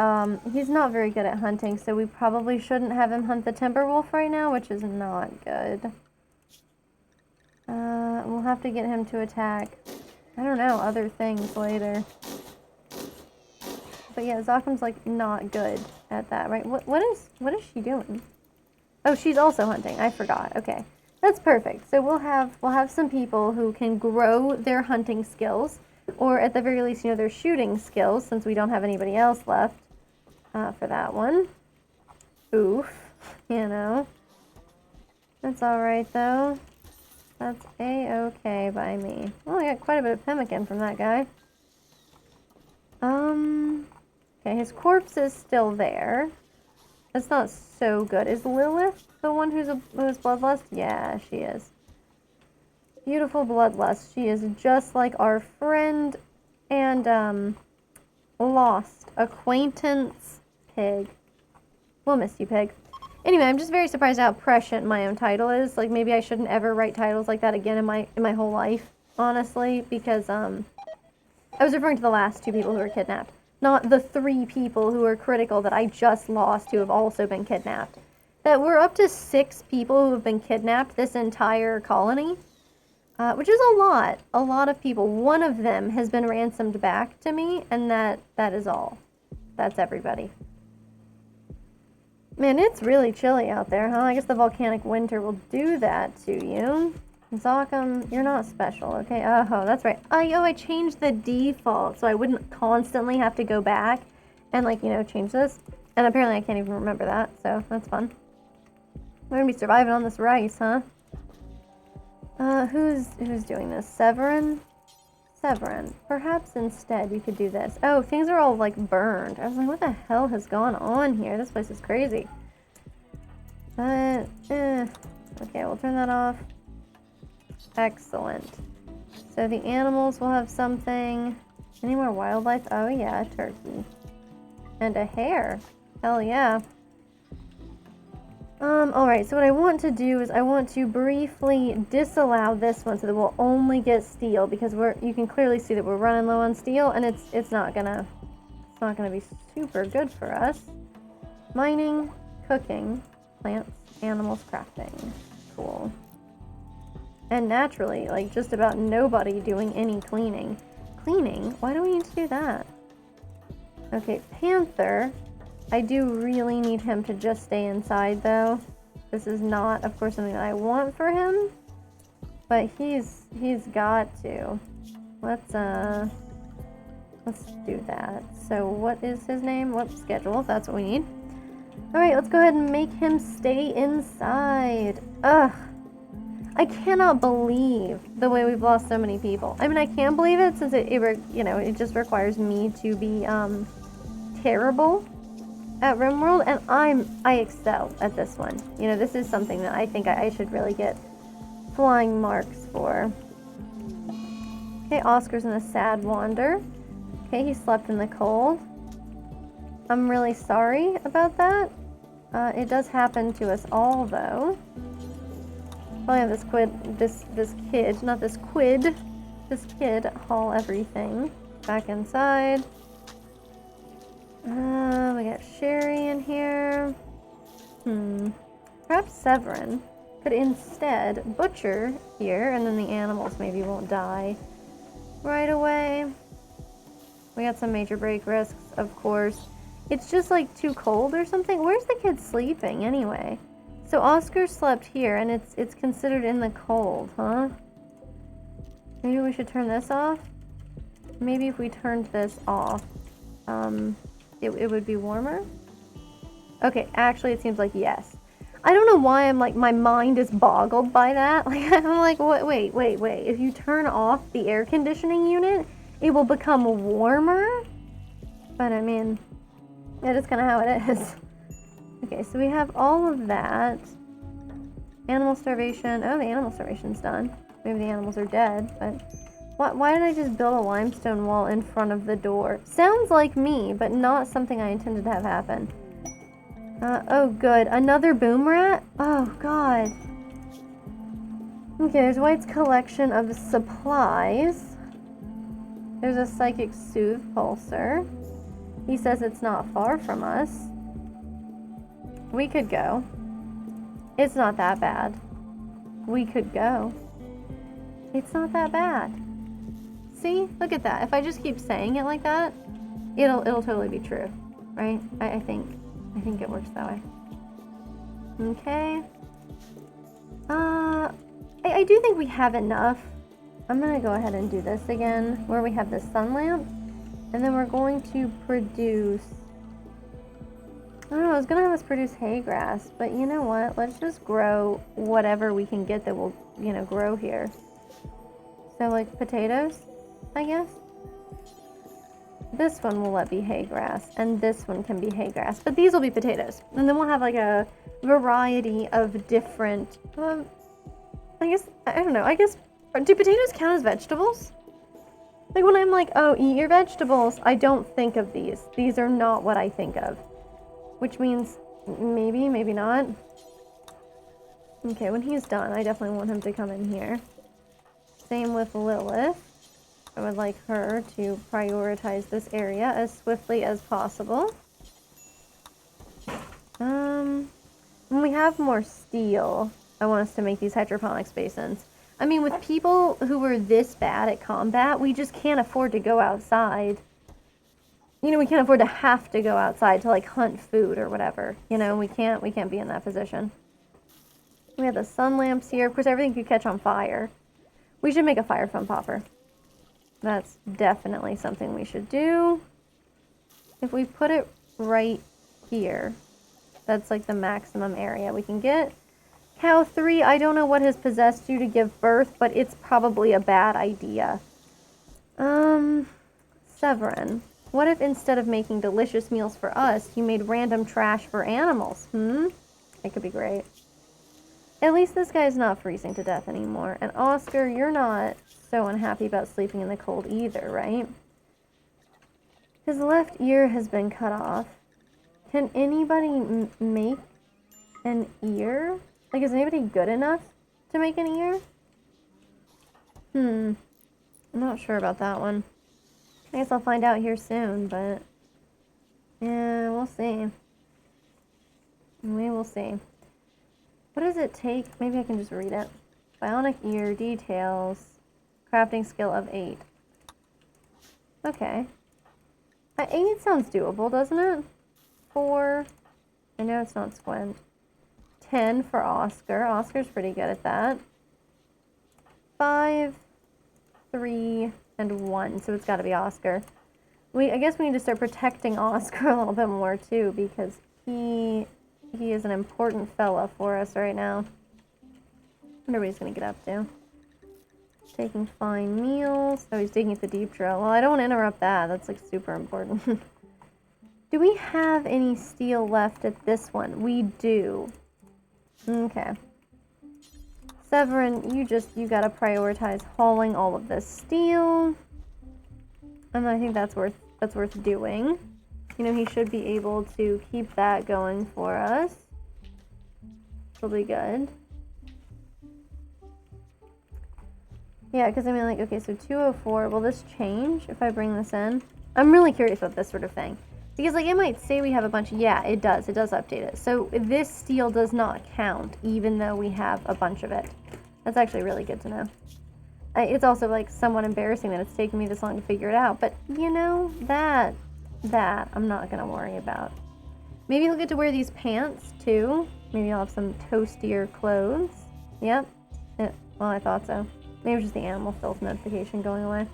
he's not very good at hunting, so we probably shouldn't have him hunt the timber wolf right now, which is not good. We'll have to get him to attack, I don't know, other things later. But yeah, Zakam's like not good at that, right? What is she doing? Oh, she's also hunting. I forgot. Okay. That's perfect. So we'll have some people who can grow their hunting skills, or at the very least, you know, their shooting skills, since we don't have anybody else left for that one. Oof, you know. That's all right though. That's a-okay by me. Well, I got quite a bit of pemmican from that guy. Okay, his corpse is still there. That's not so good. Is Lilith the one who's bloodlust? Yeah, she is. Beautiful bloodlust. She is just like our friend and lost acquaintance Pig. We'll miss you, Pig. Anyway, I'm just very surprised how prescient my own title is. Like, maybe I shouldn't ever write titles like that again in my whole life, honestly, because I was referring to the last 2 people who were kidnapped, not the 3 people who are critical that I just lost who have also been kidnapped. That we're up to 6 people who have been kidnapped this entire colony, which is a lot of people. One of them has been ransomed back to me, and that is all. That's everybody. Man, it's really chilly out there, huh? I guess the volcanic winter will do that to you. Zakam, you're not special, okay? Oh, that's right. I changed the default so I wouldn't constantly have to go back and, like, you know, change this. And apparently I can't even remember that, so that's fun. We're gonna be surviving on this rice, huh? Who's doing this? Severin? Severin. Perhaps instead you could do this. Oh, things are all, like, burned. I was like, what the hell has gone on here? This place is crazy. Okay, we'll turn that off. Excellent. So the animals will have something. Any more wildlife? Oh yeah, a turkey. And a hare. Hell yeah. Alright, so what I want to do is I want to briefly disallow this one so that we'll only get steel, because you can clearly see that we're running low on steel, and it's not gonna be super good for us. Mining, cooking, plants, animals, crafting. Cool. And naturally, like, just about nobody doing any cleaning. Cleaning? Why do we need to do that? Okay, Panther. I do really need him to just stay inside, though. This is not, of course, something that I want for him, but he's got to. Let's do that. So what is his name? What schedule? That's what we need. All right, let's go ahead and make him stay inside. Ugh. I cannot believe the way we've lost so many people. I mean, I can believe it since it just requires me to be terrible at Rimworld, and I excel at this one. You know, this is something that I think I should really get flying marks for. Okay, Oscar's in a sad wander. Okay, he slept in the cold. I'm really sorry about that. It does happen to us all, though. Probably have this kid haul everything back inside. We got Sherry in here. Perhaps Severin could instead butcher here, and then the animals maybe won't die right away. We got some major break risks, of course. It's just like too cold or something. Where's the kid sleeping anyway? So Oscar slept here, and it's considered in the cold, huh? Maybe we should turn this off? Maybe if we turned this off, it would be warmer? Okay, actually it seems like yes. I don't know why I'm like, my mind is boggled by that. Like, I'm like, wait. If you turn off the air conditioning unit, it will become warmer? But I mean, that is kind of how it is. Okay, so we have all of that. Animal starvation. Oh, the animal starvation's done. Maybe the animals are dead, but Why did I just build a limestone wall in front of the door? Sounds like me, but not something I intended to have happen. Oh good, another boom rat? Oh god. Okay, there's White's collection of supplies. There's a psychic soothe pulsar. He says it's not far from us. We could go. It's not that bad. We could go. It's not that bad. See? Look at that. If I just keep saying it like that, it'll totally be true, right? I think it works that way. Okay. I do think we have enough. I'm gonna go ahead and do this again, where we have the sun lamp, and then we're going to produce. I don't know. I was gonna have us produce hay grass, but you know what? Let's just grow whatever we can get that will, grow here. So like potatoes, I guess. This one will let be hay grass, and this one can be hay grass, but these will be potatoes. And then we'll have like a variety of different, I don't know, do potatoes count as vegetables? Like when I'm like, oh, eat your vegetables, I don't think of these. These are not what I think of. Which means maybe, maybe not. Okay, when he's done, I definitely want him to come in here. Same with Lilith. I would like her to prioritize this area as swiftly as possible. When we have more steel, I want us to make these hydroponics basins. I mean, with people who are this bad at combat, we just can't afford to go outside. We can't afford to have to go outside to like hunt food or whatever. We can't be in that position. We have the sun lamps here. Of course, everything could catch on fire. We should make a fire foam popper. That's definitely something we should do. If we put it right here, that's like the maximum area we can get. Cow 3, I don't know what has possessed you to give birth, but it's probably a bad idea. Severin, what if instead of making delicious meals for us, you made random trash for animals? It could be great. At least this guy's not freezing to death anymore. And Oscar, you're not so unhappy about sleeping in the cold either, right? His left ear has been cut off. Can anybody make an ear? Like, is anybody good enough to make an ear? I'm not sure about that one. I guess I'll find out here soon, but yeah, we'll see. We will see. What does it take? Maybe I can just read it. Bionic ear details. Crafting skill of 8. Okay. 8 sounds doable, doesn't it? 4. I know it's not squint. 10 for Oscar. Oscar's pretty good at that. 5, 3, and 1. So it's got to be Oscar. I guess we need to start protecting Oscar a little bit more too, because he is an important fella for us right now. I wonder what he's gonna get up to. Taking fine meals. Oh, he's digging at the deep drill. Well, I don't want to interrupt that. That's like super important. Do we have any steel left at this one? We do. Okay. Severin, you gotta prioritize hauling all of this steel. And I think that's worth doing. He should be able to keep that going for us. It'll be good. Yeah, because okay, so 204, will this change if I bring this in? I'm really curious about this sort of thing. Because, it might say we have a bunch. Yeah, it does. It does update it. So this steel does not count, even though we have a bunch of it. That's actually really good to know. It's also, somewhat embarrassing that it's taken me this long to figure it out. But, that I'm not going to worry about. Maybe he'll get to wear these pants, too. Maybe I'll have some toastier clothes. Yep. Well, I thought so. Maybe it was just the animal filth notification going away.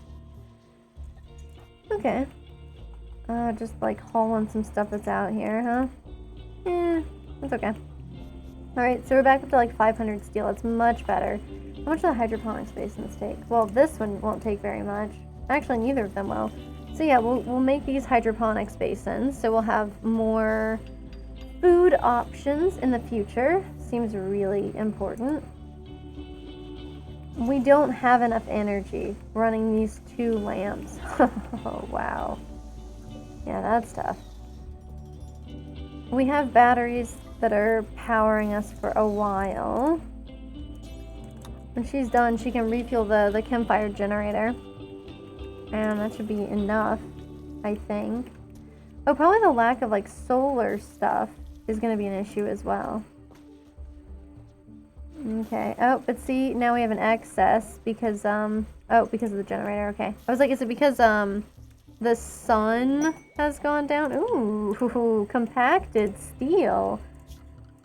Okay. Just hauling some stuff that's out here, huh? That's okay. Alright, so we're back up to 500 steel. That's much better. How much of the hydroponics basins take? Well, this one won't take very much. Actually, neither of them will. So yeah, we'll make these hydroponics basins, so we'll have more food options in the future. Seems really important. We don't have enough energy running these 2 lamps. Oh, wow. Yeah, that's tough. We have batteries that are powering us for a while. When she's done, she can refuel the campfire generator. And that should be enough, I think. Oh, probably the lack of, like, solar stuff is going to be an issue as well. Okay. Oh, but see, now we have an excess because, because of the generator. Okay. I was like, is it because, the sun has gone down? Ooh, compacted steel.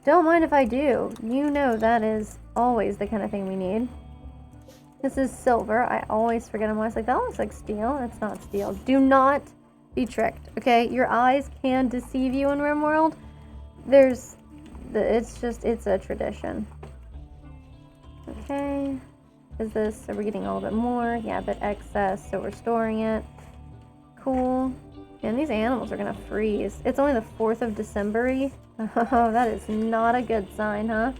Don't mind if I do. You know that is always the kind of thing we need. This is silver. I always forget. I'm always like, that looks like steel. It's not steel. Do not be tricked, okay? Your eyes can deceive you in Rimworld. It's a tradition. Okay. Are we getting a little bit more? Yeah, but excess, so we're storing it. Cool. And these animals are gonna freeze. It's only the 4th of December-y. Oh, that is not a good sign, huh?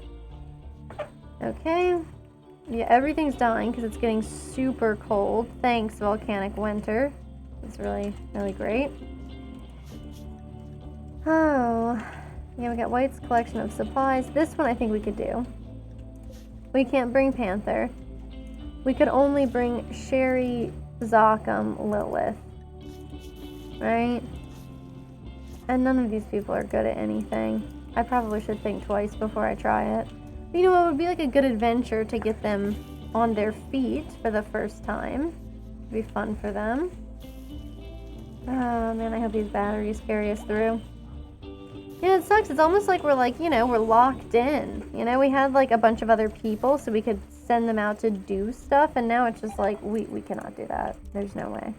Okay. Yeah, everything's dying because it's getting super cold. Thanks, volcanic winter. It's really, really great. Oh. Yeah, we got White's collection of supplies. This one I think we could do. We can't bring Panther. We could only bring Sherry, Zochum, Lilith. Right? And none of these people are good at anything. I probably should think twice before I try it. But you know, it would be like a good adventure to get them on their feet for the first time. It'd be fun for them. Oh man, I hope these batteries carry us through. Yeah, it sucks. It's almost like we're like, we're locked in. We had like a bunch of other people so we could send them out to do stuff, and now it's just like, we cannot do that. There's no way.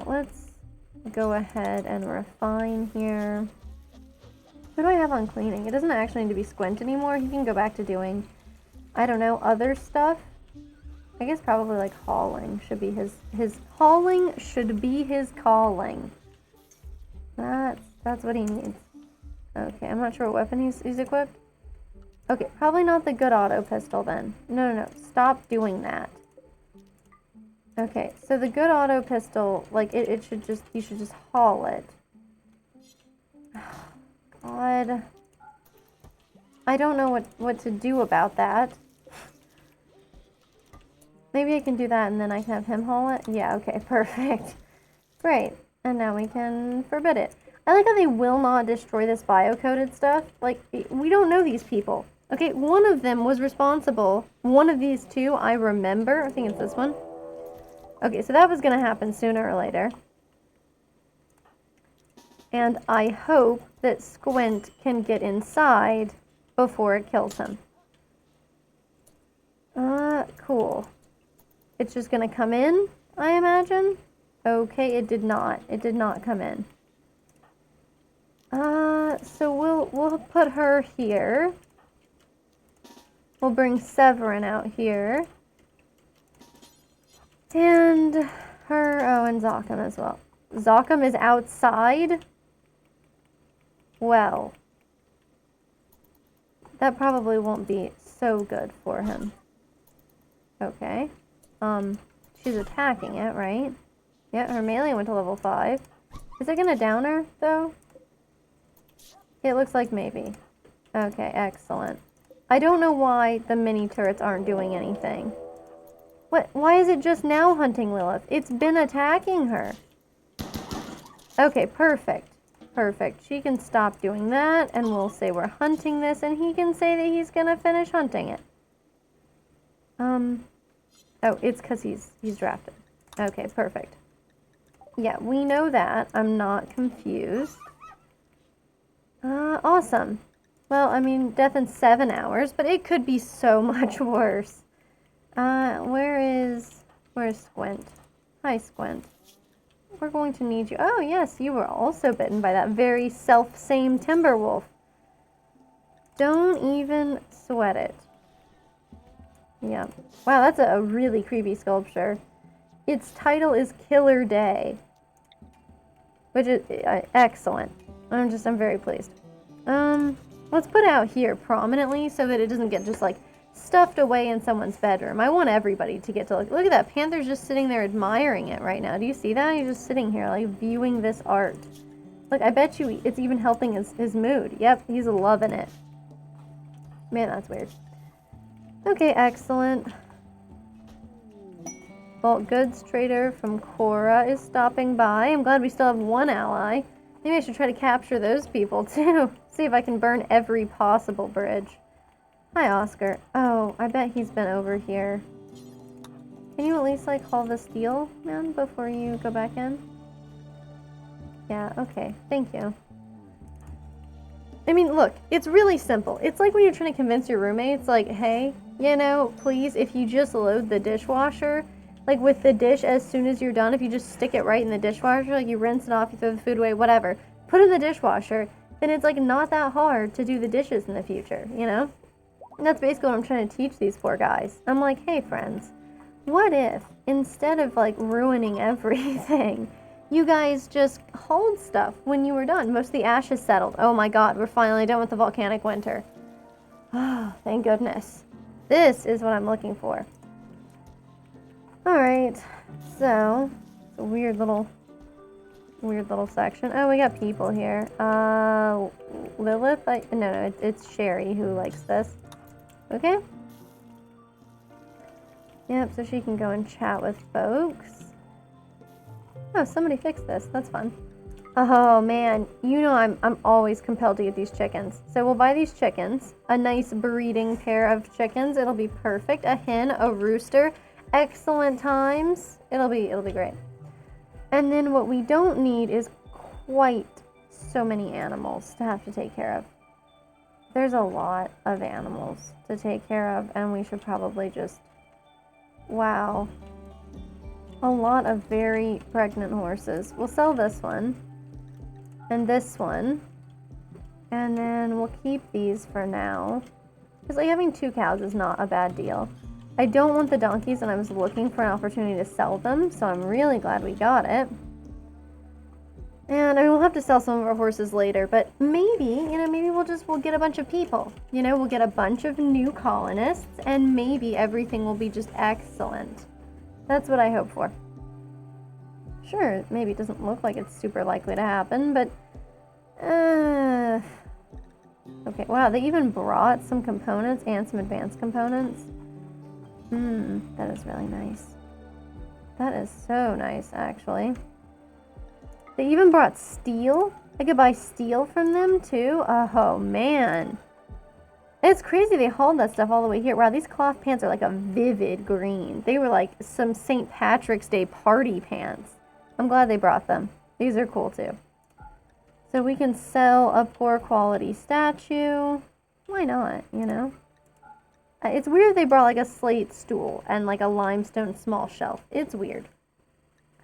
Let's go ahead and refine here. What do I have on cleaning? It doesn't actually need to be Squint anymore. He can go back to doing, I don't know, other stuff. I guess probably like hauling should be his hauling should be his calling. That's what he needs. Okay, I'm not sure what weapon he's equipped. Okay, probably not the good auto pistol then. No. Stop doing that. Okay, so the good auto pistol, like, you should just haul it. God. I don't know what to do about that. Maybe I can do that and then I can have him haul it? Yeah, okay, perfect. Great. And now we can forbid it. I like how they will not destroy this bio-coded stuff. Like, we don't know these people. Okay, one of them was responsible. One of these 2, I remember. I think it's this one. Okay, so that was going to happen sooner or later. And I hope that Squint can get inside before it kills him. Cool. It's just going to come in, I imagine? Okay, it did not. It did not come in. So we'll put her here. We'll bring Severin out here. And and Zochum as well. Zochum is outside? Well, that probably won't be so good for him. Okay. She's attacking it, right? Yeah, her melee went to level 5. Is it gonna down her, though? It looks like maybe. Okay, excellent. I don't know why the mini turrets aren't doing anything. What? Why is it just now hunting Lilith? It's been attacking her. Okay, perfect. Perfect. She can stop doing that, and we'll say we're hunting this, and he can say that he's gonna finish hunting it. Oh, it's because he's drafted. Okay, perfect. Yeah, we know that. I'm not confused. Awesome. Well, I mean, death in 7 hours, but it could be so much worse. Where's Squint? Hi, Squint. We're going to need you. Oh, yes, you were also bitten by that very self-same timber wolf. Don't even sweat it. Yeah. Wow, that's a really creepy sculpture. Its title is Killer Day, which is excellent. I'm very pleased. Let's put it out here prominently so that it doesn't get just like stuffed away in someone's bedroom. I want everybody to get to look at that. Panther's just sitting there admiring it right now. Do you see that? He's just sitting here, like, viewing this art. Look, I bet you it's even helping his mood. Yep, he's loving it. Man, that's weird. Okay, excellent. Bulk goods trader from Cora is stopping by. I'm glad we still have one ally. Maybe I should try to capture those people, too. See if I can burn every possible bridge. Hi, Oscar. Oh, I bet he's been over here. Can you at least, like, haul the steel, man, before you go back in? Yeah, okay. Thank you. I mean, look, it's really simple. It's like when you're trying to convince your roommates, like, hey, you know, please, if you just load the dishwasher, like with the dish, as soon as you're done, if you just stick it right in the dishwasher, like you rinse it off, you throw the food away, whatever, put it in the dishwasher, then it's like not that hard to do the dishes in the future, you know? And that's basically what I'm trying to teach these poor guys. I'm like, hey, friends, what if instead of like ruining everything, you guys just hauled stuff when you were done? Most of the ash is settled. Oh my god, we're finally done with the volcanic winter. Oh, thank goodness. This is what I'm looking for. Alright, so it's a weird little section. Oh, we got people here. Lilith? No, it's Sherry who likes this. Okay. Yep, so she can go and chat with folks. Oh, somebody fixed this. That's fun. Oh man, you know I'm always compelled to get these chickens. So we'll buy these chickens. A nice breeding pair of chickens. It'll be perfect. A hen, a rooster. Excellent times. It'll be great. And then what we don't need is quite so many animals to have to take care of. There's a lot of animals to take care of, and we should probably just... Wow. A lot of very pregnant horses. We'll sell this one. And this one. And then we'll keep these for now. Because like having 2 cows is not a bad deal. I don't want the donkeys, and I was looking for an opportunity to sell them, so I'm really glad we got it. And I mean, we'll have to sell some of our horses later, but maybe, you know, maybe we'll get a bunch of people. You know, we'll get a bunch of new colonists, and maybe everything will be just excellent. That's what I hope for. Sure, maybe it doesn't look like it's super likely to happen, but... Okay, wow, they even brought some components and some advanced components. That is really nice. That is so nice, actually. They even brought steel. I could buy steel from them, too. Oh, man. It's crazy they hauled that stuff all the way here. Wow, these cloth pants are like a vivid green. They were like some St. Patrick's Day party pants. I'm glad they brought them. These are cool, too. So we can sell a poor quality statue. Why not, you know? It's weird they brought like a slate stool and like a limestone small shelf. It's weird.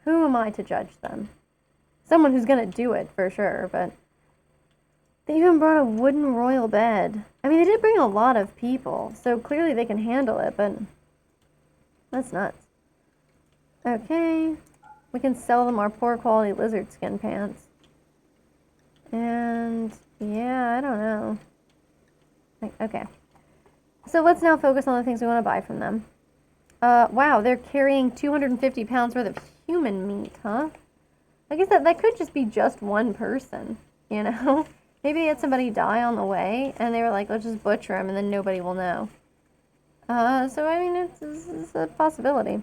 Who am I to judge them? Someone who's gonna do it for sure, but... They even brought a wooden royal bed. I mean, they did bring a lot of people, so clearly they can handle it, but... That's nuts. Okay. We can sell them our poor quality lizard skin pants. And... yeah, I don't know. Okay. So let's now focus on the things we want to buy from them. Wow, they're carrying 250 pounds worth of human meat, huh? I guess that could just be just one person, you know? Maybe they had somebody die on the way, and they were like, let's just butcher him, and then nobody will know. So, I mean, it's a possibility.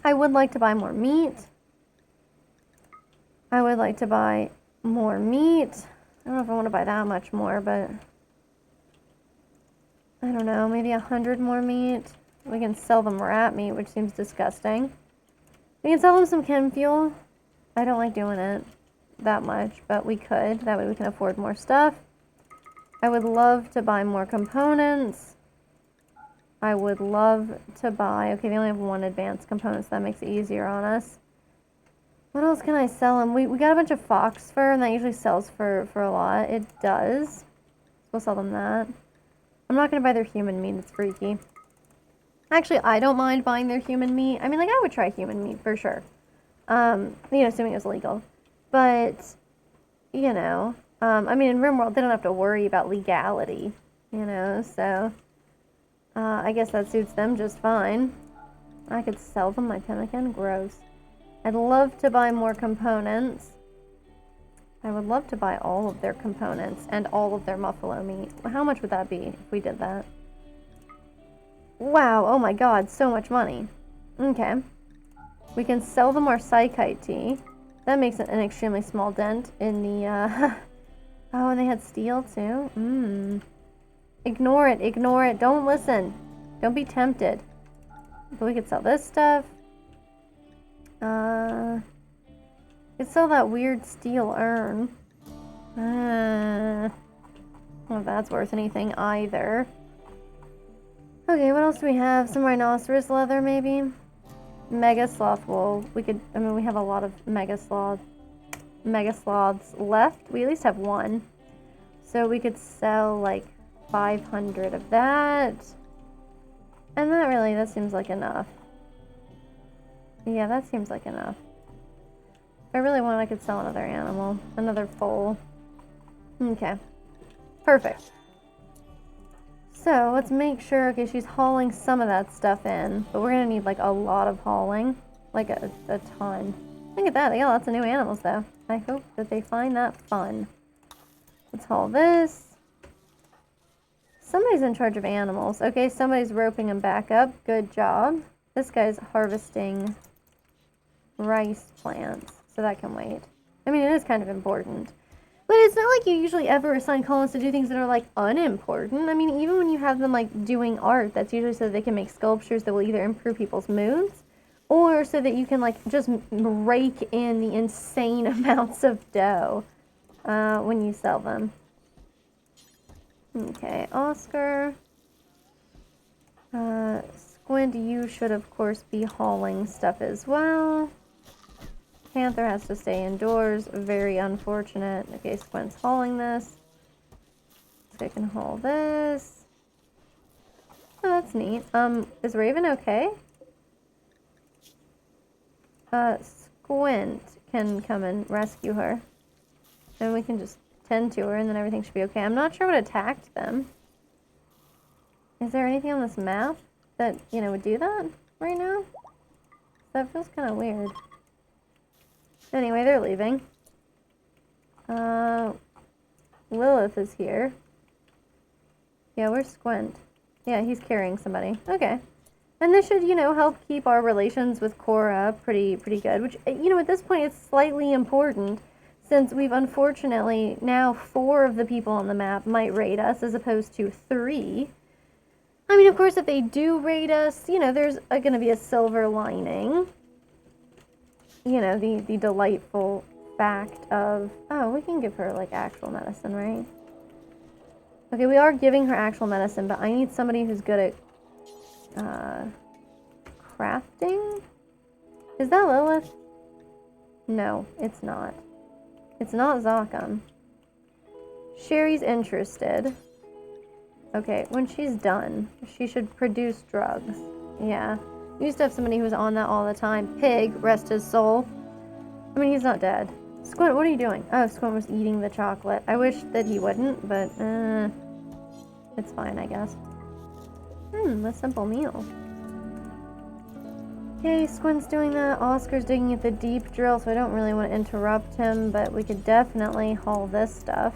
I would like to buy more meat. I don't know if I want to buy that much more, but... I don't know, maybe 100 more meat. We can sell them rat meat, which seems disgusting. We can sell them some chem fuel. I don't like doing it that much, but we could. That way we can afford more stuff. I would love to buy more components. I would love to buy... Okay, they only have 1 advanced component, so that makes it easier on us. What else can I sell them? We got a bunch of fox fur, and that usually sells for a lot. It does. We'll sell them that. I'm not going to buy their human meat. It's freaky. Actually, I don't mind buying their human meat. I mean, like, I would try human meat for sure. You know, assuming it was legal. But, you know, I mean, in Rimworld, they don't have to worry about legality, you know, so... I guess that suits them just fine. I could sell them my pemmican. Gross. I'd love to buy more components. I would love to buy all of their components and all of their buffalo meat. How much would that be if we did that? Wow, oh my god, so much money. Okay. We can sell them our psychite tea. That makes an extremely small dent in the, Oh, and they had steel too? Ignore it, ignore it. Don't listen. Don't be tempted. But we could sell this stuff. Could sell that weird steel urn. Well, if that's worth anything either. Okay, what else do we have? Some rhinoceros leather, maybe? Mega sloth wool. We could, I mean, we have a lot of mega sloths left. We at least have one. So we could sell like 500 of that. And that seems like enough. Yeah, that seems like enough. If I really want, I could sell another animal. Another foal. Okay. Perfect. So, let's make sure, okay, she's hauling some of that stuff in, but we're gonna need, like, a lot of hauling. Like, a ton. Look at that, they got lots of new animals, though. I hope that they find that fun. Let's haul this. Somebody's in charge of animals. Okay, somebody's roping them back up. Good job. This guy's harvesting rice plants, so that can wait. I mean, it is kind of important. But it's not like you usually ever assign colonists to do things that are, like, unimportant. I mean, even when you have them, like, doing art, that's usually so they can make sculptures that will either improve people's moods or so that you can, like, just rake in the insane amounts of dough when you sell them. Okay, Oscar. Squint, you should, of course, be hauling stuff as well. Panther has to stay indoors. Very unfortunate. Okay, Squint's hauling this. So I can haul this. Oh, that's neat. Is Raven okay? Squint can come and rescue her. And we can just tend to her and then everything should be okay. I'm not sure what attacked them. Is there anything on this map that, you know, would do that right now? That feels kind of weird. Anyway, they're leaving. Lilith is here. Yeah, where's Squint? Yeah, he's carrying somebody. Okay. And this should, you know, help keep our relations with Cora pretty good. Which, you know, at this point it's slightly important since we've unfortunately now 4 of the people on the map might raid us as opposed to 3. I mean, of course, if they do raid us, you know, there's going to be a silver lining. You know, the delightful fact of, oh, we can give her, like, actual medicine, right? Okay, we are giving her actual medicine, but I need somebody who's good at, crafting? Is that Lilith? No, it's not. It's not Zakam. Sherry's interested. Okay, when she's done, she should produce drugs. Yeah. We used to have somebody who was on that all the time. Pig, rest his soul. I mean, he's not dead. Squint, what are you doing? Oh, Squint was eating the chocolate. I wish that he wouldn't, but, it's fine, I guess. A simple meal. Okay, Squint's doing that. Oscar's digging at the deep drill, so I don't really want to interrupt him, but we could definitely haul this stuff.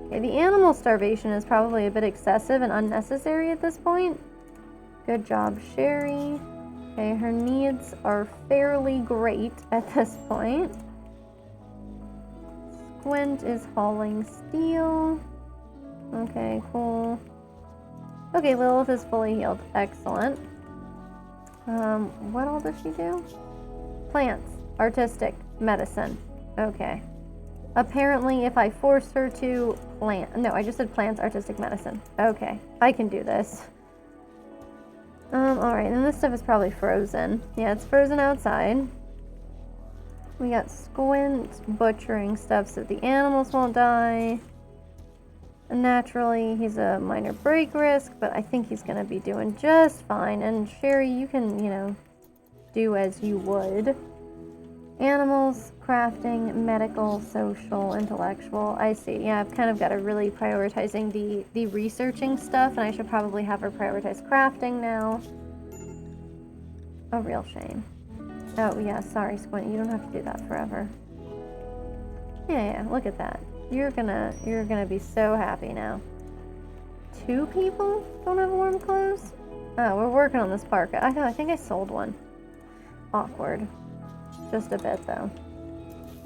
Okay, the animal starvation is probably a bit excessive and unnecessary at this point. Good job, Sherry. Okay, her needs are fairly great at this point. Squint is hauling steel. Okay, cool. Okay, Lilith is fully healed. Excellent. What all does she do? Plants. Artistic. Medicine. Okay. Apparently, if I force her to plant... No, I just said plants, artistic, medicine. Okay. I can do this. Alright, and this stuff is probably frozen. Yeah, it's frozen outside. We got Squint butchering stuff so the animals won't die. And naturally, he's a minor break risk, but I think he's gonna be doing just fine. And Sherry, you can, you know, do as you would. Animals, crafting, medical, social, intellectual. I see. Yeah, I've kind of got to really prioritizing the researching stuff, and I should probably have her prioritize crafting now. A real shame. Oh, yeah, sorry, Squint. You don't have to do that forever. Yeah, look at that. You're gonna be so happy now. 2 people don't have warm clothes? Oh, we're working on this parka. I think I sold one. Awkward. Just a bit, though.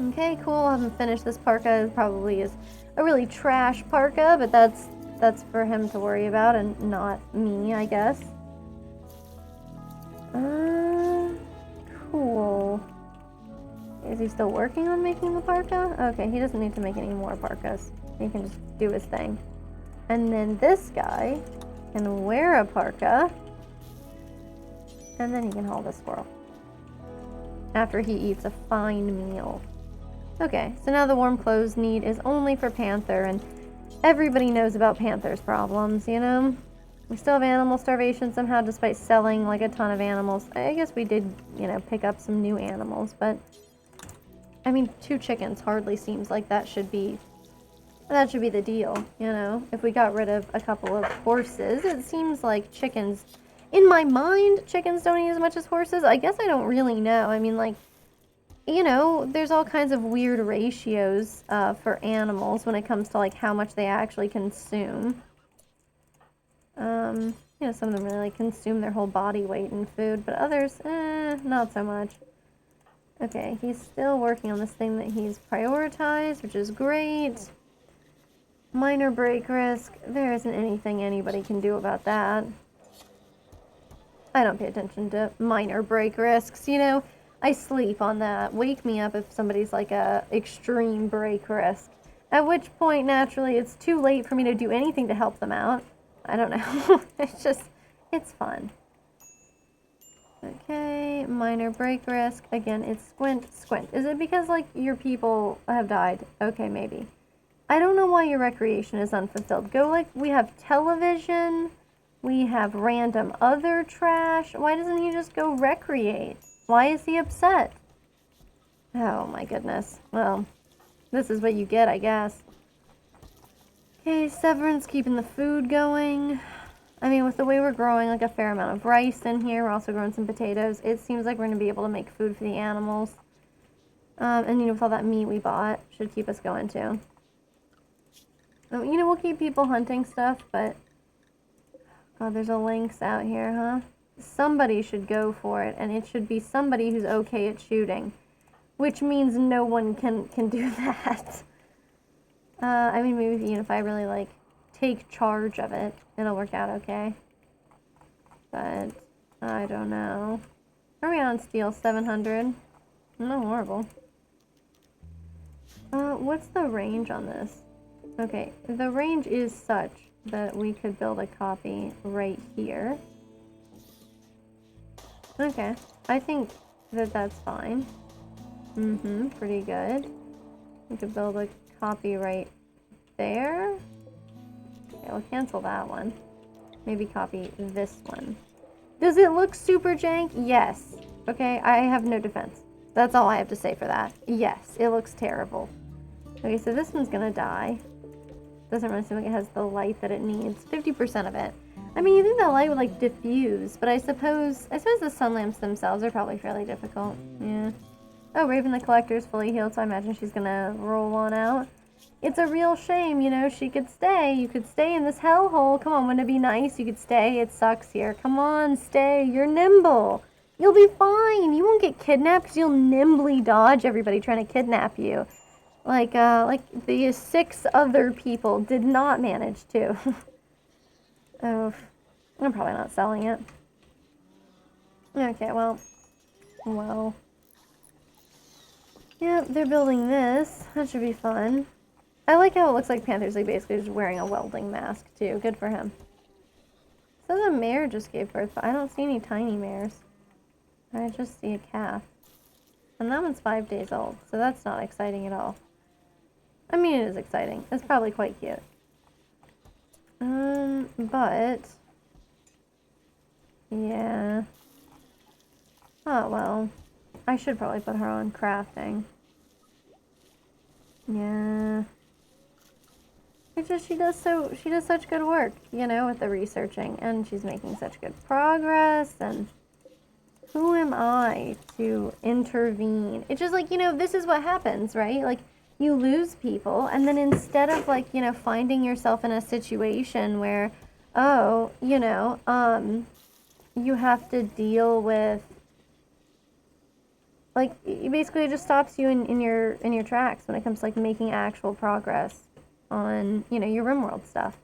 Okay, cool. I haven't finished this parka. It probably is a really trash parka, but that's for him to worry about and not me, I guess. Cool. Is he still working on making the parka? Okay, he doesn't need to make any more parkas. He can just do his thing. And then this guy can wear a parka, and then he can haul the squirrel after he eats a fine meal. Okay, so now the warm clothes need is only for Panther, and everybody knows about Panther's problems, you know? We still have animal starvation somehow despite selling like a ton of animals. I guess we did, you know, pick up some new animals, but I mean, 2 chickens hardly seems like that should be the deal, you know? If we got rid of a couple of horses, it seems like chickens, in my mind, chickens don't eat as much as horses. I guess I don't really know. I mean, like, you know, there's all kinds of weird ratios for animals when it comes to like how much they actually consume. You know, some of them really consume their whole body weight in food, but others, not so much. Okay, he's still working on this thing that he's prioritized, which is great. Minor break risk. There isn't anything anybody can do about that. I don't pay attention to minor break risks, you know? I sleep on that. Wake me up if somebody's like a extreme break risk. At which point, naturally, it's too late for me to do anything to help them out. I don't know. It's fun. Okay, minor break risk. Again, it's squint. Is it because, like, your people have died? Okay, maybe. I don't know why your recreation is unfulfilled. Go, like, we have television, we have random other trash. Why doesn't he just go recreate? Why is he upset? Oh my goodness. Well, this is what you get, I guess. Okay, Severin's keeping the food going. I mean, with the way we're growing like a fair amount of rice in here, we're also growing some potatoes. It seems like we're going to be able to make food for the animals. And, you know, with all that meat we bought, should keep us going too. You know, we'll keep people hunting stuff, but... God, there's a lynx out here, huh? Somebody should go for it, and it should be somebody who's okay at shooting. Which means no one can do that. I mean, maybe, you know, if I really, like, take charge of it, it'll work out okay. But, I don't know. Are we on steel? 700? Not horrible. What's the range on this? Okay, the range is such that we could build a copy right here. Okay, I think that that's fine. Pretty good. We could build a copy right there. Okay, we'll cancel that one. Maybe copy this one. Does it look super jank? Yes. Okay, I have no defense. That's all I have to say for that. Yes, it looks terrible. Okay, so this one's gonna die. Doesn't really seem like it has the light that it needs. 50% of it. I mean, you think the light would like diffuse, but I suppose the sun lamps themselves are probably fairly difficult. Yeah. Oh, Raven the Collector's fully healed, so I imagine she's gonna roll on out. It's a real shame, you know, she could stay. You could stay in this hellhole. Come on, wouldn't it be nice? You could stay. It sucks here. Come on, stay. You're nimble. You'll be fine. You won't get kidnapped because you'll nimbly dodge everybody trying to kidnap you. Like the 6 other people did not manage to. Oh, I'm probably not selling it. Okay, well. Yeah, they're building this. That should be fun. I like how it looks like Panther's like basically just wearing a welding mask too. Good for him. So the mare just gave birth, but I don't see any tiny mares. I just see a calf. And that one's 5 days old, so that's not exciting at all. I mean, it is exciting. It's probably quite cute. But... yeah. Oh, well. I should probably put her on crafting. Yeah. It's just she does such good work, you know, with the researching, and she's making such good progress, and who am I to intervene? It's just like, you know, this is what happens, right? Like, you lose people, and then instead of, like, you know, finding yourself in a situation where, oh, you know, you have to deal with, like, it basically just stops you in your tracks when it comes to, like, making actual progress on, you know, your Rimworld stuff.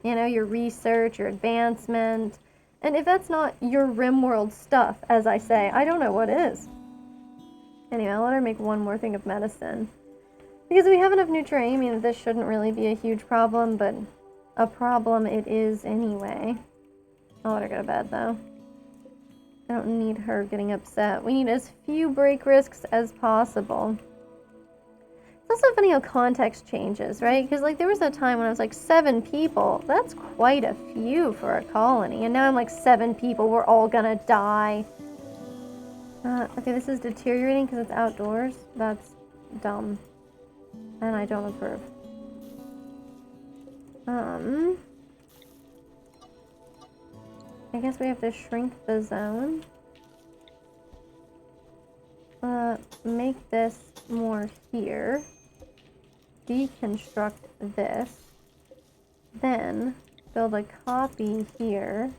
You know, your research, your advancement. And if that's not your Rimworld stuff, as I say, I don't know what is. Anyway, I'll let her make one more thing of medicine. Because we have enough Nutrimine, this shouldn't really be a huge problem, but a problem it is anyway. I'll let her go to bed, though. I don't need her getting upset. We need as few break risks as possible. It's also funny how context changes, right? Because, like, there was a time when I was like, 7 people. That's quite a few for a colony. And now I'm like, 7 people. We're all gonna die. Okay, this is deteriorating because it's outdoors. That's dumb. And I don't approve. I guess we have to shrink the zone. Make this more here. Deconstruct this. Then build a copy here.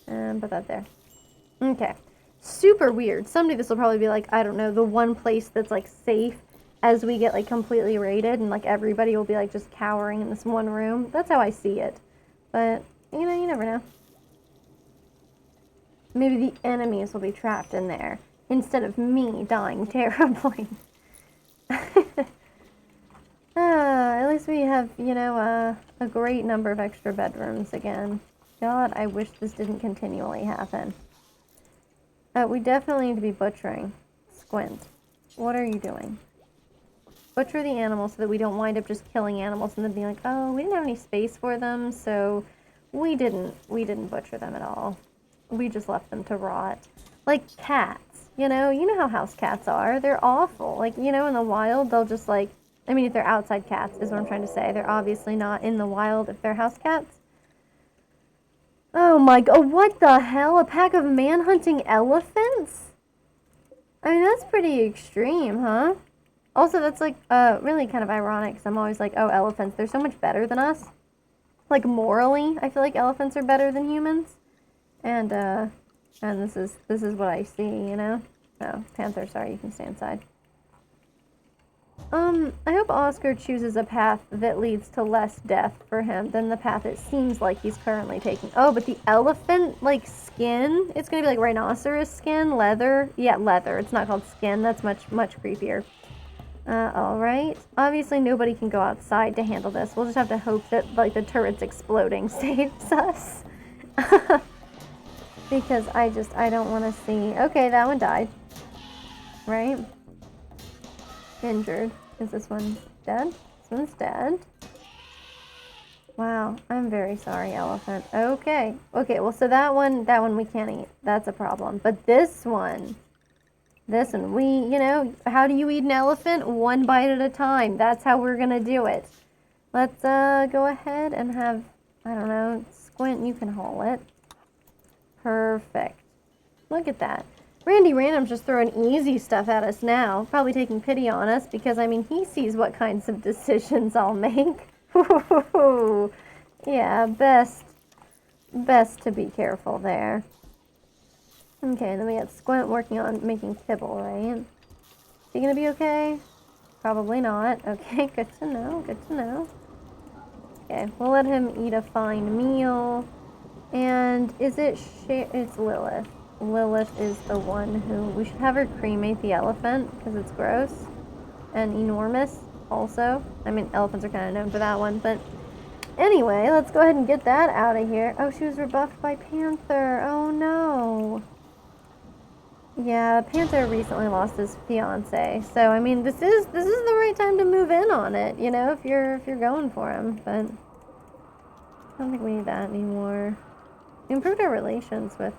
And put that there. Okay. Super weird. Someday this will probably be like, I don't know, the one place that's like safe as we get like completely raided, and like everybody will be like just cowering in this one room. That's how I see it. But, you know, you never know. Maybe the enemies will be trapped in there instead of me dying terribly. At least we have, you know, a great number of extra bedrooms again. God, I wish this didn't continually happen. We definitely need to be butchering. Squint. What are you doing? Butcher the animals so that we don't wind up just killing animals and then being like, oh, we didn't have any space for them, so we didn't butcher them at all. We just left them to rot. Like cats, you know how house cats are. They're awful. Like, you know, in the wild, they'll just like, I mean, if they're outside cats is what I'm trying to say. They're obviously not in the wild if they're house cats. Oh my god, what the hell? A pack of man-hunting elephants? I mean, that's pretty extreme, huh? Also, that's like, really kind of ironic, because I'm always like, oh, elephants, they're so much better than us. Like, morally, I feel like elephants are better than humans. And this is what I see, you know? Oh, Panther, sorry, you can stay inside. I hope Oscar chooses a path that leads to less death for him than the path it seems like he's currently taking. Oh, but the elephant, like, skin, it's gonna be like rhinoceros skin, leather. Yeah, leather. It's not called skin. That's much, much creepier. Alright. Obviously, nobody can go outside to handle this. We'll just have to hope that, like, the turret's exploding saves us. Because I don't want to see... Okay, that one died. Right? Injured. Is this one dead? This one's dead. Wow, I'm very sorry, elephant. Okay. Okay, well, so that one we can't eat. That's a problem. But this one, we, you know, how do you eat an elephant? One bite at a time. That's how we're gonna do it. Let's, go ahead and have, I don't know, Squint, you can haul it. Perfect. Look at that. Randy Random's just throwing easy stuff at us now. Probably taking pity on us because, I mean, he sees what kinds of decisions I'll make. Yeah, best to be careful there. Okay, and then we got Squint working on making kibble, right? Is he gonna be okay? Probably not. Okay, good to know, good to know. Okay, we'll let him eat a fine meal. And is it it's Lilith. Lilith is the one who... We should have her cremate the elephant, because it's gross. And enormous, also. I mean, elephants are kind of known for that one, but... Anyway, let's go ahead and get that out of here. Oh, she was rebuffed by Panther. Oh, no. Yeah, Panther recently lost his fiance. So, I mean, this is the right time to move in on it, you know, if you're going for him, but... I don't think we need that anymore. We improved our relations with,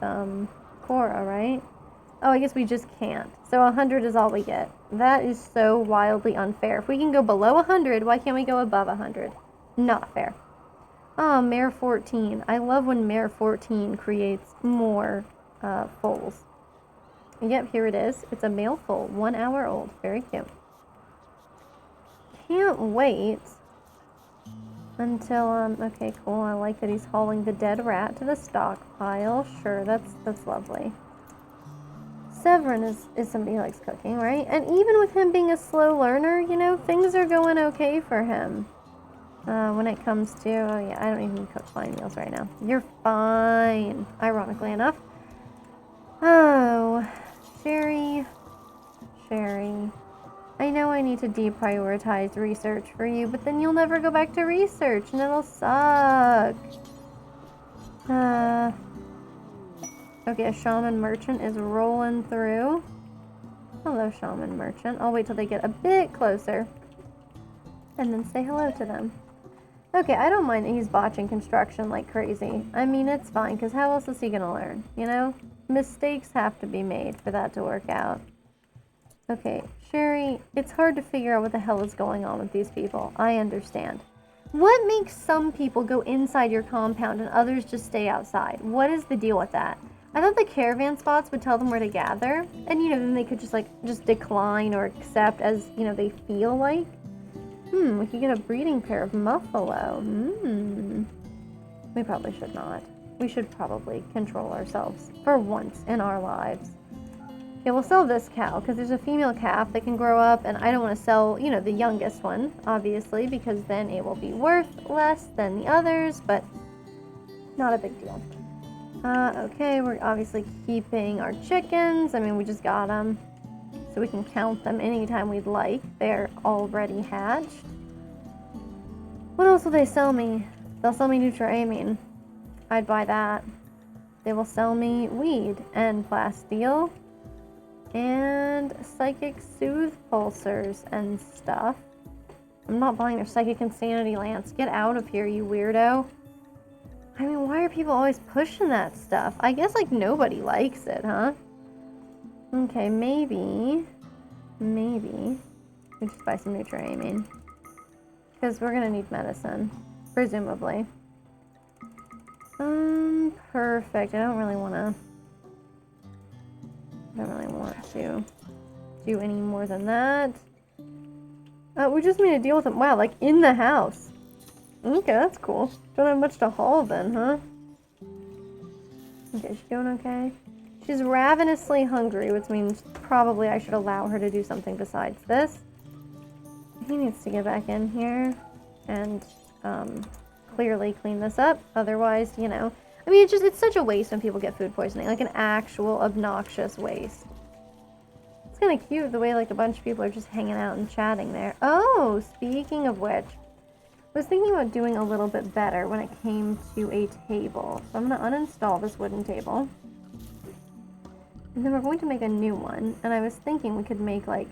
Cora, right? Oh, I guess we just can't. So 100 is all we get. That is so wildly unfair. If we can go below 100, why can't we go above 100? Not fair. Oh, Mare 14. I love when Mare 14 creates more foals. Yep, here it is. It's a male foal, 1 hour old. Very cute. Can't wait until, okay, cool. I like that he's hauling the dead rat to the stockpile. Sure, that's lovely. Severin is somebody who likes cooking, right? And even with him being a slow learner, you know, things are going okay for him. When it comes to, oh yeah, I don't even cook fine meals right now. You're fine, ironically enough. Oh, Sherry. I know I need to deprioritize research for you, but then you'll never go back to research, and it'll suck. Okay, a shaman merchant is rolling through. Hello, shaman merchant. I'll wait till they get a bit closer, and then say hello to them. Okay, I don't mind that he's botching construction like crazy. I mean, it's fine, because how else is he gonna learn, you know? Mistakes have to be made for that to work out. Okay, Sherry, it's hard to figure out what the hell is going on with these people. I understand. What makes some people go inside your compound and others just stay outside? What is the deal with that? I thought the caravan spots would tell them where to gather, and, you know, then they could just decline or accept as, you know, they feel like. We could get a breeding pair of Muffalo. We probably should not. We should probably control ourselves for once in our lives. Okay, we'll sell this cow because there's a female calf that can grow up, and I don't want to sell, you know, the youngest one, obviously, because then it will be worth less than the others, but not a big deal. Okay, we're obviously keeping our chickens. I mean, we just got them, so we can count them anytime we'd like. They're already hatched. What else will they sell me? They'll sell me Nutramine. I'd buy that. They will sell me weed and plasteel and psychic soothe pulsers and stuff. I'm not buying their psychic insanity lance. Get out of here, you weirdo. I mean, why are people always pushing that stuff? I guess, like, nobody likes it, huh? Okay, maybe we just buy some Nutramine. Because we're gonna need medicine, presumably. Perfect. I don't really want to do any more than that. We just made a deal with them. Wow, like in the house. Okay, that's cool. Don't have much to haul then, huh? Okay, she's doing okay. She's ravenously hungry, which means probably I should allow her to do something besides this. He needs to get back in here and clearly clean this up. Otherwise, you know, I mean, it's such a waste when people get food poisoning, like an actual obnoxious waste. It's kind of cute the way, like, a bunch of people are just hanging out and chatting there. Oh, speaking of which, I was thinking about doing a little bit better when it came to a table. So I'm going to uninstall this wooden table. And then we're going to make a new one. And I was thinking we could make, like,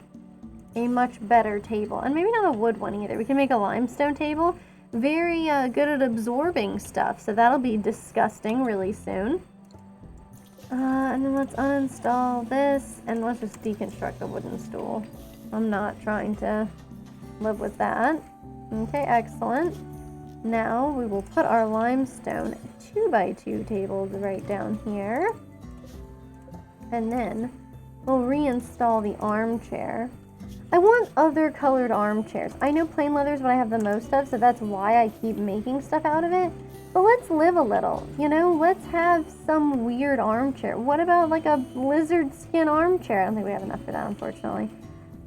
a much better table. And maybe not a wood one either. We can make a limestone table. Very good at absorbing stuff. So that'll be disgusting really soon. And then let's uninstall this. And let's just deconstruct the wooden stool. I'm not trying to live with that. Okay, excellent. Now we will put our limestone 2x2 tables right down here. And then we'll reinstall the armchair. I want other colored armchairs. I know plain leather is what I have the most of, so that's why I keep making stuff out of it. But let's live a little, you know? Let's have some weird armchair. What about like a lizard skin armchair? I don't think we have enough for that, unfortunately.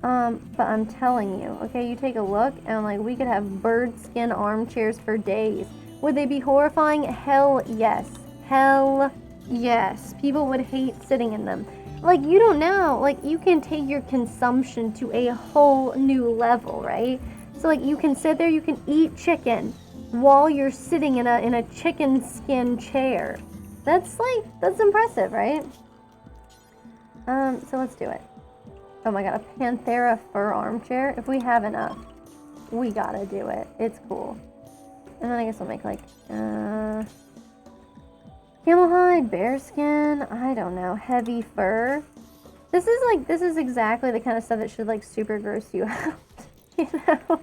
But I'm telling you, okay, you take a look and like we could have bird skin armchairs for days. Would they be horrifying? Hell yes. Hell yes. People would hate sitting in them. Like, you don't know, like, you can take your consumption to a whole new level, right? So, like, you can sit there, you can eat chicken while you're sitting in a chicken skin chair. That's impressive, right? So let's do it. Oh my god, a Panthera fur armchair. If we have enough, we gotta do it. It's cool. And then I guess I'll make, like, camel hide, bear skin, I don't know, heavy fur. This is exactly the kind of stuff that should like super gross you out. You know?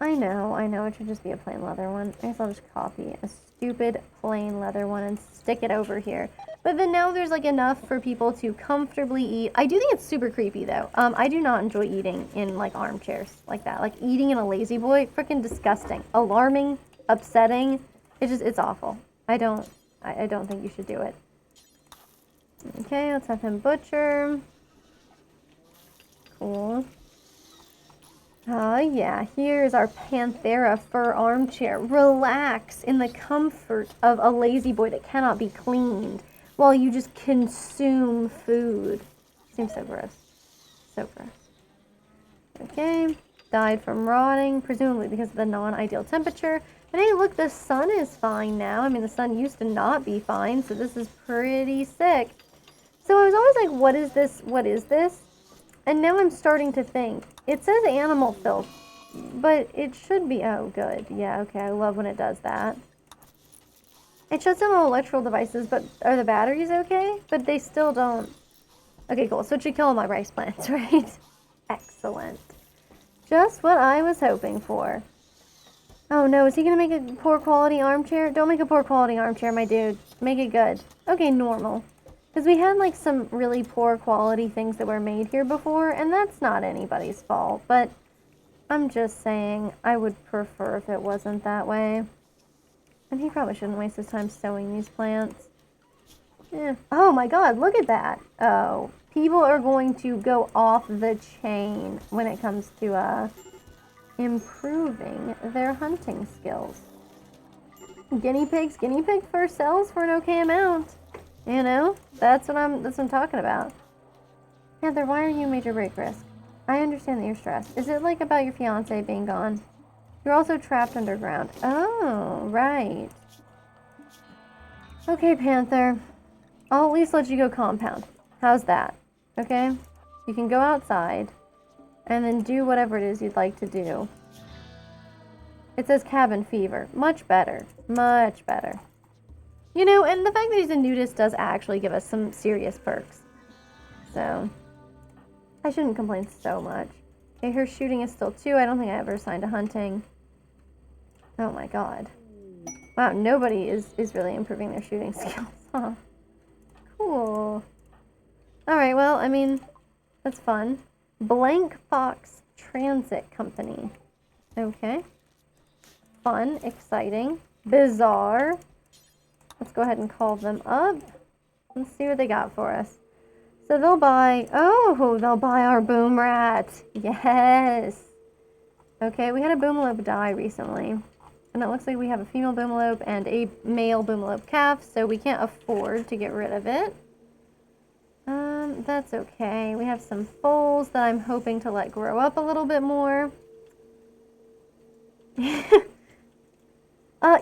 I know, it should just be a plain leather one. I guess I'll just copy a stupid plain leather one and stick it over here. But then now there's like enough for people to comfortably eat. I do think it's super creepy though. I do not enjoy eating in like armchairs like that. Like eating in a lazy boy, freaking disgusting. Alarming, upsetting. It's awful. I don't think you should do it. Okay, let's have him butcher. Cool. Yeah, here's our Panthera fur armchair. Relax in the comfort of a lazy boy that cannot be cleaned while you just consume food. Seems so gross. So gross. Okay, died from rotting, presumably because of the non-ideal temperature. But hey, look, the sun is fine now. I mean, the sun used to not be fine, so this is pretty sick. So I was always like, what is this? What is this? And now I'm starting to think, it says animal filth, but it should be, oh good, yeah, okay, I love when it does that. It shuts down all electrical devices, but are the batteries okay? But they still don't, okay, cool, so it should kill all my rice plants, right? Excellent. Just what I was hoping for. Oh no, is he gonna make a poor quality armchair? Don't make a poor quality armchair, my dude. Make it good. Okay, normal. Because we had like some really poor quality things that were made here before, and that's not anybody's fault, but I'm just saying I would prefer if it wasn't that way. And he probably shouldn't waste his time sowing these plants. Yeah. Oh my god, look at that. Oh, people are going to go off the chain when it comes to improving their hunting skills. Guinea pig fur sells for an okay amount. You know, that's what I'm talking about. Heather, why are you major break risk? I understand that you're stressed. Is it like about your fiance being gone? You're also trapped underground. Oh, right. Okay, Panther. I'll at least let you go compound. How's that? Okay? You can go outside and then do whatever it is you'd like to do. It says cabin fever. Much better. Much better. You know, and the fact that he's a nudist does actually give us some serious perks. So, I shouldn't complain so much. Okay, her shooting is still 2. I don't think I ever assigned to hunting. Oh my god. Wow, nobody is really improving their shooting skills, huh? Cool. Alright, well, I mean, that's fun. Blank Fox Transit Company. Okay. Fun, exciting, bizarre. Let's go ahead and call them up. Let's see what they got for us. So they'll buy our boom rat. Yes. Okay, we had a boomalope die recently. And it looks like we have a female boomalope and a male boomalope calf, so we can't afford to get rid of it. That's okay. We have some foals that I'm hoping to let grow up a little bit more.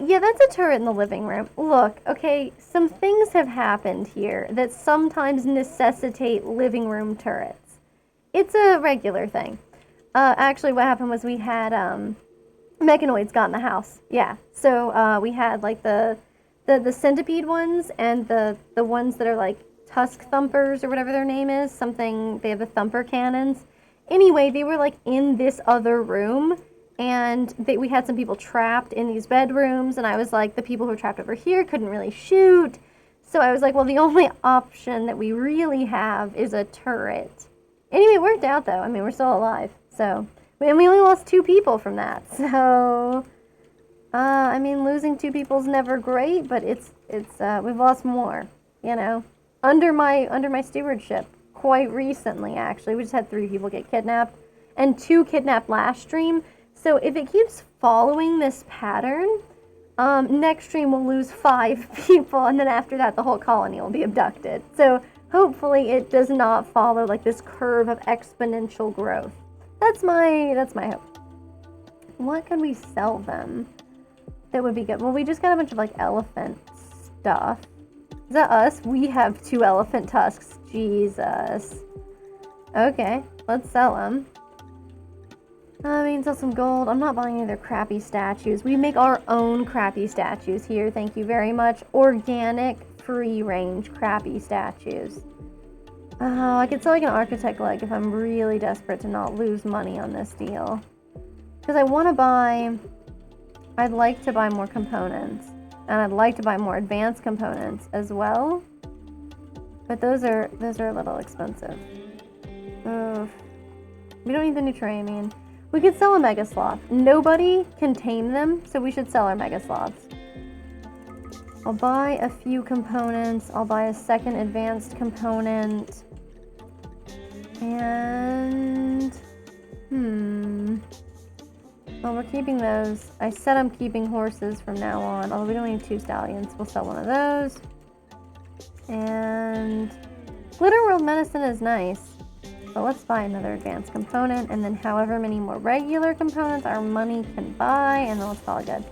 Yeah, that's a turret in the living room. Look, okay, some things have happened here that sometimes necessitate living room turrets. It's a regular thing. Actually, what happened was we had, mechanoids got in the house. Yeah, so, we had, like, the centipede ones and the ones that are, like, tusk thumpers or whatever their name is. Something, they have the thumper cannons. Anyway, they were, like, in this other room. And we had some people trapped in these bedrooms, and I was like, the people who were trapped over here couldn't really shoot. So I was like, well, the only option that we really have is a turret. Anyway, it worked out, though. I mean, we're still alive. So, and we only lost 2 people from that. So, I mean, losing 2 people is never great, but we've lost more, you know, under my stewardship. Quite recently, actually. We just had 3 people get kidnapped, and 2 kidnapped last stream. So if it keeps following this pattern, next stream we'll lose 5 people, and then after that the whole colony will be abducted. So hopefully it does not follow like this curve of exponential growth. That's my hope. What can we sell them that would be good? Well, we just got a bunch of like elephant stuff. Is that us? We have 2 elephant tusks. Jesus. Okay, let's sell them. I mean, sell some gold. I'm not buying any of their crappy statues. We make our own crappy statues here. Thank you very much. Organic free-range crappy statues. Oh, I could sell like an architect leg if I'm really desperate to not lose money on this deal. Because I want to buy... I'd like to buy more components. And I'd like to buy more advanced components as well. But those are a little expensive. Oof. We don't need the new tray, I mean. We could sell a Mega Sloth. Nobody can tame them, so we should sell our Mega Sloths. I'll buy a few components. I'll buy a second advanced component. And... Well, we're keeping those. I said I'm keeping horses from now on, although we don't need 2 stallions. We'll sell one of those. And... Rimworld medicine is nice. But let's buy another advanced component, and then however many more regular components our money can buy, and then let's call it good.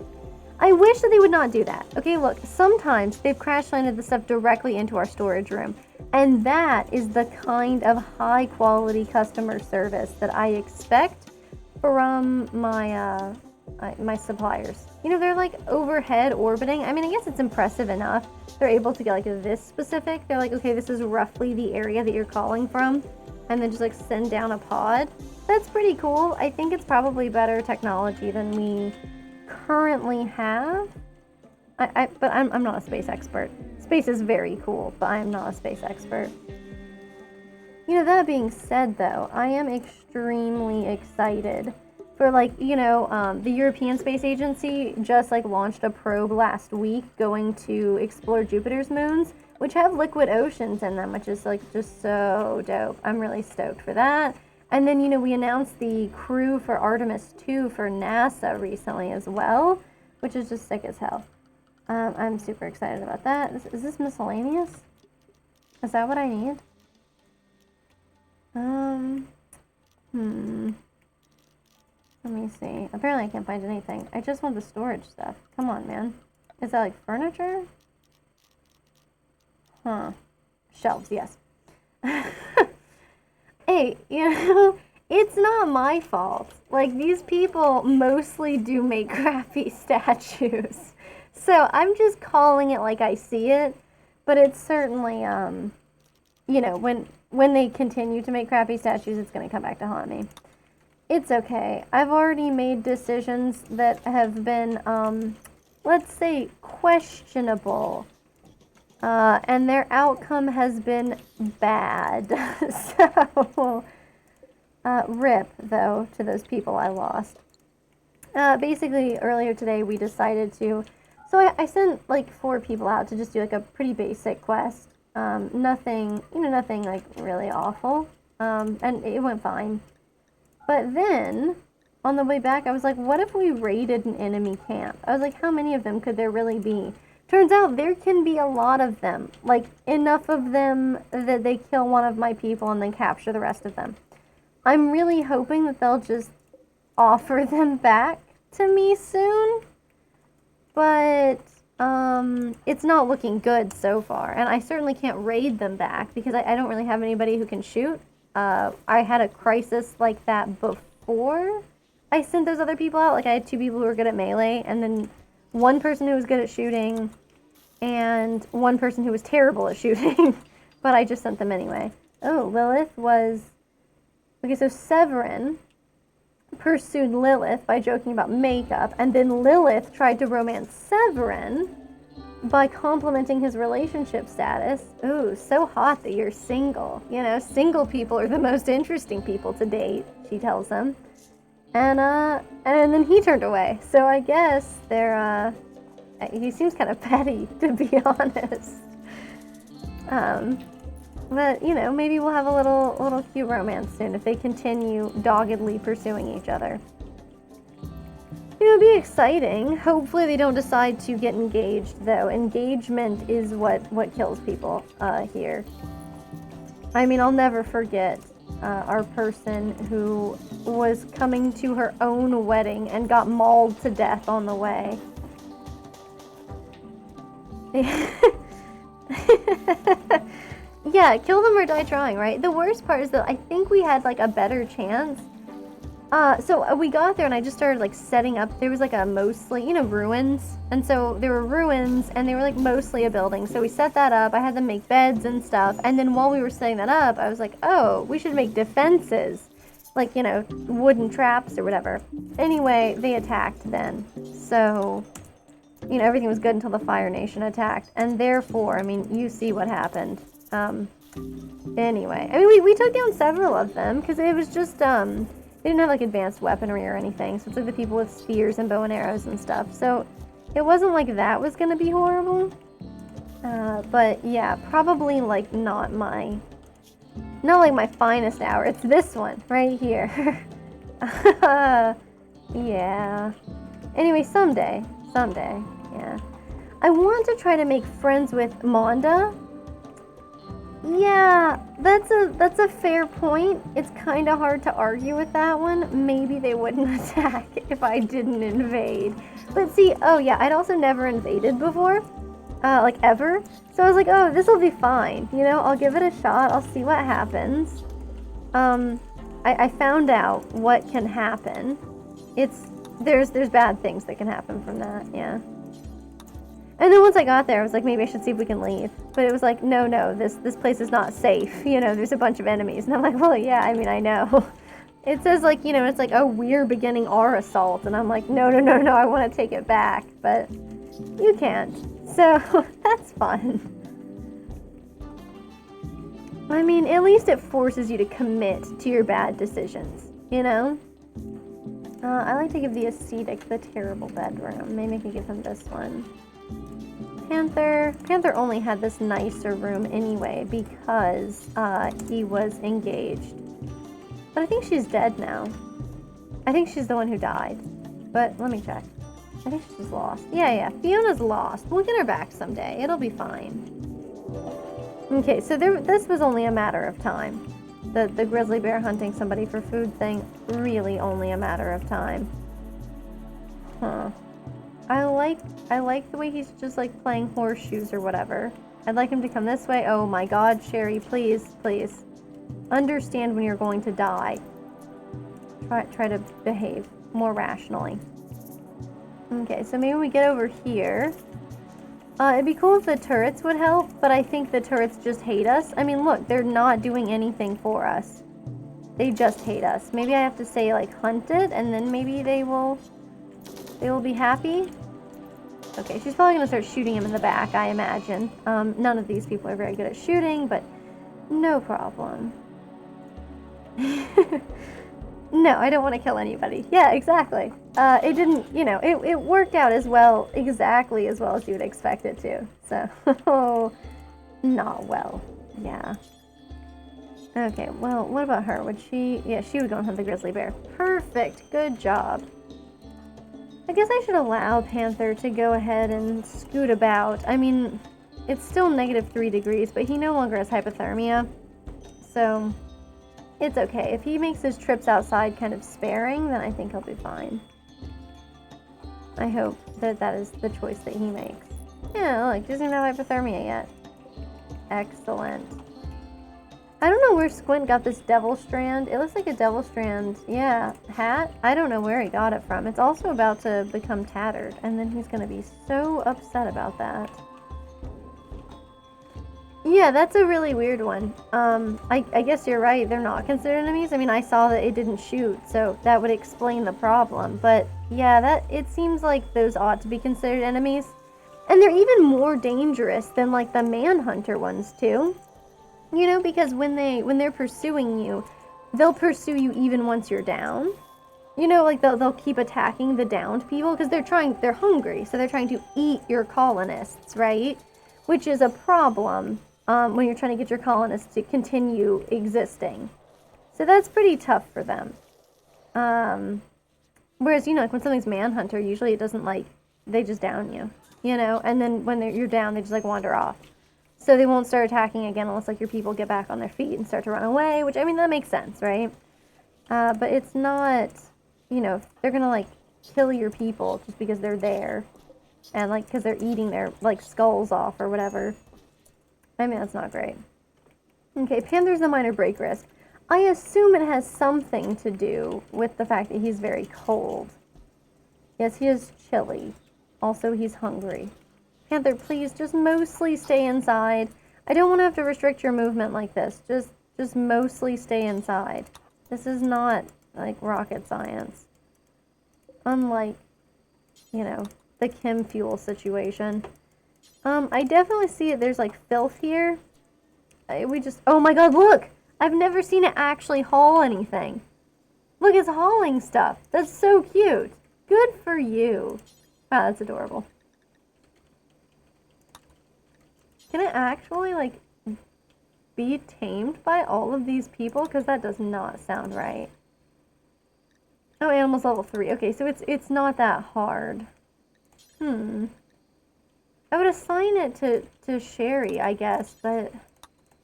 I wish that they would not do that. Okay, look, sometimes they've crash landed the stuff directly into our storage room, and that is the kind of high quality customer service that I expect from my my suppliers. You know, they're like overhead orbiting. I mean, I guess it's impressive enough. They're able to get like this specific. They're like, okay, this is roughly the area that you're calling from, and then just like send down a pod. That's pretty cool. I think it's probably better technology than we currently have. But I'm not a space expert. Space is very cool, but I'm not a space expert. You know, that being said though, I am extremely excited for like, you know, the European Space Agency just like launched a probe last week going to explore Jupiter's moons, which have liquid oceans in them, which is like just so dope. I'm really stoked for that. And then, you know, we announced the crew for Artemis 2 for NASA recently as well, which is just sick as hell. I'm super excited about that. Is this miscellaneous? Is that what I need? Let me see. Apparently I can't find anything. I just want the storage stuff. Come on, man. Is that like furniture? Huh. Shelves, yes. Hey, you know, it's not my fault. Like, these people mostly do make crappy statues. So I'm just calling it like I see it. But it's certainly, you know, when they continue to make crappy statues, it's going to come back to haunt me. It's okay. I've already made decisions that have been, let's say, questionable. And their outcome has been bad. So, rip, though, to those people I lost. Basically, earlier today, we decided to... So I sent, like, 4 people out to just do, like, a pretty basic quest. Nothing, you know, nothing, like, really awful. And it went fine. But then, on the way back, I was like, what if we raided an enemy camp? I was like, how many of them could there really be? Turns out there can be a lot of them. Like, enough of them that they kill one of my people and then capture the rest of them. I'm really hoping that they'll just offer them back to me soon. But, it's not looking good so far. And I certainly can't raid them back because I don't really have anybody who can shoot. I had a crisis like that before I sent those other people out. Like, I had 2 people who were good at melee, and then 1 person who was good at shooting, and 1 person who was terrible at shooting. But I just sent them anyway. Oh, Lilith was... Okay, so Severin pursued Lilith by joking about makeup, and then Lilith tried to romance Severin by complimenting his relationship status. Ooh, so hot that you're single. You know, single people are the most interesting people to date, she tells him. And then he turned away. So I guess they're, he seems kind of petty, to be honest. But, you know, maybe we'll have a little cute romance soon if they continue doggedly pursuing each other. You know, it'd be exciting. Hopefully they don't decide to get engaged, though. Engagement is what kills people here. I mean, I'll never forget our person who was coming to her own wedding and got mauled to death on the way. Yeah, kill them or die trying, right? The worst part is that I think we had like a better chance So we got there and I just started like setting up. There was like a mostly, ruins. And so there were ruins and they were like mostly a building. So we set that up. I had them make beds and stuff. And then while we were setting that up, I was like, oh, we should make defenses. Like, wooden traps or whatever. Anyway, they attacked then. So, everything was good until the Fire Nation attacked. And therefore, I mean, you see what happened. Anyway, I mean, we took down several of them because it was just, they didn't have like advanced weaponry or anything, so it's like the people with spears and bow and arrows and stuff. So it wasn't like that was gonna be horrible. But yeah, probably like not like my finest hour. It's this one right here. Yeah. Anyway, someday, yeah. I want to try to make friends with Monda. Yeah, that's a fair point. It's kind of hard to argue with that one. Maybe they wouldn't attack if I didn't invade. But see, oh yeah, I'd also never invaded before, like ever. So I was like, oh, this will be fine. I'll give it a shot. I'll see what happens. I found out what can happen. There's bad things that can happen from that. Yeah. And then once I got there, I was like, maybe I should see if we can leave. But it was like, no, this place is not safe. There's a bunch of enemies. And I'm like, well, yeah, I mean, I know. It says like, it's like, oh, we're beginning our assault. And I'm like, no, I want to take it back. But you can't. So that's fun. I mean, at least it forces you to commit to your bad decisions, I like to give the ascetic the terrible bedroom. Maybe I can give him this one. Panther only had this nicer room anyway because he was engaged. But I think she's dead now. I think she's the one who died. But let me check. I think she's lost. Yeah, Fiona's lost. We'll get her back someday. It'll be fine. Okay, so this was only a matter of time. The grizzly bear hunting somebody for food thing, really only a matter of time. Huh. I like the way he's just like playing horseshoes or whatever. I'd like him to come this way. Oh my god, Sherry, please. Understand when you're going to die. Try to behave more rationally. Okay, so maybe we get over here. It'd be cool if the turrets would help, but I think the turrets just hate us. I mean, look, they're not doing anything for us. They just hate us. Maybe I have to say like hunt it, and then maybe they will be happy. Okay, she's probably gonna start shooting him in the back, I imagine. None of these people are very good at shooting, but no problem. No, I don't want to kill anybody. Yeah, exactly. It didn't, it worked out exactly as well as you would expect it to. So, not well. Yeah. Okay, well, what about her? Would she, yeah, she would go and hunt the grizzly bear. Perfect, good job. I guess I should allow Panther to go ahead and scoot about. I mean, it's still -3 degrees, but he no longer has hypothermia. So, it's okay. If he makes his trips outside kind of sparing, then I think he'll be fine. I hope that is the choice that he makes. Yeah, look, he doesn't even have hypothermia yet. Excellent. I don't know where Squint got this devil strand. It looks like a devil strand, yeah, hat. I don't know where he got it from. It's also about to become tattered, and then he's going to be so upset about that. Yeah, that's a really weird one. I guess you're right. They're not considered enemies. I mean, I saw that it didn't shoot, so that would explain the problem. But yeah, it seems like those ought to be considered enemies. And they're even more dangerous than like the manhunter ones too. Because when they're pursuing you, they'll pursue you even once you're down. Like they'll keep attacking the downed people because they're hungry, so they're trying to eat your colonists, right? Which is a problem. When you're trying to get your colonists to continue existing. So that's pretty tough for them. Whereas, like when something's manhunter, usually it doesn't they just down you, and then when you're down, they just wander off. So they won't start attacking again unless your people get back on their feet and start to run away, which, I mean, that makes sense, right? But it's not, they're gonna kill your people just because they're there. And because they're eating their skulls off or whatever. I mean, that's not great. Okay, Panther's a minor break risk. I assume it has something to do with the fact that he's very cold. Yes, he is chilly. Also, he's hungry. Panther, please just mostly stay inside. I don't want to have to restrict your movement like this. Just mostly stay inside. This is not like rocket science. Unlike, you know, the chem fuel situation. I definitely see it. There's like filth here. Oh my god, look! I've never seen it actually haul anything. Look, it's hauling stuff. That's so cute. Good for you. Wow, that's adorable. Can it actually, like, be tamed by all of these people? Because that does not sound right. Oh, animals level 3. Okay, so it's not that hard. I would assign it to Sherry, I guess, but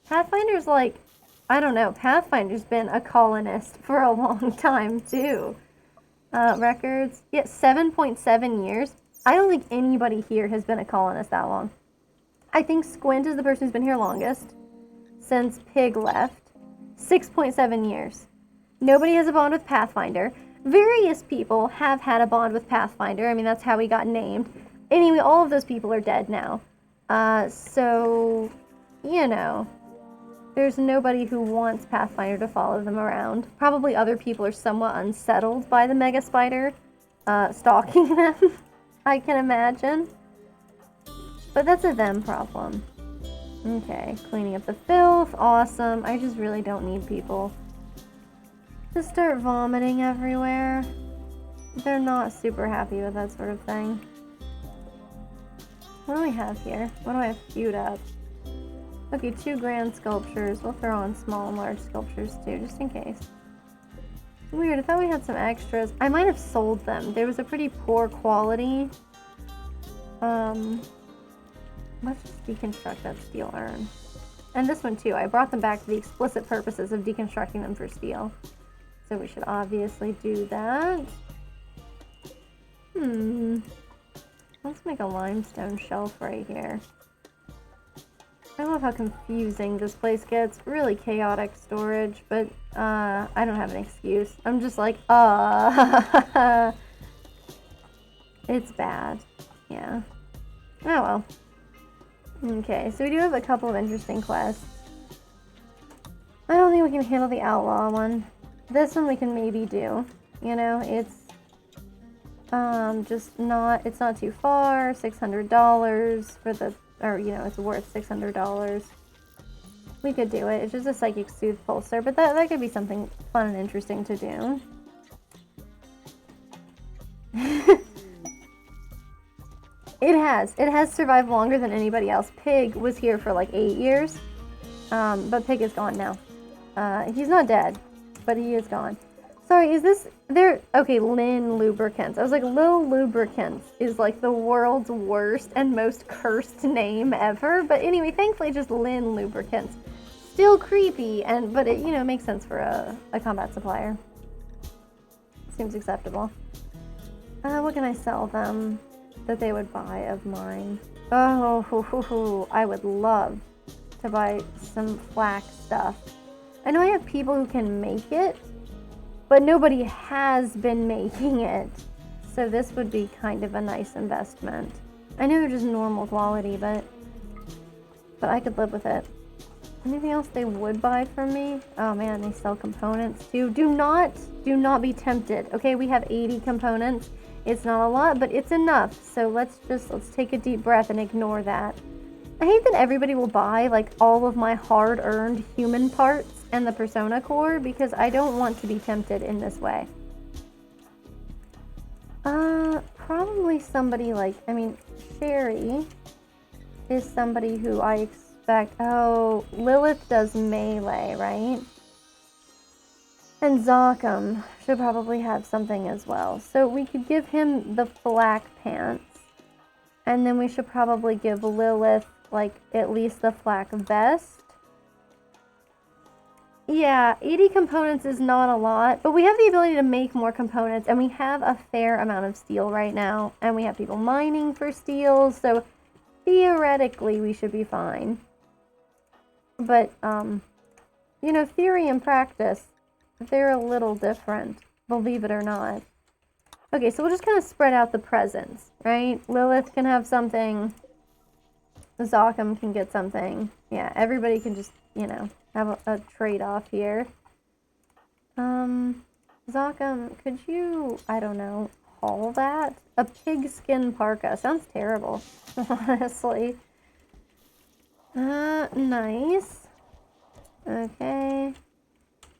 Pathfinder's like, I don't know, Pathfinder's been a colonist for a long time, too. Records. Yeah, 7.7 years. I don't think anybody here has been a colonist that long. I think Squint is the person who's been here longest, since Pig left. 6.7 years. Nobody has a bond with Pathfinder. Various people have had a bond with Pathfinder. I mean, that's how he got named. Anyway, all of those people are dead now. So, you know, there's nobody who wants Pathfinder to follow them around. Probably other people are somewhat unsettled by the mega spider stalking them, I can imagine. But that's a them problem. Okay, cleaning up the filth, awesome. I just really don't need people to start vomiting everywhere. They're not super happy with that sort of thing. What do we have here? What do I have queued up? Okay, 2 grand sculptures. We'll throw on small and large sculptures too, just in case. Weird, I thought we had some extras. I might have sold them. There was a pretty poor quality. Let's just deconstruct that steel urn. And this one too. I brought them back for the explicit purposes of deconstructing them for steel. So we should obviously do that. Let's make a limestone shelf right here. I love how confusing this place gets. Really chaotic storage, but I don't have an excuse. I'm just like, it's bad. Yeah. Oh well. Okay, so we do have a couple of interesting quests. I don't think we can handle the outlaw one. This one we can maybe do. You know, it's just not, it's not too far. $600 for the, or you know, it's worth $600. We could do it. It's just a psychic soothe pulsar, but that could be something fun and interesting to do. It has survived longer than anybody else. Pig was here for like 8 years, but Pig is gone now. He's not dead, but he is gone. Sorry, is this there? Okay, Lynn Lubricants. I was like, Lil Lubricants is like the world's worst and most cursed name ever. But anyway, thankfully, just Lynn Lubricants. Still creepy, but it, you know, makes sense for a combat supplier. Seems acceptable. What can I sell them that they would buy of mine? Oh, I would love to buy some flax stuff. I know I have people who can make it, but nobody has been making it. So this would be kind of a nice investment. I know they're just normal quality, but I could live with it. Anything else they would buy from me? Oh man, they sell components too. Do not be tempted. Okay, we have 80 components. It's not a lot, but it's enough. So let's take a deep breath and ignore that. I hate that everybody will buy like all of my hard-earned human parts and the persona core because I don't want to be tempted in this way. Probably somebody like, I mean, Sherry is somebody who I expect. Oh, Lilith does melee, right? And Zokum should probably have something as well. So we could give him the flak pants. And then we should probably give Lilith, like, at least the flak vest. Yeah, 80 components is not a lot. But we have the ability to make more components. And we have a fair amount of steel right now. And we have people mining for steel. So theoretically, we should be fine. But, you know, theory and practice, they're a little different, believe it or not. Okay, so we'll just kind of spread out the presents, right? Lilith can have something. Zocham can get something. Yeah, everybody can just, you know, have a trade-off here. Zocham, could you, I don't know, haul that? A pigskin parka. Sounds terrible, honestly. Nice. Okay.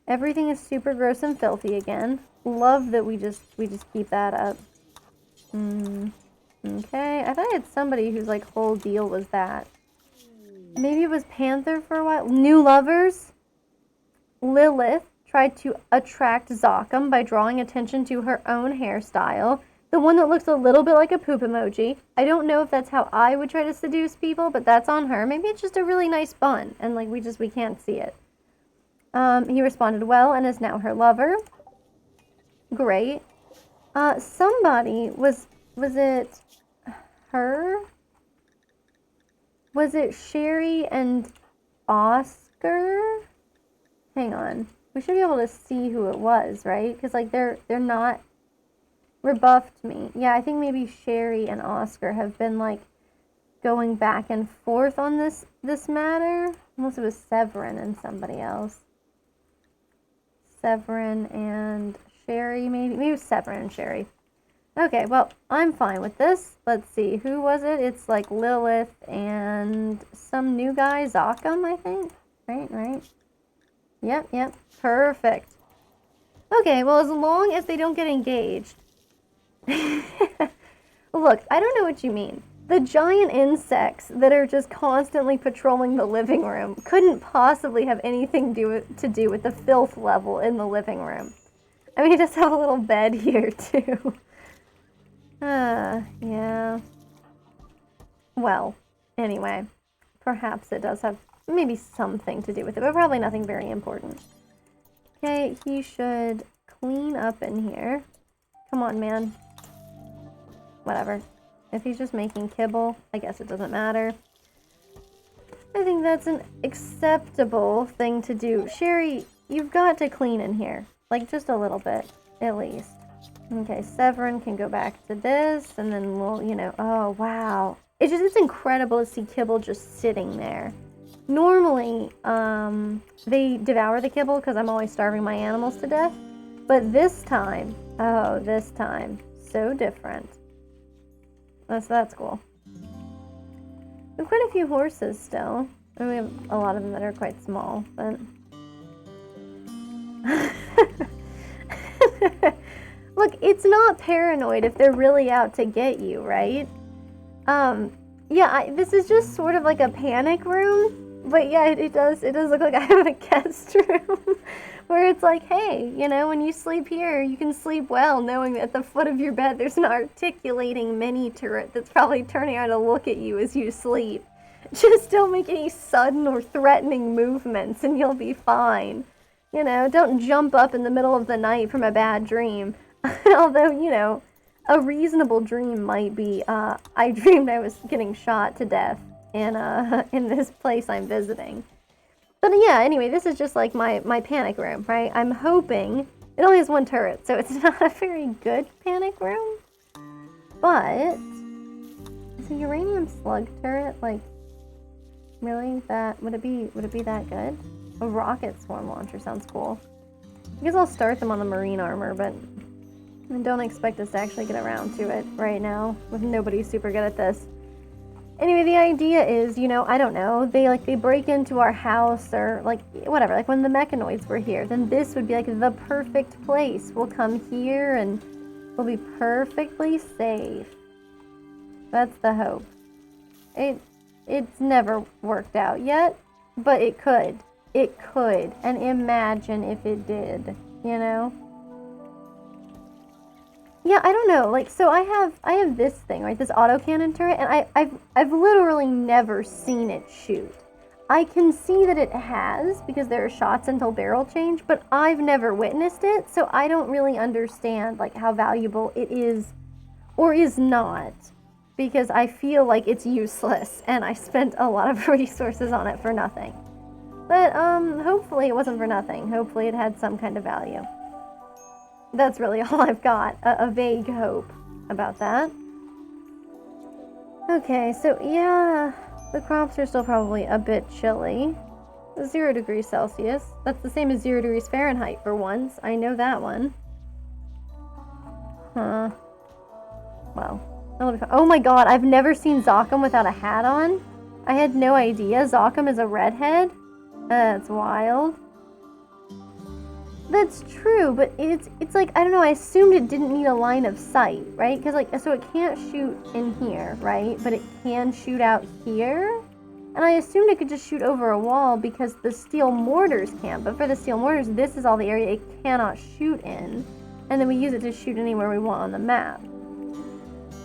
Everything is super gross and filthy again. Love that we just keep that up. Okay, I thought I had somebody whose like whole deal was that. Maybe it was Panther for a while. New lovers. Lilith tried to attract Zocham by drawing attention to her own hairstyle. The one that looks a little bit like a poop emoji. I don't know if that's how I would try to seduce people, but that's on her. Maybe it's just a really nice bun, and like we can't see it. He responded well and is now her lover. Great. Somebody was it her? Was it Sherry and Oscar? Hang on. We should be able to see who it was, right? Because like they're not rebuffed me. Yeah, I think maybe Sherry and Oscar have been like going back and forth on this matter. Unless it was Severin and somebody else. Severin and Sherry, maybe it was Severin and Sherry. Okay, well, I'm fine with this. Let's see, who was it? It's like Lilith and some new guy, Zocham, I think. Right. Yep, perfect. Okay, well, as long as they don't get engaged. Look, I don't know what you mean. The giant insects that are just constantly patrolling the living room couldn't possibly have anything to do with the filth level in the living room. I mean, you just have a little bed here, too. Yeah. Well, anyway, perhaps it does have maybe something to do with it, but probably nothing very important. Okay, he should clean up in here. Come on, man. Whatever. If he's just making kibble, I guess it doesn't matter. I think that's an acceptable thing to do. Sherry, you've got to clean in here. Like, just a little bit, at least. Okay, Severin can go back to this, and then we'll, you know, oh, wow. It's incredible to see kibble just sitting there. Normally, they devour the kibble because I'm always starving my animals to death. But this time, so different. So that's cool. We have quite a few horses still. And we have a lot of them that are quite small, but... Look, it's not paranoid if they're really out to get you, right? Yeah, this is just sort of like a panic room, but yeah, it does look like I have a guest room where it's like, hey, you know, when you sleep here, you can sleep well knowing that at the foot of your bed there's an articulating mini turret that's probably turning out to look at you as you sleep. Just don't make any sudden or threatening movements and you'll be fine. You know, don't jump up in the middle of the night from a bad dream. Although, you know, a reasonable dream might be, I dreamed I was getting shot to death in this place I'm visiting. But yeah, anyway, this is just like my panic room, right? I'm hoping, it only has one turret, so it's not a very good panic room. But, is a uranium slug turret, like, really? Would it be that good? A rocket swarm launcher sounds cool. I guess I'll start them on the marine armor, but I don't expect us to actually get around to it right now, with nobody super good at this. Anyway, the idea is, you know, I don't know, they break into our house or like whatever, like when the mechanoids were here, then this would be like the perfect place. We'll come here and we'll be perfectly safe. That's the hope. It's never worked out yet, but it could. It could. And imagine if it did, you know? Yeah, I don't know. Like, so I have this thing, right? This autocannon turret, and I've literally never seen it shoot. I can see that it has, because there are shots until barrel change, but I've never witnessed it, so I don't really understand, like, how valuable it is or is not, because I feel like it's useless, and I spent a lot of resources on it for nothing. But, hopefully it wasn't for nothing. Hopefully it had some kind of value. That's really all I've got. A vague hope about that. Okay, so yeah, the crops are still probably a bit chilly. 0 degrees Celsius. That's the same as 0 degrees Fahrenheit for once. I know that one. Huh. Well, that'll be fun. Oh my god, I've never seen Zoccam without a hat on. I had no idea. Zoccam is a redhead. That's wild. That's true, but it's like, I don't know, I assumed it didn't need a line of sight, right? Because, like, so it can't shoot in here, right? But it can shoot out here? And I assumed it could just shoot over a wall because the steel mortars can't. But for the steel mortars, this is all the area it cannot shoot in. And then we use it to shoot anywhere we want on the map.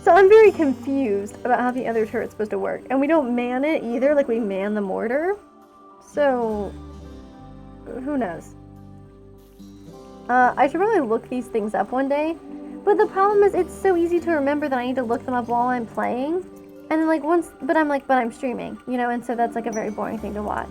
So I'm very confused about how the other turret's supposed to work. And we don't man it either, like we man the mortar. So, who knows? I should probably look these things up one day. But the problem is it's so easy to remember that I need to look them up while I'm playing. And then, like, but I'm streaming, you know, and so that's, like, a very boring thing to watch.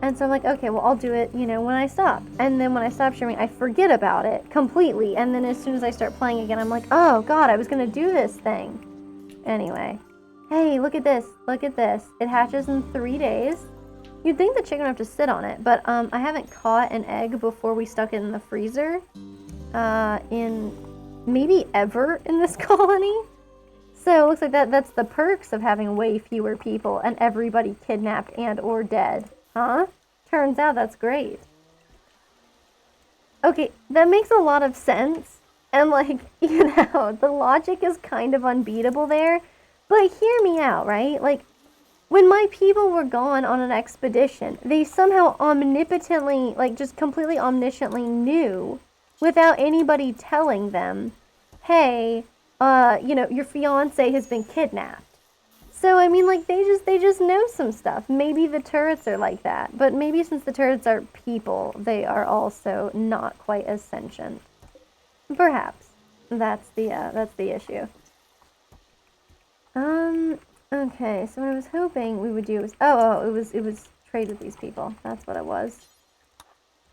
And so I'm like, okay, well, I'll do it, you know, when I stop. And then when I stop streaming, I forget about it completely. And then as soon as I start playing again, I'm like, oh, God, I was going to do this thing. Anyway. Hey, look at this. Look at this. It hatches in 3 days. You'd think the chicken would have to sit on it, but I haven't caught an egg before we stuck it in the freezer in maybe ever in this colony. So it looks like that's the perks of having way fewer people and everybody kidnapped and or dead. Huh? Turns out that's great. Okay, that makes a lot of sense. And, like, you know, the logic is kind of unbeatable there. But hear me out, right? Like, when my people were gone on an expedition, they somehow omnipotently, like, just completely omnisciently knew, without anybody telling them, hey, you know, your fiance has been kidnapped. So, I mean, like, they just know some stuff. Maybe the turrets are like that, but maybe since the turrets are people, they are also not quite as sentient. Perhaps. That's the issue. Okay, so what I was hoping we would do was, it was trade with these people. That's what it was.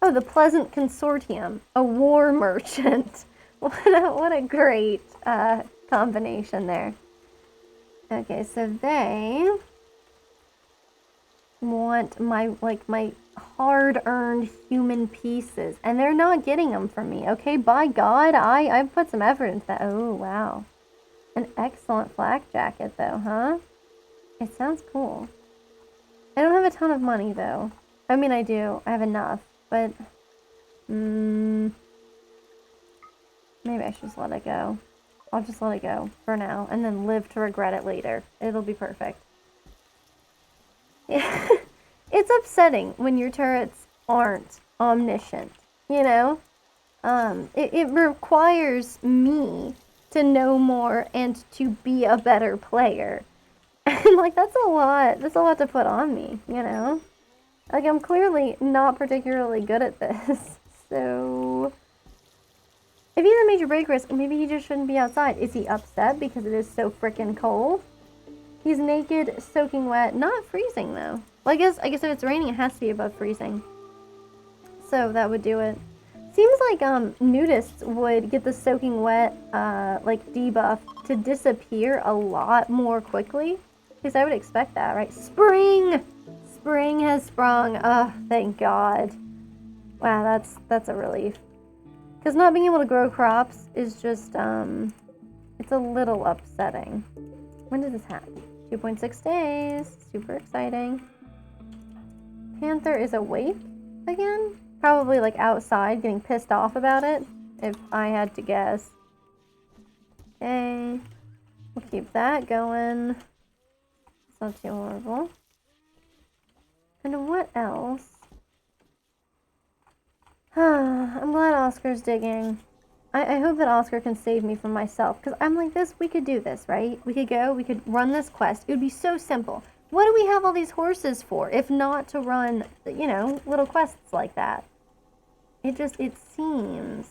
Oh, the Pleasant Consortium, a war merchant. What a great combination there. Okay, so they want my hard-earned human pieces, and they're not getting them from me. Okay, by God, I put some effort into that. Oh, wow. An excellent flak jacket, though, huh? It sounds cool. I don't have a ton of money, though. I mean, I do. I have enough, but maybe I should just let it go. I'll just let it go for now, and then live to regret it later. It'll be perfect. Yeah. It's upsetting when your turrets aren't omniscient, you know? It requires me to know more and to be a better player. And, like, that's a lot to put on me, you know? Like, I'm clearly not particularly good at this, so if he's a major break risk, maybe he just shouldn't be outside. Is he upset because it is so frickin' cold? He's naked, soaking wet, not freezing though. Well, I guess if it's raining, it has to be above freezing. So that would do it. Seems like nudists would get the soaking wet like debuff to disappear a lot more quickly. Because I would expect that, right? Spring! Spring has sprung. Oh, thank God. Wow, that's a relief. Because not being able to grow crops is just, it's a little upsetting. When did this happen? 2.6 days. Super exciting. Panther is awake again? Probably, like, outside getting pissed off about it, if I had to guess. Okay. We'll keep that going. It's not too horrible. And what else? I'm glad Oscar's digging. I hope that Oscar can save me from myself, because I'm like this, we could do this, right? We could run this quest. It would be so simple. What do we have all these horses for, if not to run, you know, little quests like that? It seems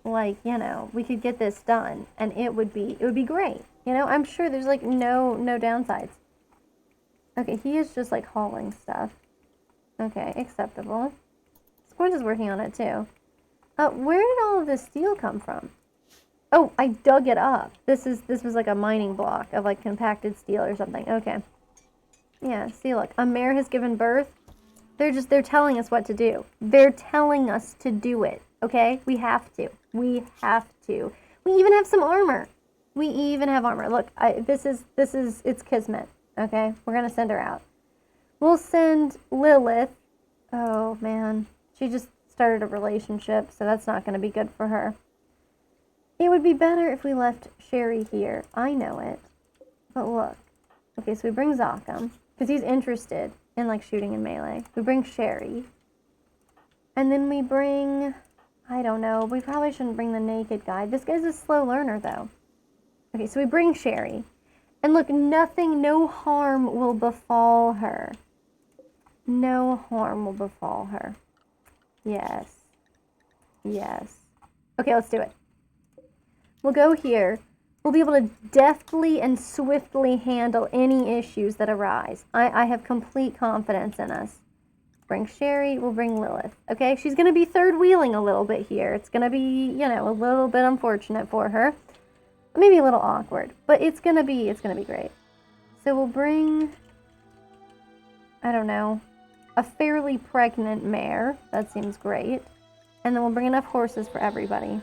like, you know, we could get this done, and it would be great. You know, I'm sure there's, like, no downsides. Okay, he is just, like, hauling stuff. Okay, acceptable. Squint is working on it too. Where did all of this steel come from? Oh, I dug it up. This was like a mining block of like compacted steel or something. Okay. Yeah, see, look, a mare has given birth. They're telling us what to do. They're telling us to do it, okay? We have to. We have to. We even have some armor. We even have armor. Look, it's kismet, okay? We're gonna send her out. We'll send Lilith. Oh, man. She just started a relationship, so that's not gonna be good for her. It would be better if we left Sherry here. I know it. But look. Okay, so we bring Zakam, because he's interested in, like, shooting in melee. We bring Sherry. And then we bring... I don't know. We probably shouldn't bring the naked guy. This guy's a slow learner, though. Okay, so we bring Sherry. And look, no harm will befall her. No harm will befall her. Yes. Yes. Okay, let's do it. We'll go here. We'll be able to deftly and swiftly handle any issues that arise. I have complete confidence in us. Bring Sherry, we'll bring Lilith. Okay, she's going to be third wheeling a little bit here. It's going to be, you know, a little bit unfortunate for her. Maybe a little awkward, but it's going to be great. So we'll bring, I don't know, a fairly pregnant mare. That seems great. And then we'll bring enough horses for everybody.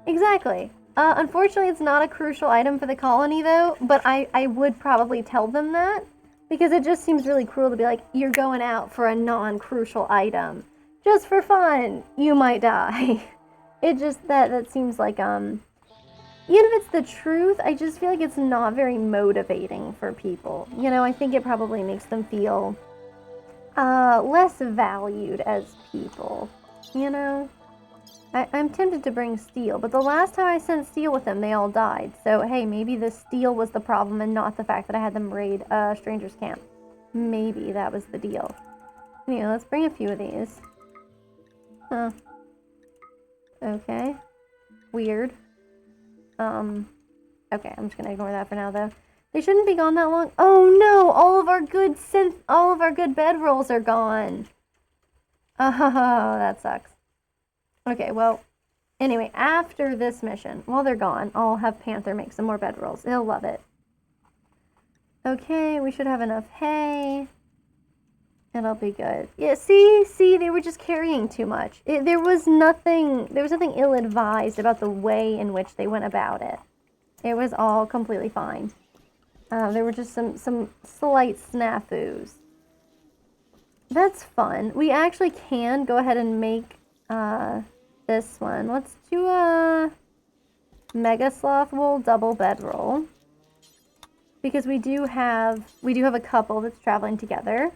Exactly. Unfortunately, it's not a crucial item for the colony, though, but I would probably tell them that, because it just seems really cruel to be like, you're going out for a non-crucial item. Just for fun, you might die. It just, that seems like, even if it's the truth, I just feel like it's not very motivating for people. You know, I think it probably makes them feel, less valued as people, you know? I'm tempted to bring steel, but the last time I sent steel with them, they all died. So, hey, maybe the steel was the problem and not the fact that I had them raid a stranger's camp. Maybe that was the deal. Anyway, let's bring a few of these. Huh. Okay. Weird. Okay, I'm just gonna ignore that for now, though. They shouldn't be gone that long. Oh, no! All of our good bedrolls are gone. Oh, that sucks. Okay, well, anyway, after this mission, while they're gone, I'll have Panther make some more bedrolls. He'll love it. Okay, we should have enough hay. It'll be good. Yeah, see, they were just carrying too much. There was nothing ill-advised about the way in which they went about it. It was all completely fine. There were just some slight snafus. That's fun. We actually can go ahead and make, this one. Let's do a Mega Sloth Wool double bedroll, because we do have a couple that's traveling together.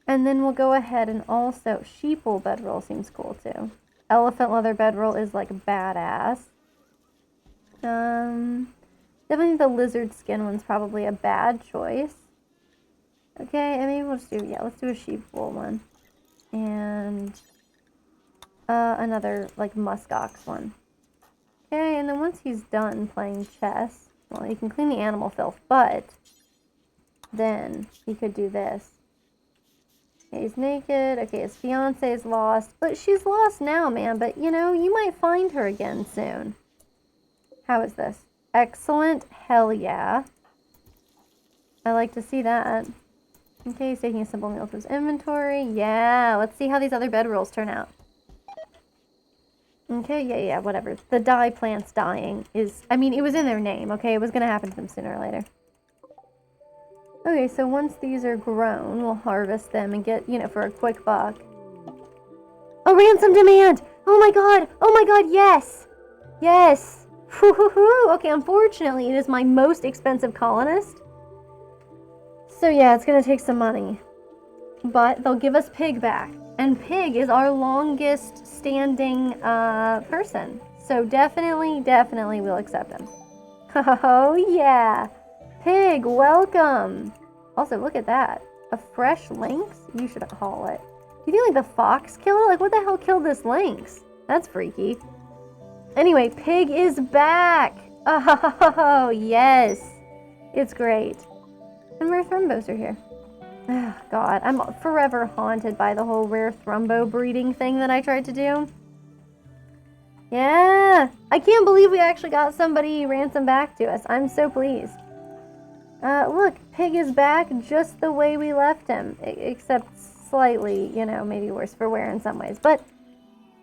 And then we'll go ahead and also sheep wool bedroll seems cool too. Elephant leather bedroll is like badass. Definitely the lizard skin one's probably a bad choice. Okay, and maybe we'll just do, yeah, let's do a sheep wool one. And another, like, muskox one. Okay, and then once he's done playing chess, well, he can clean the animal filth, but then he could do this. Okay, he's naked. Okay, his fiancée is lost, but she's lost now, man, but, you know, you might find her again soon. How is this? Excellent. Hell yeah. I like to see that. Okay, he's taking a simple meal to his inventory. Yeah, let's see how these other bedrolls turn out. Okay, yeah, whatever. The dye plants dying is, I mean, it was in their name, okay? It was going to happen to them sooner or later. Okay, so once these are grown, we'll harvest them and get, you know, for a quick buck. Oh, ransom demand! Oh my god, yes! Yes! Woo-hoo-hoo! Okay, unfortunately, it is my most expensive colonist. So yeah, it's going to take some money. But they'll give us Pig back. And Pig is our longest standing person. So definitely we'll accept him. Oh yeah! Pig, welcome! Also, look at that. A fresh lynx? You should haul it. Do you think like the fox killed it? Like what the hell killed this lynx? That's freaky. Anyway, Pig is back! Oh yes! It's great. And rare thrumbos are here. Oh, God, I'm forever haunted by the whole rare thrombo breeding thing that I tried to do. Yeah, I can't believe we actually got somebody ransom back to us. I'm so pleased. Look, Pig is back just the way we left him, except slightly, you know, maybe worse for wear in some ways. But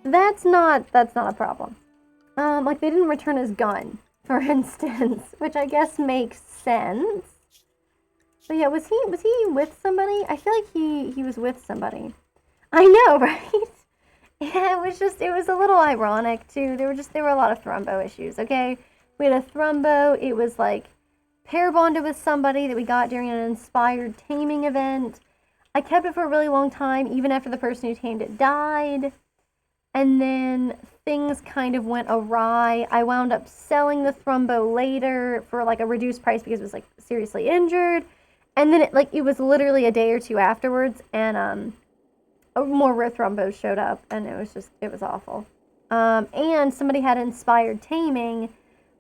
that's not a problem. Like they didn't return his gun, for instance, which I guess makes sense. But yeah, was he with somebody? I feel like he was with somebody. I know, right? Yeah, it was a little ironic too. There were a lot of thrombo issues, okay? We had a thrombo, it was like pair bonded with somebody that we got during an inspired taming event. I kept it for a really long time, even after the person who tamed it died. And then things kind of went awry. I wound up selling the thrombo later for like a reduced price because it was like seriously injured. And then it was literally a day or two afterwards, and more rare thrombos showed up, and it was awful. And somebody had inspired taming,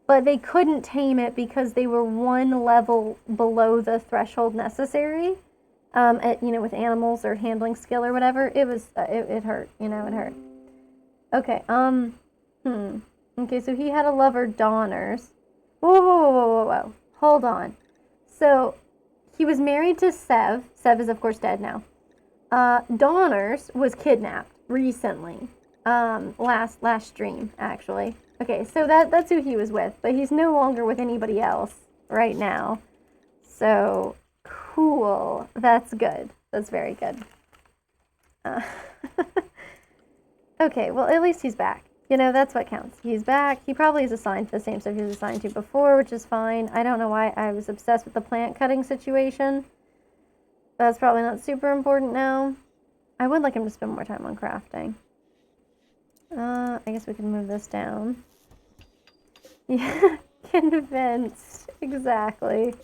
but they couldn't tame it because they were one level below the threshold necessary. With animals or handling skill or whatever, it hurt. It hurt. Okay. Okay, so he had a lover, Donners. Whoa. Hold on. So he was married to Sev. Sev is, of course, dead now. Donners was kidnapped recently. Last stream, actually. Okay, so that's who he was with, but he's no longer with anybody else right now. So, cool. That's good. That's very good. Okay, well, at least he's back. That's what counts. He's back. He probably is assigned to the same stuff he was assigned to before, which is fine. I don't know why I was obsessed with the plant cutting situation. That's probably not super important now. I would like him to spend more time on crafting. I guess we can move this down. Yeah, convinced. Exactly.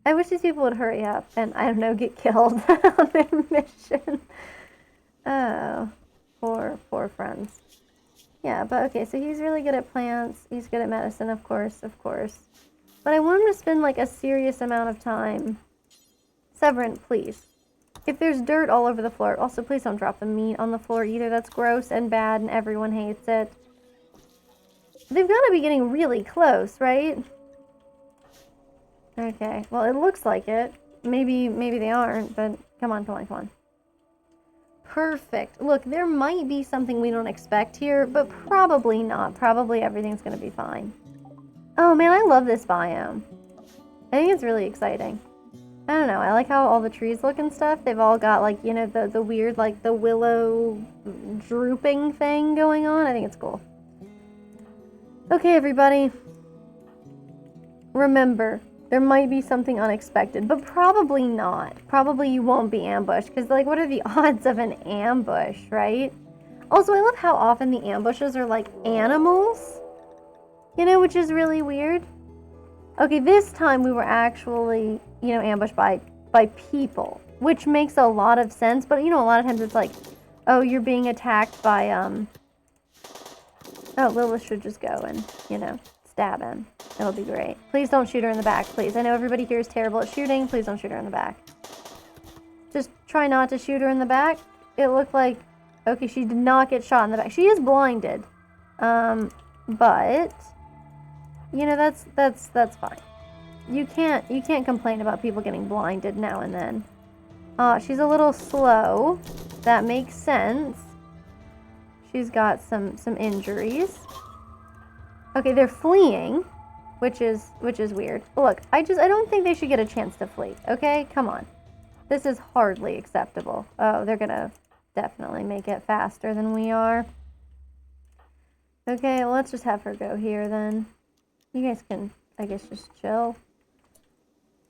I wish these people would hurry up and, I don't know, get killed on their mission. Oh, poor friends. Yeah, but okay, so he's really good at plants. He's good at medicine, of course. But I want him to spend, like, a serious amount of time. Severant, please. If there's dirt all over the floor, also please don't drop the meat on the floor either. That's gross and bad and everyone hates it. They've got to be getting really close, right? Okay, well, it looks like it. Maybe they aren't, but come on. Perfect. Look, there might be something we don't expect here, but probably not. Probably everything's going to be fine. Oh, man, I love this biome. I think it's really exciting. I don't know. I like how all the trees look and stuff. They've all got, like, the weird, like, the willow drooping thing going on. I think it's cool. Okay, everybody. Remember, there might be something unexpected, but probably not. Probably you won't be ambushed, because, like, what are the odds of an ambush, right? Also, I love how often the ambushes are, like, animals. Which is really weird. Okay, this time we were actually, ambushed by people, which makes a lot of sense, but, a lot of times it's like, oh, you're being attacked by, oh, Lilith should just go and, stab him. It'll be great. Please don't shoot her in the back, please. I know everybody here is terrible at shooting. Please don't shoot her in the back. Just try not to shoot her in the back. It looked like, okay, she did not get shot in the back. She is blinded. But, that's fine. You can't complain about people getting blinded now and then. She's a little slow. That makes sense. She's got some injuries. Okay, they're fleeing, which is weird. Look, I don't think they should get a chance to flee. Okay, come on. This is hardly acceptable. Oh, they're gonna definitely make it faster than we are. Okay, let's just have her go here then. You guys can, I guess, just chill.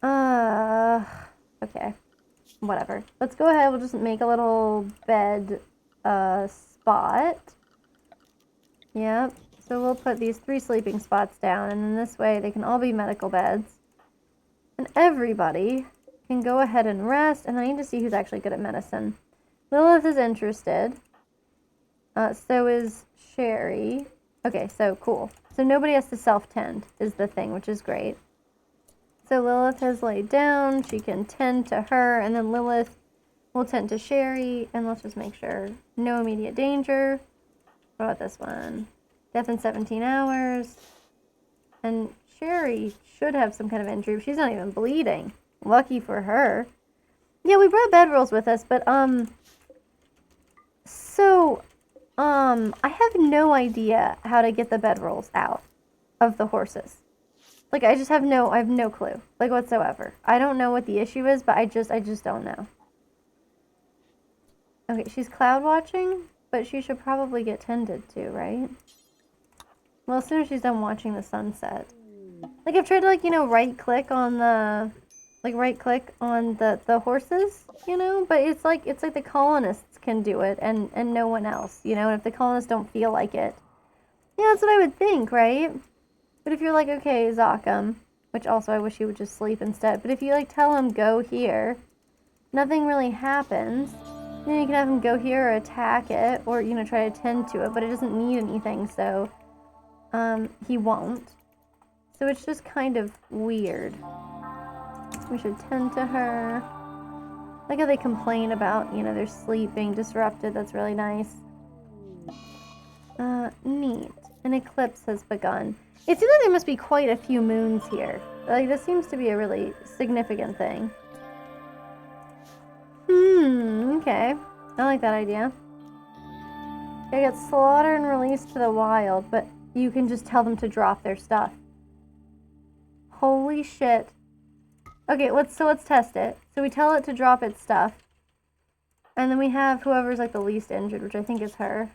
Okay. Whatever. Let's go ahead. We'll just make a little bed, spot. Yep. So we'll put these 3 sleeping spots down, and then this way they can all be medical beds. And everybody can go ahead and rest, and I need to see who's actually good at medicine. Lilith is interested. So is Sherry. Okay, so cool. So nobody has to self-tend is the thing, which is great. So Lilith has laid down. She can tend to her, and then Lilith will tend to Sherry. And let's just make sure. No immediate danger. What about this one? Death in 17 hours. And Sherry should have some kind of injury. She's not even bleeding. Lucky for her. Yeah, we brought bedrolls with us, but, I have no idea how to get the bedrolls out of the horses. Like, I have no clue, like, whatsoever. I don't know what the issue is, but I just don't know. Okay, she's cloud watching, but she should probably get tended to, right? Well, as soon as she's done watching the sunset. Like, I've tried to, like, right click on the horses, but it's like the colonists can do it and no one else, and if the colonists don't feel like it. Yeah, that's what I would think, right? But if you're like, okay, Zakam, which also I wish he would just sleep instead, but if you, like, tell him go here, nothing really happens. Then you can have him go here or attack it, or, try to tend to it, but it doesn't need anything, so, he won't. So it's just kind of weird. We should tend to her. Like how they complain about, their sleep being disrupted. That's really nice. Neat. An eclipse has begun. It seems like there must be quite a few moons here. Like, this seems to be a really significant thing. Okay. I like that idea. They get slaughtered and released to the wild, but you can just tell them to drop their stuff. Holy shit. Okay, let's test it. So we tell it to drop its stuff. And then we have whoever's, like, the least injured, which I think is her.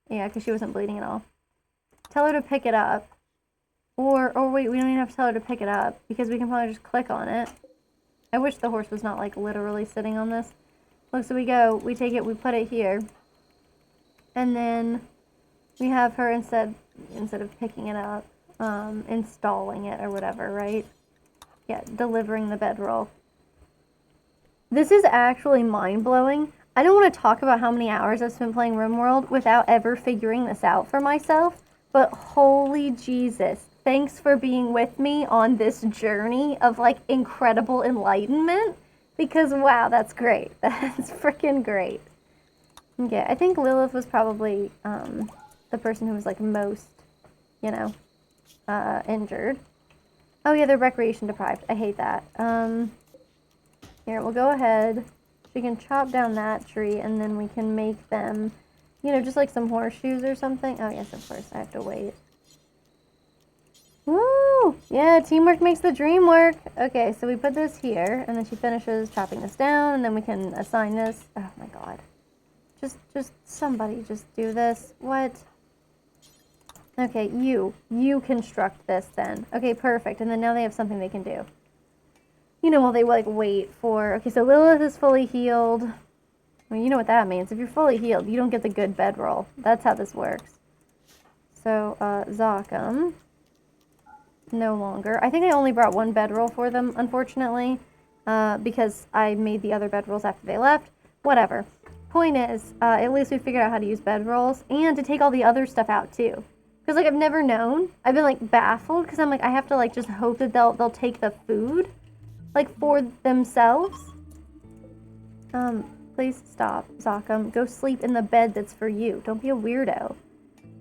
Yeah, because she wasn't bleeding at all. Tell her to pick it up. Or wait, we don't even have to tell her to pick it up, because we can probably just click on it. I wish the horse was not, like, literally sitting on this. Look, so we take it, we put it here. And then we have her, instead of picking it up, installing it or whatever, right? Yeah, delivering the bedroll. This is actually mind-blowing. I don't want to talk about how many hours I've spent playing Rimworld without ever figuring this out for myself, but holy Jesus, thanks for being with me on this journey of, like, incredible enlightenment, because wow, that's great. That's freaking great. Okay, I think Lilith was probably the person who was, like, most, injured. Oh yeah, they're recreation deprived. I hate that. Here, we'll go ahead. We can chop down that tree, and then we can make them, just like some horseshoes or something. Oh yes, of course, I have to wait. Woo! Yeah, teamwork makes the dream work. Okay, so we put this here, and then she finishes chopping this down, and then we can assign this. Oh my god. Just somebody just do this. What? Okay, you construct this then. Okay, perfect. And then now they have something they can do. While they, like, wait for... Okay, so Lilith is fully healed. Well, you know what that means. If you're fully healed, you don't get the good bedroll. That's how this works. So, Zakam. No longer. I think I only brought one bedroll for them, unfortunately. Because I made the other bedrolls after they left. Whatever. Point is, at least we figured out how to use bedrolls. And to take all the other stuff out, too. Because, like, I've never known. I've been, like, baffled. Because I'm like, I have to, like, just hope that they'll take the food. Like, for themselves. Please stop, Zakam. Go sleep in the bed that's for you. Don't be a weirdo.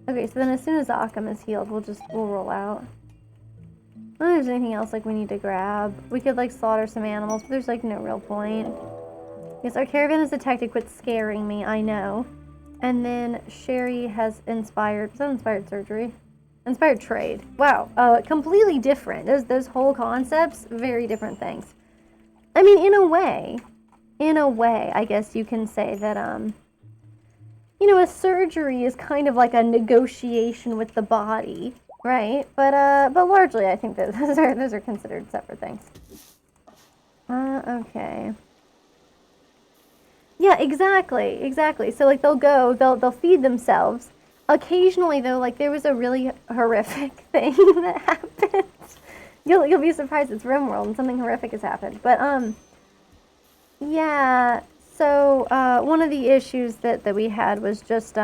Okay, so then as soon as Zakam is healed, we'll roll out. I don't know if there's anything else, like, we need to grab. We could, like, slaughter some animals, but there's, like, no real point. Yes, our caravan is detected. Quit scaring me, I know. And then Sherry has inspired... Is that inspired surgery? Inspired trade. Wow. Completely different. Those whole concepts, very different things. I mean, in a way, I guess you can say that, a surgery is kind of like a negotiation with the body, right? But largely, I think that those are considered separate things. Okay. Yeah, exactly. So, like, they'll feed themselves. Occasionally, though, like, there was a really horrific thing that happened. You'll be surprised. It's Rimworld and something horrific has happened. But, yeah, so, one of the issues that we had was just,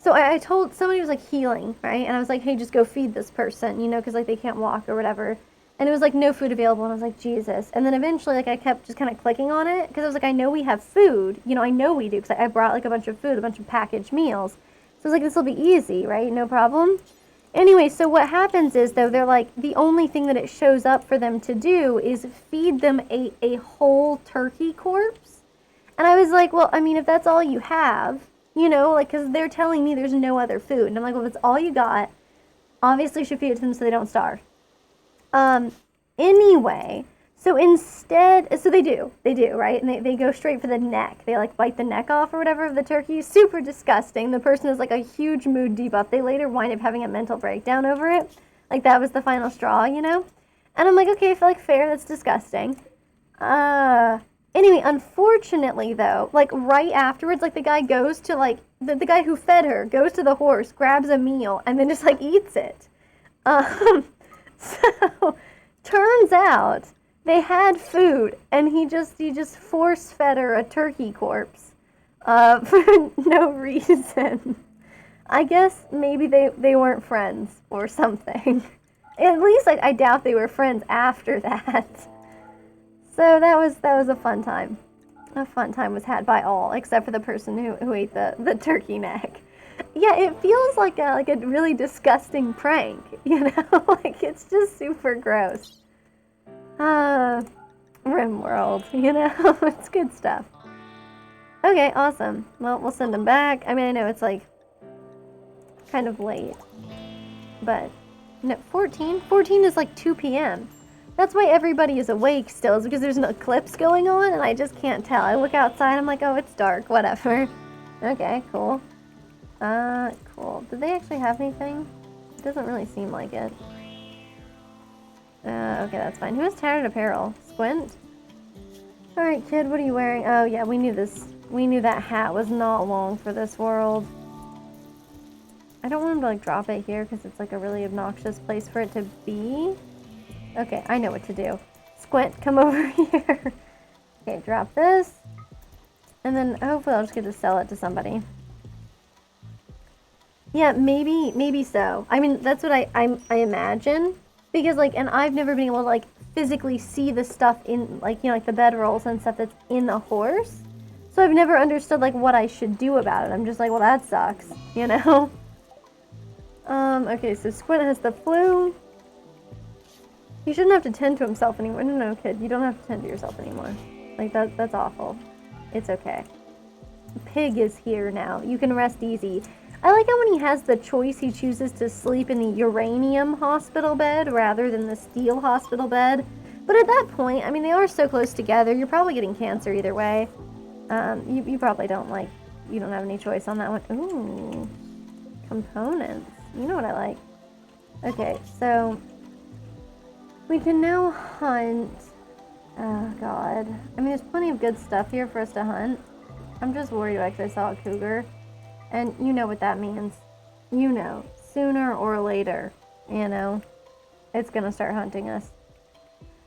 So I told somebody was like healing, right? And I was like, hey, just go feed this person, you know, because like they can't walk or whatever. And it was like no food available, and I was like, Jesus. And then eventually, like I kept just kind of clicking on it because I was like, I know we have food, you know, I know we do because I brought like a bunch of food, a bunch of packaged meals. So I was like, this will be easy, right? No problem. Anyway, so what happens is though, they're like, the only thing that it shows up for them to do is feed them a whole turkey corpse. And I was like, well, I mean, if that's all you have, you know, like, because they're telling me there's no other food. And I'm like, well, if it's all you got, obviously you should feed it to them so they don't starve. Anyway, so instead, so they do, right? And they go straight for the neck. They like bite the neck off or whatever of the turkey. Super disgusting. The person is like a huge mood debuff. They later wind up having a mental breakdown over it. Like that was the final straw, you know? And I'm like, okay, I feel like fair, that's disgusting. Anyway, unfortunately though, like right afterwards, like the guy goes to like, the guy who fed her goes to the horse, grabs a meal, and then just like eats it. So turns out they had food, and he just force fed her a turkey corpse, for no reason. I guess maybe they weren't friends or something. At least I doubt they were friends after that. So that was a fun time. A fun time was had by all, except for the person who ate the turkey neck. Yeah, it feels like a really disgusting prank, you know? Like, it's just super gross. Rimworld, you know? It's good stuff. Okay, awesome. Well, we'll send them back. I mean, I know it's, like, kind of late. But, no, 14? 14 is, like, 2 p.m. That's why everybody is awake still, is because there's an eclipse going on, and I just can't tell. I look outside, I'm like, oh, it's dark, whatever. Okay, cool. Cool. Did they actually have anything? It doesn't really seem like it. Okay, that's fine. Who has tattered apparel? Squint? Alright, kid, what are you wearing? Oh, yeah, we knew this. We knew that hat was not long for this world. I don't want him to, like, drop it here because it's, like, a really obnoxious place for it to be. Okay, I know what to do. Squint, come over here. Okay, drop this. And then hopefully I'll just get to sell it to somebody. Yeah, maybe so. I mean, that's what I imagine. Because, like, and I've never been able to, like, physically see the stuff in, like, you know, like the bedrolls and stuff that's in the horse. So I've never understood, like, what I should do about it. I'm just like, well, that sucks, you know? Okay, so Squint has the flu. He shouldn't have to tend to himself anymore. No, kid, you don't have to tend to yourself anymore. Like, that's awful. It's okay. Pig is here now. You can rest easy. I like how when he has the choice, he chooses to sleep in the uranium hospital bed rather than the steel hospital bed. But at that point, I mean, they are so close together, you're probably getting cancer either way. You probably don't, like, you don't have any choice on that one. Ooh, components. You know what I like. Okay, so we can now hunt. Oh, God. I mean, there's plenty of good stuff here for us to hunt. I'm just worried about because I saw a cougar. And you know what that means. You know, sooner or later, you know, it's going to start hunting us.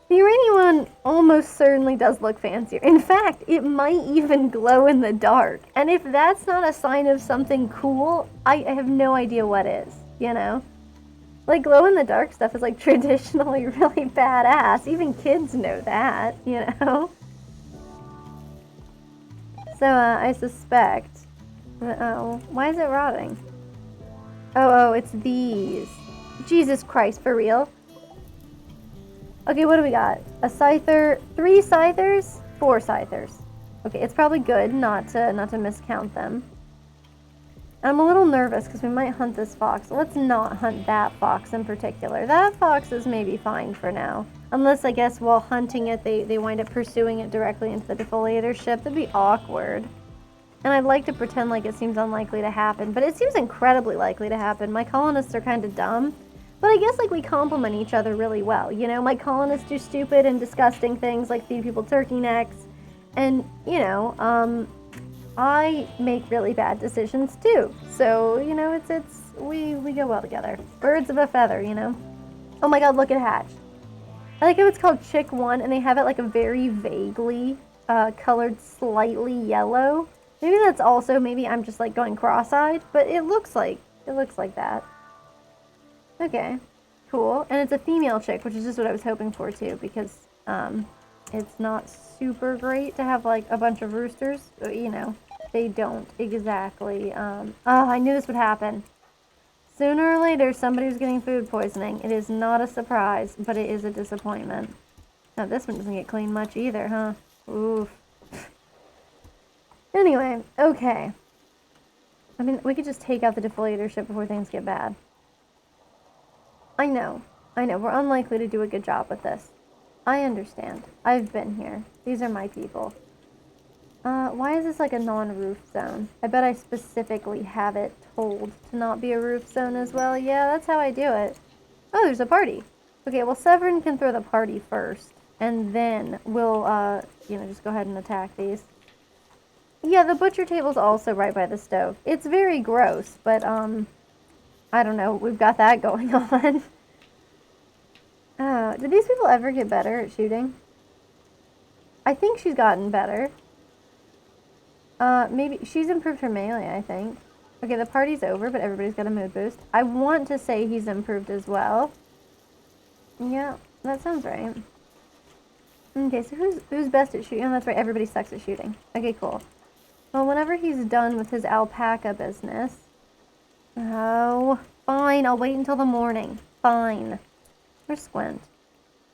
The uranium one almost certainly does look fancier. In fact, it might even glow in the dark. And if that's not a sign of something cool, I have no idea what is, you know? Like, glow in the dark stuff is, like, traditionally really badass. Even kids know that, you know? So, I suspect... Oh, why is it rotting? Oh, it's these. Jesus Christ, for real? Okay, what do we got? A scyther, 3 scythers, 4 scythers. Okay, it's probably good not to miscount them. I'm a little nervous because we might hunt this fox. Let's not hunt that fox in particular. That fox is maybe fine for now. Unless, I guess, while hunting it, they wind up pursuing it directly into the defoliator ship. That'd be awkward. And I'd like to pretend like it seems unlikely to happen, but it seems incredibly likely to happen. My colonists are kind of dumb, but I guess, like, we complement each other really well, you know? My colonists do stupid and disgusting things like feed people turkey necks, and, you know, I make really bad decisions too. So, you know, we go well together. Birds of a feather, you know? Oh my God, look at Hatch. I like how it's called Chick 1, and they have it like a very vaguely colored slightly yellow. Maybe that's also, maybe I'm just like going cross-eyed, but it looks like that. Okay, cool. And it's a female chick, which is just what I was hoping for too, because it's not super great to have like a bunch of roosters. You know, they don't exactly. Oh, I knew this would happen. Sooner or later, somebody was getting food poisoning. It is not a surprise, but it is a disappointment. Now, this one doesn't get cleaned much either, huh? Oof. Anyway, okay. I mean, we could just take out the defoliator ship before things get bad. I know. We're unlikely to do a good job with this. I understand. I've been here. These are my people. Why is this like a non-roof zone? I bet I specifically have it told to not be a roof zone as well. Yeah, that's how I do it. Oh, there's a party. Okay, well, Severin can throw the party first. And then we'll, just go ahead and attack these. Yeah, the butcher table's also right by the stove. It's very gross, but, I don't know. We've got that going on. Oh, did these people ever get better at shooting? I think she's gotten better. Maybe she's improved her melee, I think. Okay, the party's over, but everybody's got a mood boost. I want to say he's improved as well. Yeah, that sounds right. Okay, so who's best at shooting? Oh, that's right, everybody sucks at shooting. Okay, cool. Well, whenever he's done with his alpaca business... Oh, fine, I'll wait until the morning. Fine. Where's Squint?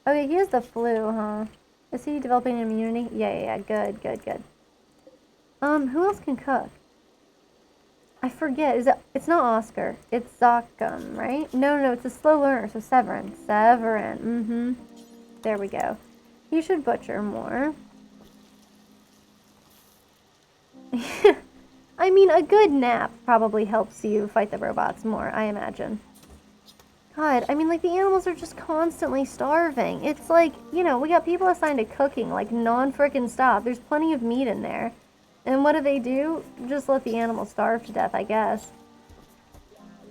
Okay, he has the flu, huh? Is he developing immunity? Yeah, good. Who else can cook? I forget. It's not Oscar. It's Zokum, right? No, it's a slow learner, so Severin. There we go. You should butcher more. I mean, a good nap probably helps you fight the robots more, I imagine. God, I mean, like, the animals are just constantly starving. It's like, we got people assigned to cooking, like, non-frickin' stop. There's plenty of meat in there. And what do? Just let the animals starve to death, I guess.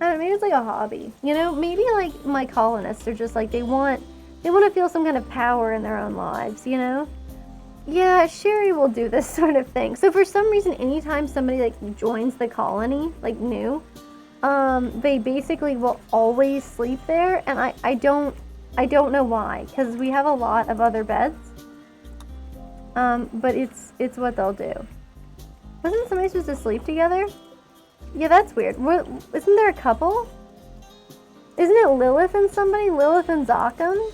I don't know, maybe it's like a hobby. Maybe, like, my colonists are just like, they want to feel some kind of power in their own lives, Yeah, Sherry will do this sort of thing. So for some reason, anytime somebody, like, joins the colony, like, new... they basically will always sleep there, and I don't know why, because we have a lot of other beds. But it's what they'll do. Wasn't somebody supposed to sleep together? Yeah, that's weird. Isn't there a couple? Isn't it Lilith and somebody? Lilith and Zokum?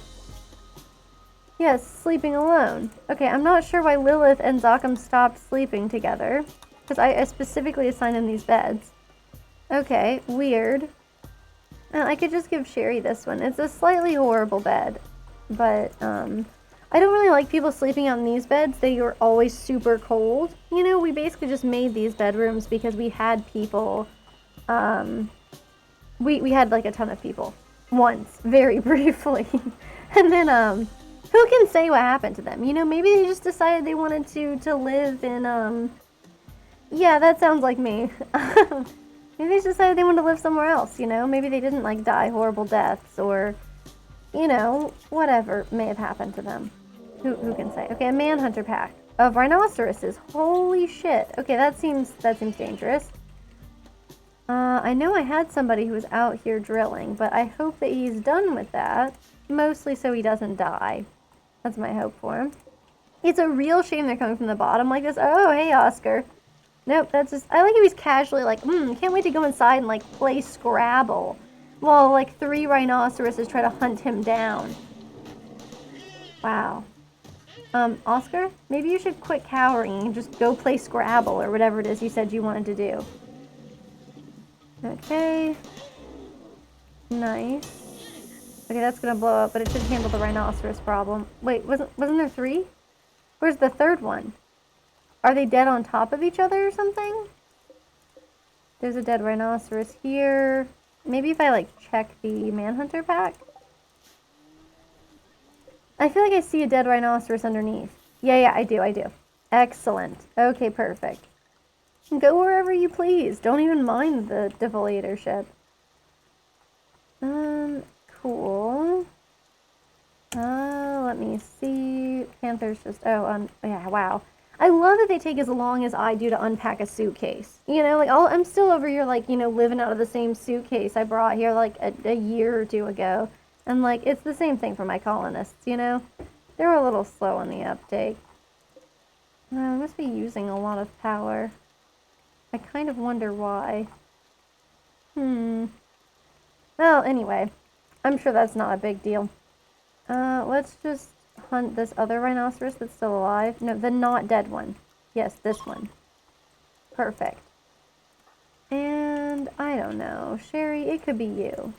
Yes, sleeping alone. Okay, I'm not sure why Lilith and Zokum stopped sleeping together, because I specifically assigned them these beds. Okay, weird. I could just give Sherry this one. It's a slightly horrible bed, but I don't really like people sleeping on these beds. They are always super cold. We basically just made these bedrooms because we had people, we had like a ton of people once, very briefly. And then, who can say what happened to them? Maybe they just decided they wanted to live in, yeah, that sounds like me. Maybe they just decided they wanted to live somewhere else, Maybe they didn't, like, die horrible deaths or, whatever may have happened to them. Who can say? Okay, a manhunter pack of rhinoceroses. Holy shit. Okay, that seems dangerous. I know I had somebody who was out here drilling, but I hope that he's done with that. Mostly so he doesn't die. That's my hope for him. It's a real shame they're coming from the bottom like this. Oh, hey, Oscar. Nope, that's just... I like how he's casually like, can't wait to go inside and, like, play Scrabble. While, like, 3 rhinoceroses try to hunt him down. Wow. Oscar? Maybe you should quit cowering and just go play Scrabble or whatever it is you said you wanted to do. Okay. Nice. Okay, that's gonna blow up, but it should handle the rhinoceros problem. Wait, wasn't there 3? Where's the 3rd one? Are they dead on top of each other or something? There's a dead rhinoceros here. Maybe if I, like, check the manhunter pack? I feel like I see a dead rhinoceros underneath. Yeah, I do. Excellent. Okay, perfect. Go wherever you please. Don't even mind the defoliator ship. Cool. Let me see. Panther's just... Oh, yeah, wow. I love that they take as long as I do to unpack a suitcase. You know, like I'm still over here, like, you know, living out of the same suitcase I brought here like a year or two ago. And like, it's the same thing for my colonists, you know? They're a little slow on the uptake. I must be using a lot of power. I kind of wonder why. Well, anyway, I'm sure that's not a big deal. Let's just hunt this other rhinoceros that's still alive. No, the not dead one. Yes, this one. Perfect. And I don't know, Sherry, it could be you.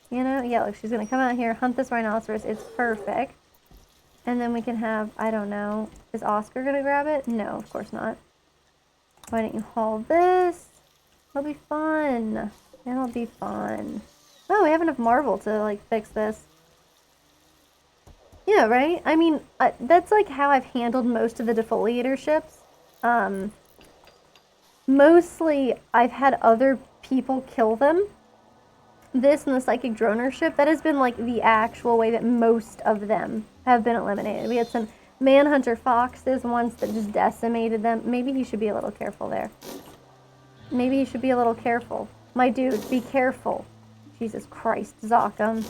You know, yeah, look, she's gonna come out here, hunt this rhinoceros. It's perfect. And then we can have, I don't know, is Oscar gonna grab it? No, of course not. Why don't you haul this? It'll be fun. It'll be fun. Oh, we have enough marble to, like, fix this. Yeah, right? I mean, that's, like, how I've handled most of the defoliator ships. Mostly, I've had other people kill them. This and the psychic droner ship, that has been, like, the actual way that most of them have been eliminated. We had some manhunter foxes once that just decimated them. Maybe he should be a little careful there. Maybe he should be a little careful. My dude, be careful. Jesus Christ, Zokum.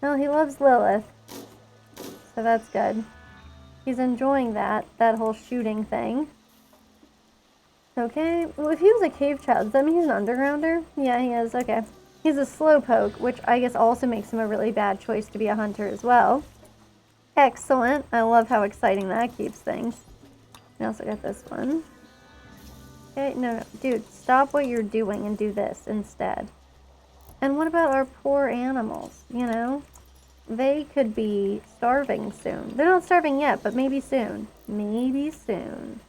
Well, he loves Lilith. So that's good. He's enjoying that whole shooting thing. Okay, well, if he was a cave child, does that mean he's an undergrounder? Yeah, he is, okay. He's a slowpoke, which I guess also makes him a really bad choice to be a hunter as well. Excellent. I love how exciting that keeps things. I also got this one. Okay, no, dude, stop what you're doing and do this instead. And what about our poor animals, you know? They could be starving soon. They're not starving yet, but maybe soon. Maybe soon.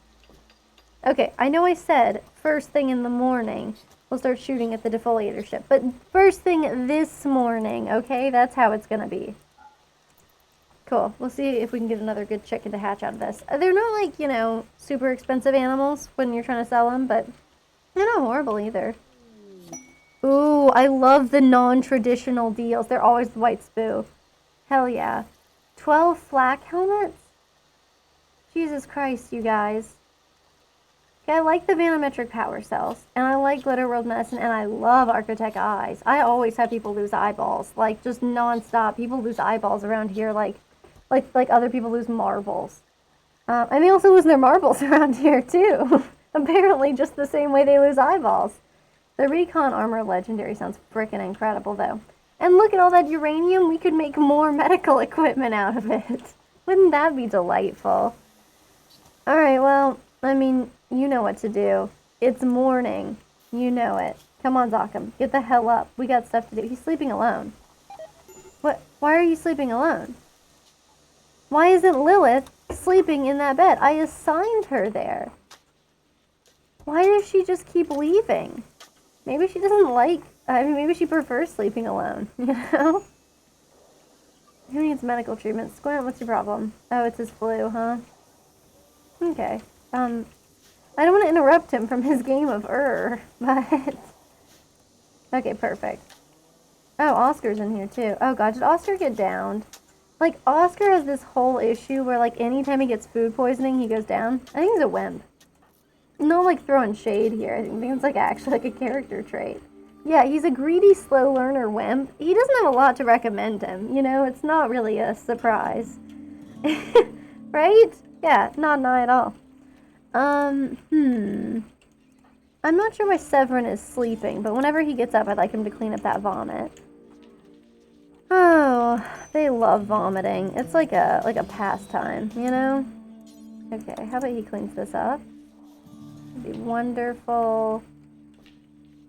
Okay, I know I said first thing in the morning we'll start shooting at the defoliator ship, but first thing this morning, okay? That's how it's gonna be. Cool. We'll see if we can get another good chicken to hatch out of this. They're not, like, you know, super expensive animals when you're trying to sell them, but they're not horrible either. Ooh, I love the non-traditional deals. They're always the white spoo. Hell yeah. 12 flak helmets? Jesus Christ, you guys. Okay, I like the vanometric power cells, and I like Glitter World Medicine, and I love Architect Eyes. I always have people lose eyeballs, like, just non-stop. People lose eyeballs around here, like other people lose marbles. And they also lose their marbles around here, too. Apparently, just the same way they lose eyeballs. The Recon Armor Legendary sounds frickin' incredible, though. And look at all that uranium. We could make more medical equipment out of it. Wouldn't that be delightful? Alright, well, I mean, you know what to do. It's morning. You know it. Come on, Zokum. Get the hell up. We got stuff to do. He's sleeping alone. What? Why are you sleeping alone? Why isn't Lilith sleeping in that bed? I assigned her there. Why does she just keep leaving? Maybe she doesn't like... I mean, maybe she prefers sleeping alone, you know? Who needs medical treatment? Squint, what's your problem? Oh, it's his flu, huh? Okay. I don't want to interrupt him from his game of but... Okay, perfect. Oh, Oscar's in here, too. Oh, God, did Oscar get downed? Like, Oscar has this whole issue where, like, anytime he gets food poisoning, he goes down. I think he's a wimp. No, like, throwing shade here. I think it's, like, actually, like, a character trait. Yeah, he's a greedy, slow learner wimp. He doesn't have a lot to recommend him, you know? It's not really a surprise. Right? Yeah, not at all. I'm not sure why Severin is sleeping, but whenever he gets up, I'd like him to clean up that vomit. Oh, they love vomiting. It's like a pastime, you know? Okay, how about he cleans this up? That'd be wonderful.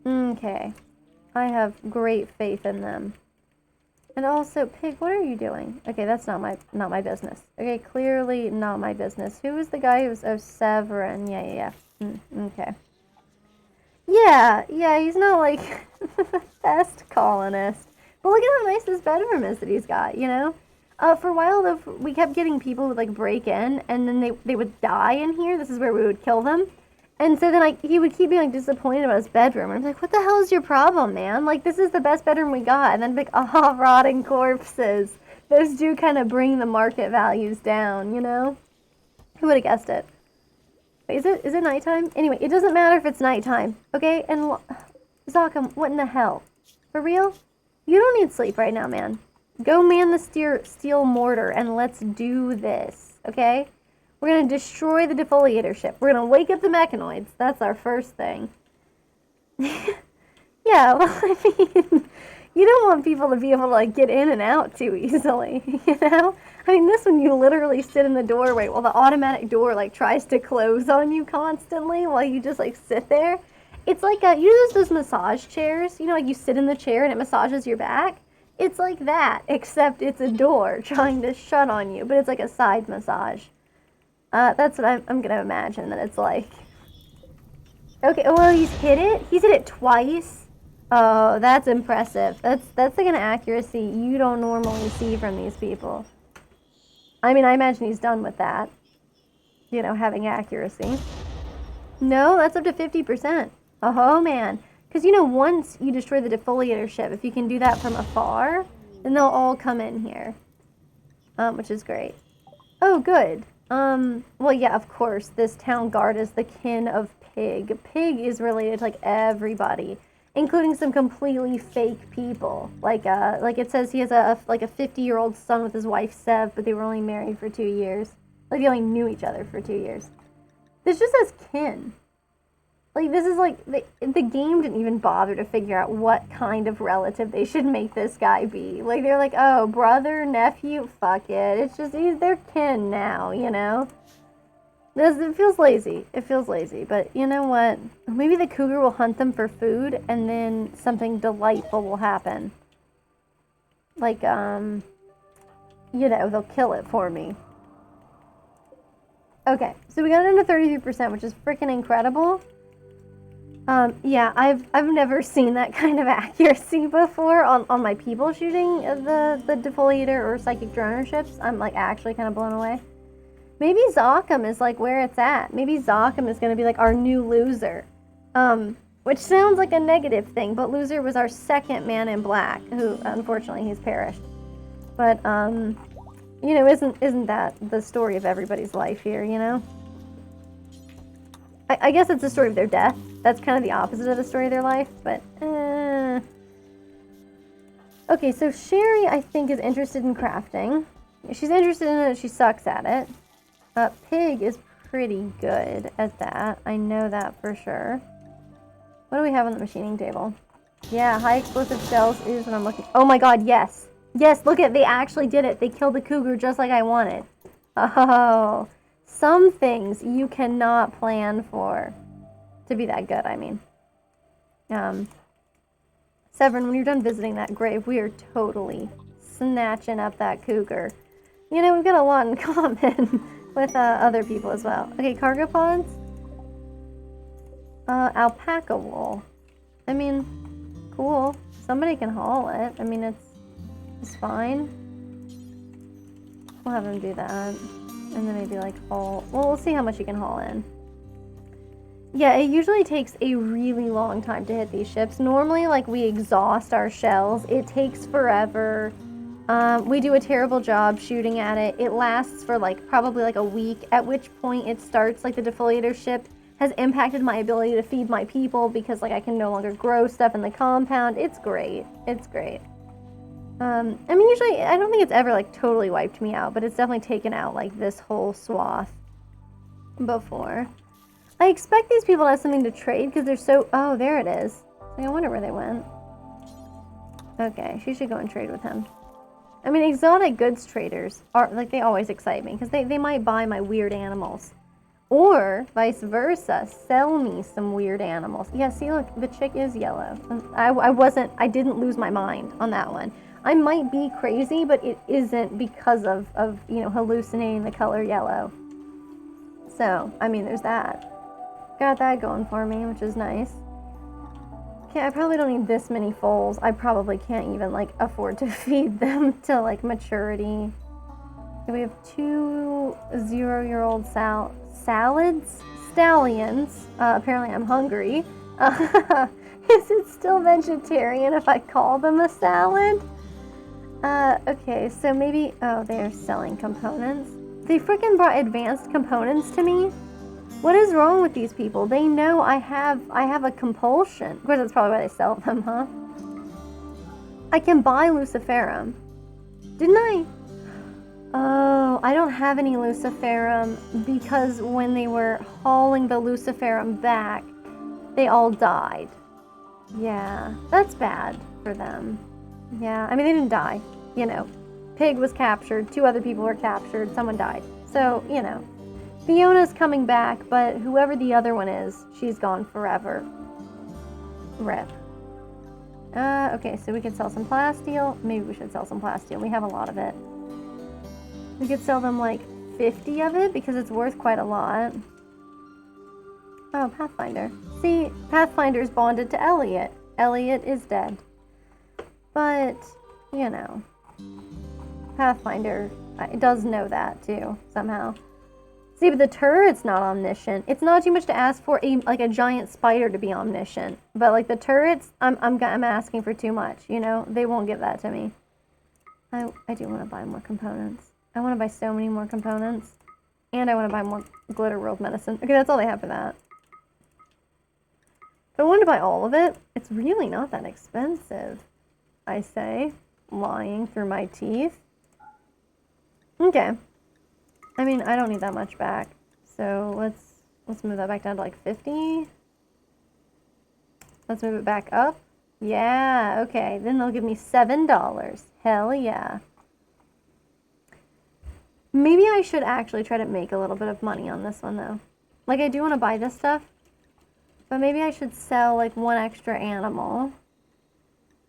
Okay. I have great faith in them. And also, Pig, what are you doing? Okay, that's not my business. Okay, clearly not my business. Who was the guy who was... Oh, Severin. Yeah. Okay. Yeah, he's not, like, the best colonist. But look at how nice this bedroom is that he's got, you know? For a while, we kept getting people who would, like, break in, and then they would die in here. This is where we would kill them. And so then, like, he would keep being, like, disappointed about his bedroom. And I'm like, what the hell is your problem, man? Like, this is the best bedroom we got. And then, like, rotting corpses. Those do kind of bring the market values down, you know? Who would have guessed it? Wait, is it nighttime? Anyway, it doesn't matter if it's nighttime, okay? And Zockum, what in the hell? For real? You don't need sleep right now, man. Go man the steel mortar and let's do this, okay? We're gonna destroy the defoliator ship. We're gonna wake up the mechanoids. That's our first thing. Yeah, well, I mean, you don't want people to be able to, like, get in and out too easily, you know? I mean, this one, you literally sit in the doorway while the automatic door, like, tries to close on you constantly while you just, like, sit there. It's like, you use those massage chairs, you know, like, you sit in the chair and it massages your back? It's like that, except it's a door trying to shut on you, but it's like a side massage. That's what I'm gonna imagine that it's like. Okay, well, he's hit it? He's hit it twice? Oh, that's impressive. That's like an accuracy you don't normally see from these people. I mean, I imagine he's done with that. You know, having accuracy. No, that's up to 50%. Oh, man. Because, you know, once you destroy the defoliator ship, if you can do that from afar, then they'll all come in here. Which is great. Oh, good. Well, yeah, of course, this town guard is the kin of Pig. Pig is related to, like, everybody, including some completely fake people. Like it says he has a 50-year-old son with his wife, Sev, but they were only married for 2 years. Like, they only knew each other for 2 years. This just says kin. Like, this is like, the game didn't even bother to figure out what kind of relative they should make this guy be. Like, they're like, oh, brother, nephew, fuck it. It's just, they're kin now, you know? It feels lazy. It feels lazy. But you know what? Maybe the cougar will hunt them for food, and then something delightful will happen. Like, you know, they'll kill it for me. Okay, so we got it into 33%, which is freaking incredible. Yeah, I've never seen that kind of accuracy before on my people shooting the defoliator or psychic droner ships. I'm, like, actually kind of blown away. Maybe Zockum is, like, where it's at. Maybe Zockum is going to be, like, our new loser. Which sounds like a negative thing, but loser was our second man in black, who, unfortunately, he's perished. But, you know, isn't that the story of everybody's life here, you know? I guess it's the story of their death. That's kind of the opposite of the story of their life, but, Okay, so Sherry, I think, is interested in crafting. She's interested in it, she sucks at it. Pig is pretty good at that. I know that for sure. What do we have on the machining table? Yeah, high explosive shells is what I'm looking... Oh my god, yes! Yes, look at, they actually did it. They killed the cougar just like I wanted. Oh, some things you cannot plan for to be that good, I mean. Severin, when you're done visiting that grave, we are totally snatching up that cougar. You know, we've got a lot in common with other people as well. Okay, cargo pods. Alpaca wool. I mean, cool. Somebody can haul it. I mean, it's fine. We'll have him do that. And then maybe, like, haul... Well, we'll see how much you can haul in. Yeah, it usually takes a really long time to hit these ships. Normally, like, we exhaust our shells. It takes forever. We do a terrible job shooting at it. It lasts for, like, probably, like, a week, at which point it starts, like, the defoliator ship has impacted my ability to feed my people because, like, I can no longer grow stuff in the compound. It's great. It's great. I mean, usually, I don't think it's ever, like, totally wiped me out, but it's definitely taken out, like, this whole swath before. I expect these people to have something to trade because they're so... Oh, there it is. I wonder where they went. Okay, she should go and trade with him. I mean, exotic goods traders are, like, they always excite me because they might buy my weird animals. Or, vice versa, sell me some weird animals. Yeah, see, look, the chick is yellow. I didn't lose my mind on that one. I might be crazy, but it isn't because of you know, hallucinating the color yellow. So, I mean, there's that. Got that going for me, which is nice. Okay, I probably don't need this many foals. I probably can't even, like, afford to feed them to, like, maturity. Okay, we have 2 0-year-old salads? Stallions. Apparently I'm hungry. Is it still vegetarian if I call them a salad? Okay, so maybe... Oh, they're selling components. They freaking brought advanced components to me? What is wrong with these people? They know I have a compulsion. Of course, that's probably why they sell them, huh? I can buy Luciferum. Didn't I? Oh, I don't have any Luciferum because when they were hauling the Luciferum back, they all died. Yeah, that's bad for them. Yeah, I mean, they didn't die. You know, Pig was captured, 2 other people were captured, someone died. So, you know, Fiona's coming back, but whoever the other one is, she's gone forever. Rip. Okay, so we could sell some plasteel. Maybe we should sell some plasteel. We have a lot of it. We could sell them like 50 of it because it's worth quite a lot. Oh, Pathfinder. See, Pathfinder's bonded to Elliot. Elliot is dead. But, you know, Pathfinder does know that too, somehow. See, but the turret's not omniscient. It's not too much to ask for a giant spider to be omniscient. But like the turrets, I'm asking for too much, you know? They won't give that to me. I do want to buy more components. I want to buy so many more components. And I want to buy more Glitter World medicine. Okay, that's all they have for that. If I wanted to buy all of it, it's really not that expensive, I say, lying through my teeth. Okay. I mean, I don't need that much back. So let's move that back down to like 50. Let's move it back up. Yeah, okay. Then they'll give me $7. Hell yeah. Maybe I should actually try to make a little bit of money on this one though. Like I do want to buy this stuff, but maybe I should sell like 1 extra animal.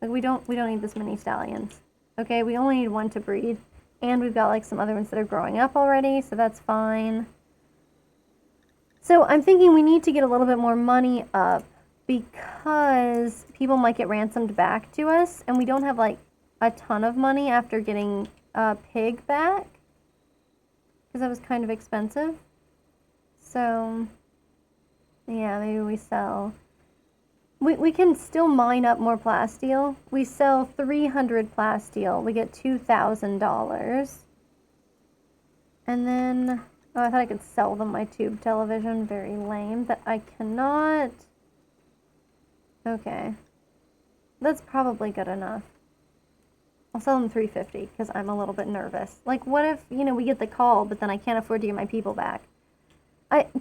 Like we don't need this many stallions. Okay, we only need 1 to breed. And we've got like some other ones that are growing up already, so that's fine. So I'm thinking we need to get a little bit more money up because people might get ransomed back to us, and we don't have like a ton of money after getting a pig back because that was kind of expensive. So yeah, maybe we sell. We can still mine up more plasteel. We sell 300 plasteel. We get $2,000. And then, oh, I thought I could sell them my tube television. Very lame, but I cannot. Okay. That's probably good enough. I'll sell them 350 because I'm a little bit nervous. Like, what if, you know, we get the call, but then I can't afford to get my people back?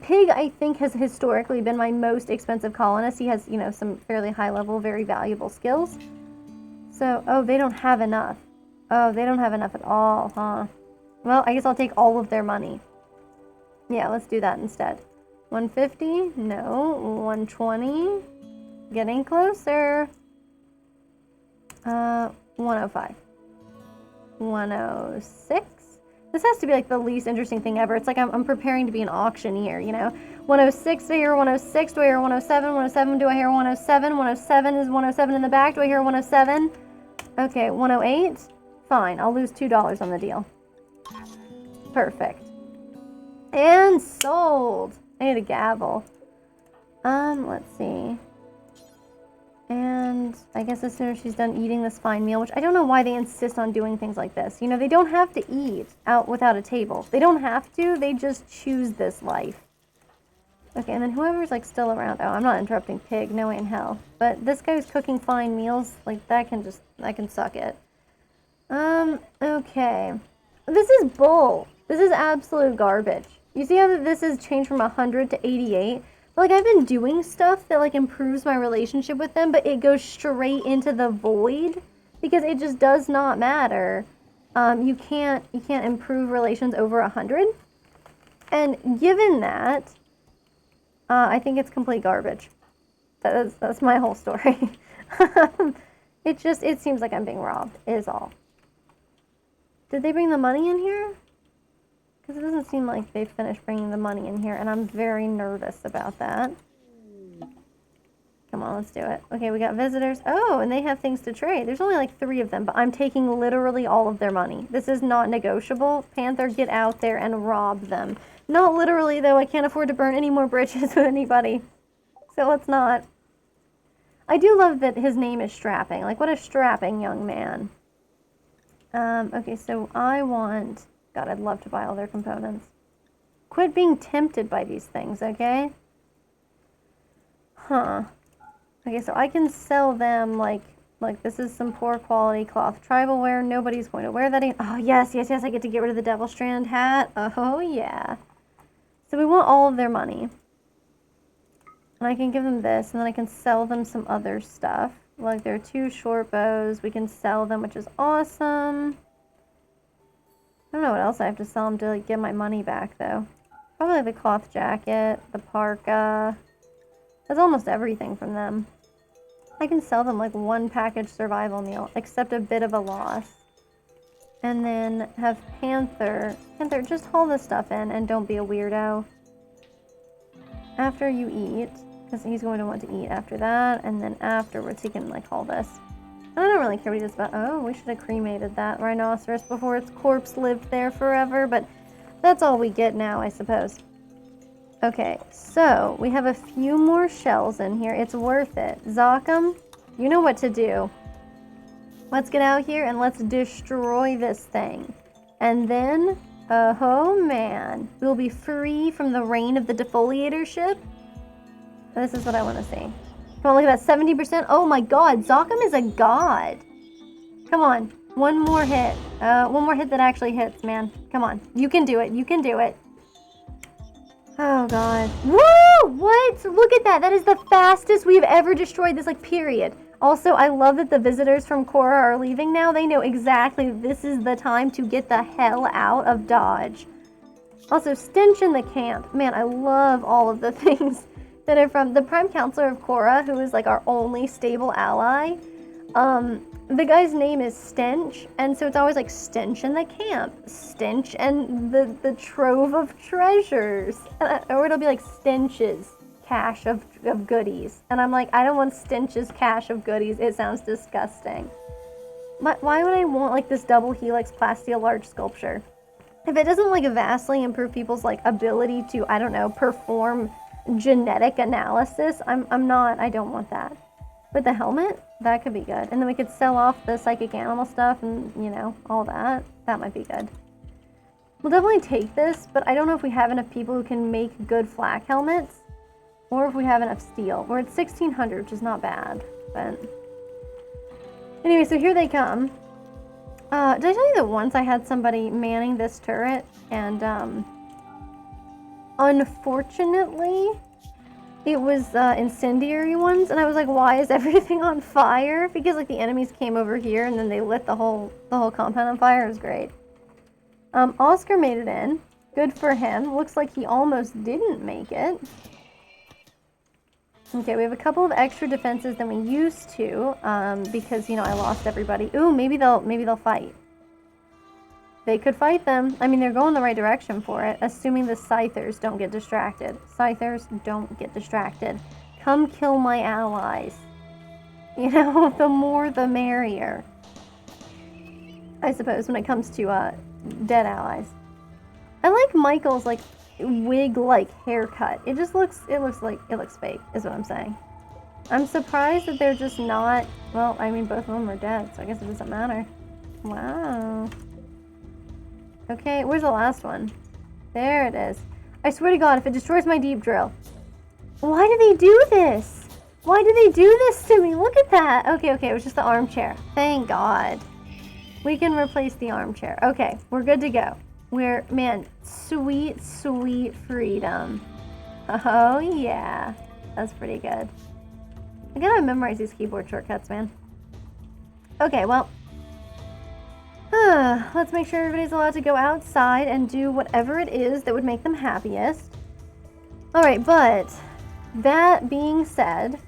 Pig, I think, has historically been my most expensive colonist. He has, you know, some fairly high-level, very valuable skills. So, oh, they don't have enough. Oh, they don't have enough at all, huh? Well, I guess I'll take all of their money. Yeah, let's do that instead. 150? No. 120? Getting closer. 105. 106? This has to be like the least interesting thing ever. It's like I'm preparing to be an auctioneer, you know? 106, do I hear 106? Do I hear 107? 107, do I hear 107? 107 is 107 in the back. Do I hear 107? Okay, 108? Fine, I'll lose $2 on the deal. Perfect. And sold. I need a gavel. Let's see. And I guess as soon as she's done eating this fine meal, which I don't know why they insist on doing things like this. You know, they don't have to eat out without a table. They don't have to. They just choose this life. Okay, and then whoever's like still around. Oh, I'm not interrupting Pig. No way in hell. But this guy's cooking fine meals. Like that can suck it. Okay. This is bull. This is absolute garbage. You see how this has changed from 100 to 88? Like, I've been doing stuff that, like, improves my relationship with them, but it goes straight into the void because it just does not matter. You can't improve relations over 100. And given that, I think it's complete garbage. That's my whole story. It seems like I'm being robbed, is all. Did they bring the money in here? Because it doesn't seem like they've finished bringing the money in here, and I'm very nervous about that. Come on, let's do it. Okay, we got visitors. Oh, and they have things to trade. There's only like 3 of them, but I'm taking literally all of their money. This is not negotiable. Panther, get out there and rob them. Not literally, though. I can't afford to burn any more bridges with anybody. So let's not. I do love that his name is Strapping. Like, what a strapping young man. Okay, so I want... God, I'd love to buy all their components. Quit being tempted by these things, okay? Huh. Okay, so I can sell them like this is some poor quality cloth tribal wear. Nobody's going to wear that. Oh, yes, yes, yes. I get to get rid of the Devil Strand hat. Oh, yeah. So we want all of their money. And I can give them this, and then I can sell them some other stuff. Like there are 2 short bows. We can sell them, which is awesome. I don't know what else I have to sell them to like get my money back, though. Probably the cloth jacket, the parka. That's almost everything from them. I can sell them like 1 package survival meal, accept a bit of a loss. And then have Panther, just haul this stuff in and don't be a weirdo. After you eat, because he's going to want to eat after that, and then afterwards he can like haul this. And I don't really care what he does about, oh, we should have cremated that rhinoceros before its corpse lived there forever, but that's all we get now, I suppose. Okay, so we have a few more shells in here. It's worth it. Zokum, you know what to do. Let's get out here and let's destroy this thing. And then, oh man, we'll be free from the reign of the defoliator ship. This is what I want to see. Come on, look at that, 70%. Oh my god, Zokum is a god. Come on, one more hit. One more hit that actually hits, man. Come on, you can do it, you can do it. Oh god. Woo! What? Look at that. That is the fastest we've ever destroyed this, like, period. Also, I love that the visitors from Korra are leaving now. They know exactly this is the time to get the hell out of Dodge. Also, stench in the camp. Man, I love all of the things that are from the Prime Counselor of Korra, who is like our only stable ally. The guy's name is Stench, and so it's always like stench in the camp, stench and the trove of treasures, or it'll be like Stench's cache of goodies, and I'm like, I don't want Stench's cache of goodies. It sounds disgusting. But why would I want like this double helix plasteel large sculpture? If it doesn't like vastly improve people's like ability to, I don't know, perform genetic analysis, I don't want that. But the helmet, that could be good. And then we could sell off the psychic animal stuff and, you know, all that. That might be good. We'll definitely take this, but I don't know if we have enough people who can make good flak helmets, or if we have enough steel. We're at 1,600, which is not bad, but... Anyway, so here they come. Did I tell you that once I had somebody manning this turret, and, unfortunately... it was incendiary ones, and I was like, why is everything on fire? Because like the enemies came over here and then they lit the whole compound on fire. It was great. Oscar made it in. Good for him. Looks like he almost didn't make it. Okay, we have a couple of extra defenses than we used to, because, you know, I lost everybody. Ooh, maybe they'll fight. They could fight them. I mean, they're going the right direction for it, assuming the Scythers don't get distracted. Scythers, don't get distracted. Come kill my allies. You know, the more the merrier. I suppose, when it comes to dead allies. I like Michael's, like, wig-like haircut. It looks fake, is what I'm saying. I'm surprised that they're just not, well, I mean, both of them are dead, so I guess it doesn't matter. Wow. Okay, where's the last one? There it is. I swear to God, if it destroys my deep drill. Why do they do this? Why do they do this to me? Look at that. Okay, it was just the armchair. Thank God. We can replace the armchair. Okay, we're good to go. Man, sweet, sweet freedom. Oh, yeah. That's pretty good. I gotta memorize these keyboard shortcuts, man. Okay, well. Let's make sure everybody's allowed to go outside and do whatever it is that would make them happiest. Alright, but that being said,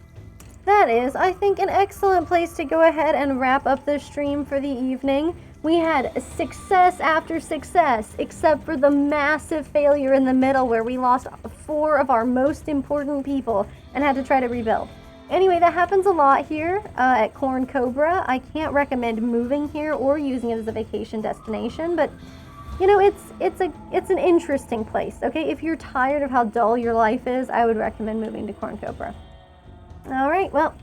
that is, I think, an excellent place to go ahead and wrap up the stream for the evening. We had success after success, except for the massive failure in the middle where we lost 4 of our most important people and had to try to rebuild. Anyway, that happens a lot here at Corn Cobra. I can't recommend moving here or using it as a vacation destination, but you know, it's an interesting place. Okay, if you're tired of how dull your life is, I would recommend moving to Corn Cobra. All right, well,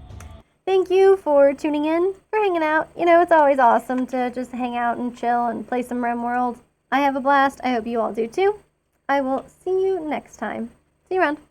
thank you for tuning in, for hanging out. You know, it's always awesome to just hang out and chill and play some Rimworld. I have a blast. I hope you all do too. I will see you next time. See you around.